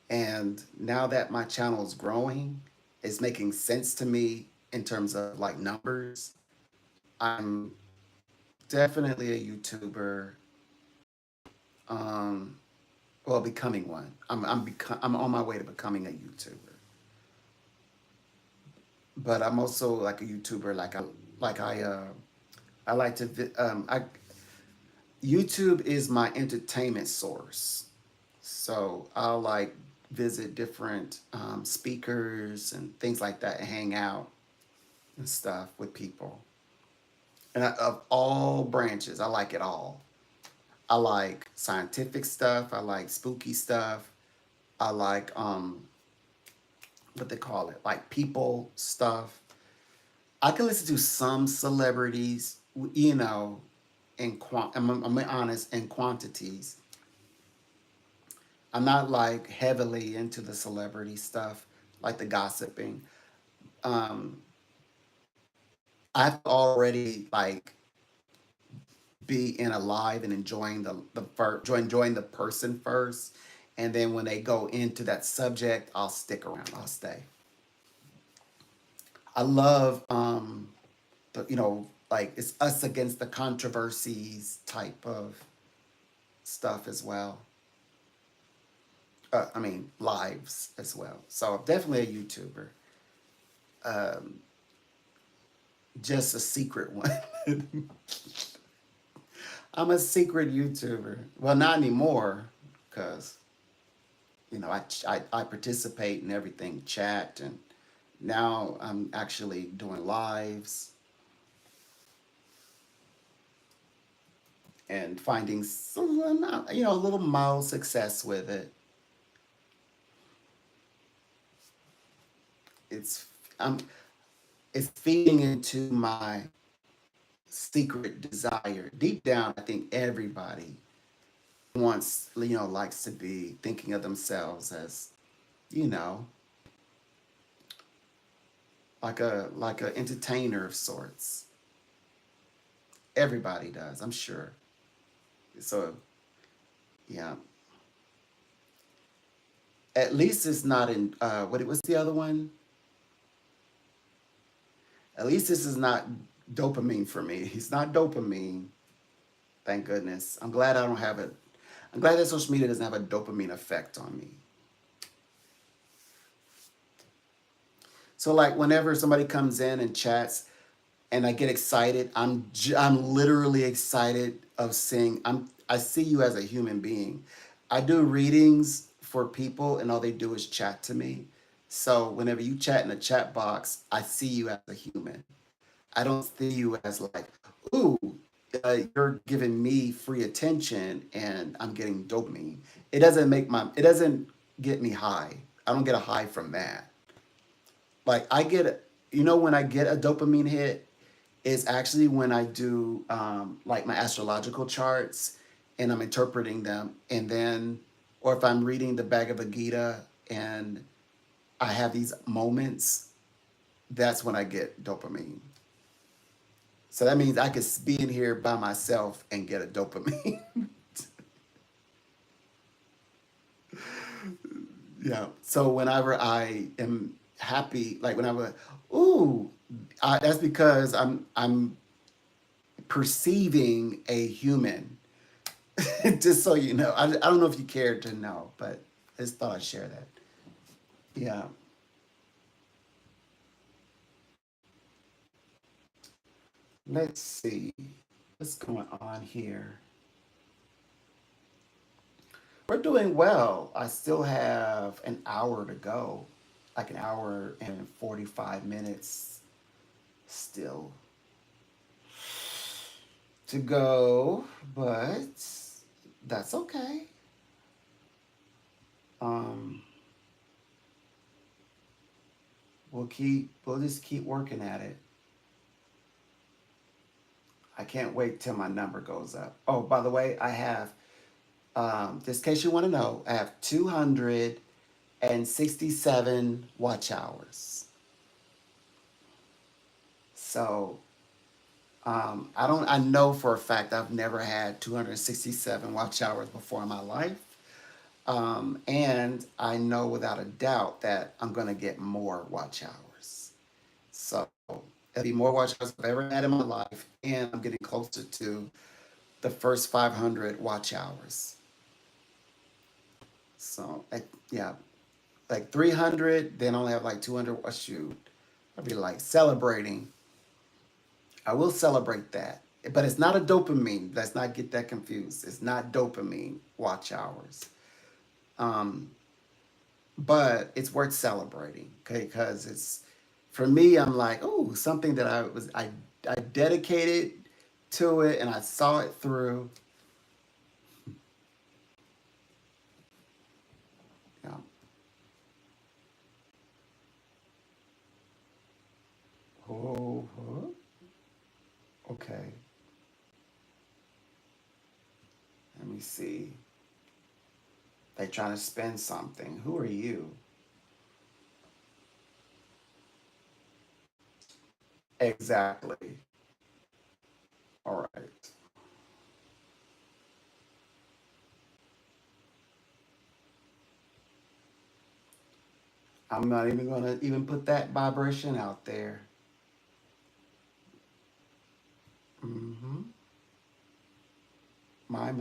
Speaker 1: And now that my channel is growing, it's making sense to me in terms of like numbers. I'm definitely a YouTuber. Um, well, becoming one. I'm on my way to becoming a YouTuber. But I'm also like a YouTuber. I like to I YouTube is my entertainment source. So I'll like visit different speakers and things like that and hang out and stuff with people. And of all branches, I like it all. I like scientific stuff. I like spooky stuff. I like what they call it, like people stuff. I can listen to some celebrities, you know, I'm honest, in quantities. I'm not like heavily into the celebrity stuff, like the gossiping. Um, I've already like be in alive and enjoying enjoying the person first, and then when they go into that subject, I'll stick around. I'll stay. I love like it's us against the controversies type of stuff as well. I mean, lives as well. So definitely a YouTuber. Um, just a secret one. I'm a secret YouTuber. Well, not anymore, because I participate in everything, chat, and now I'm actually doing lives and finding some, a little mild success with it. It's um, it's feeding into my secret desire. Deep down, I think everybody likes to be thinking of themselves as, you know, like a entertainer of sorts. Everybody does, I'm sure. So yeah, at least it's not in what it was the other one. At least this is not dopamine for me. It's not dopamine. Thank goodness. I'm glad I don't have it. I'm glad that social media doesn't have a dopamine effect on me. So like whenever somebody comes in and chats and I get excited, I'm literally excited of seeing I see you as a human being. I do readings for people and all they do is chat to me. So whenever you chat in the chat box, I see you as a human. I don't see you as like, ooh, you're giving me free attention and I'm getting dopamine. It doesn't get me high. I don't get a high from that. Like when I get a dopamine hit, is actually when I do like my astrological charts and I'm interpreting them, and then, or if I'm reading the Bhagavad Gita and I have these moments, that's when I get dopamine. So that means I could be in here by myself and get a dopamine. Yeah. So whenever I am happy, like whenever, ooh, that's because I'm perceiving a human. Just so you know, I don't know if you cared to know, but I just thought I'd share that. Yeah. Let's see what's going on here. We're doing well. I still have an hour to go, like an hour and 45 minutes still to go, but that's okay. Um, we'll just keep working at it. I can't wait till my number goes up. Oh, by the way, I have, just in case you want to know, I have 267 watch hours. So I know for a fact I've never had 267 watch hours before in my life. And I know without a doubt that I'm going to get more watch hours. So it'll be more watch hours I've ever had in my life. And I'm getting closer to the first 500 watch hours. So, yeah, like 300, then only have like 200. Oh, shoot. I'll be like celebrating. I will celebrate that. But it's not a dopamine. Let's not get that confused. It's not dopamine watch hours. Um, but it's worth celebrating, okay? Because for me, I'm like, oh, something that I dedicated to it and I saw it through. Oh, huh? Okay. Let me see. They trying to spend something. Who are you? Exactly. All right. I'm not even gonna even put that vibration out there. Mm-hmm. My.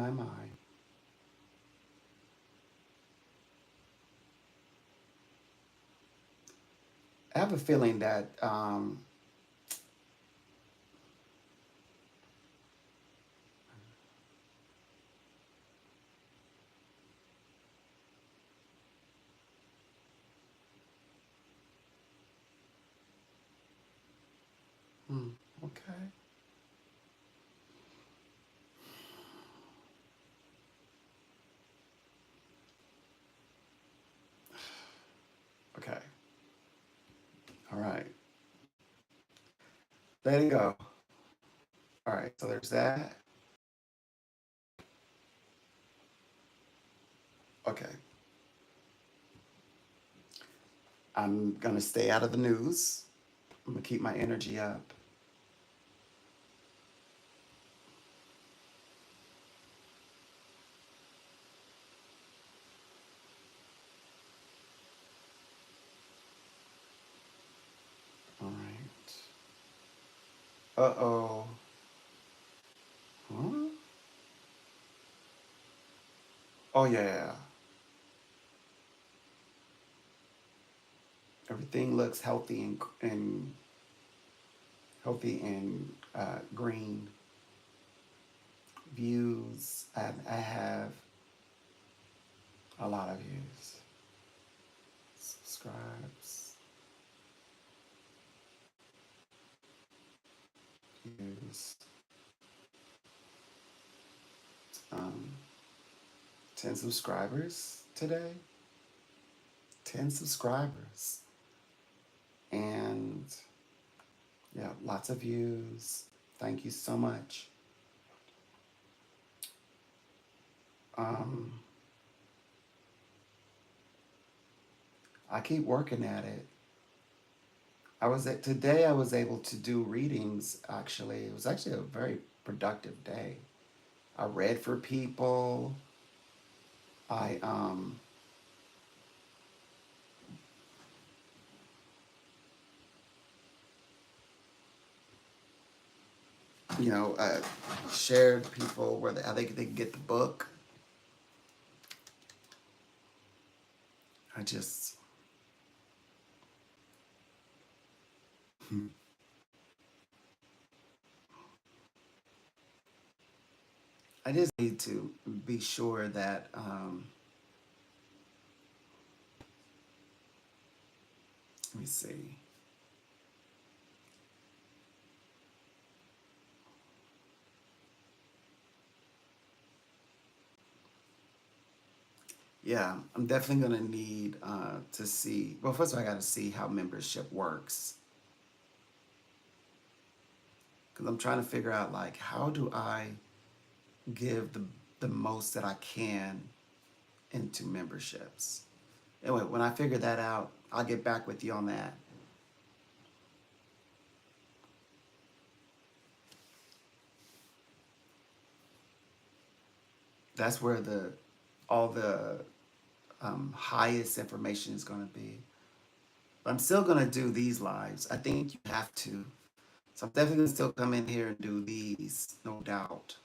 Speaker 1: I have a feeling that hmm, okay. Okay. All right. Let it go. All right. So there's that. Okay. I'm gonna stay out of the news. I'm gonna keep my energy up. All right. Uh-oh. Huh? Oh yeah. Everything looks and healthy and green. Views. I have a lot of views. Subscribes. Views. Um, 10 subscribers today. 10 subscribers. And yeah, lots of views. Thank you so much. Um, I keep working at it. Today I was able to do readings actually. It was actually a very productive day. I read for people. I shared people where how they could get the book. I just I just need to be sure that let me see. Yeah, I'm definitely gonna need to see. Well, first of all, I got to see how membership works because I'm trying to figure out like how do I give the most that I can into memberships. Anyway, when I figure that out, I'll get back with you on that. That's where the all the highest information is going to be. But I'm still going to do these lives. I think you have to. So I'm definitely going to still come in here and do these, no doubt.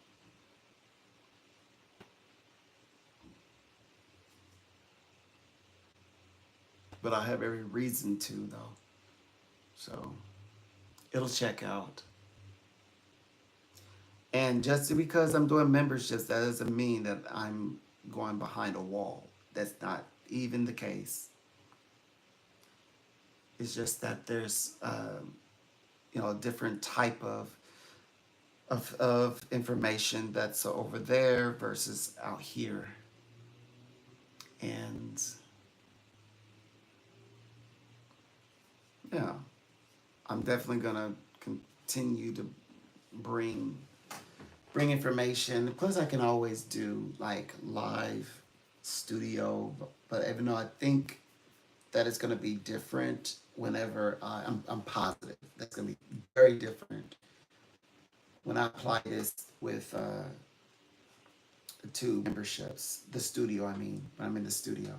Speaker 1: But I have every reason to, though. So it'll check out. And just because I'm doing memberships, that doesn't mean that I'm going behind a wall. That's not even the case. It's just that there's, a different type of information that's over there versus out here. And yeah, I'm definitely gonna continue to bring bring information. Plus, I can always do like live studio, but even though I think that it's gonna be different whenever I'm positive that's gonna be very different when I apply this with two memberships. The studio, I mean, when I'm in the studio.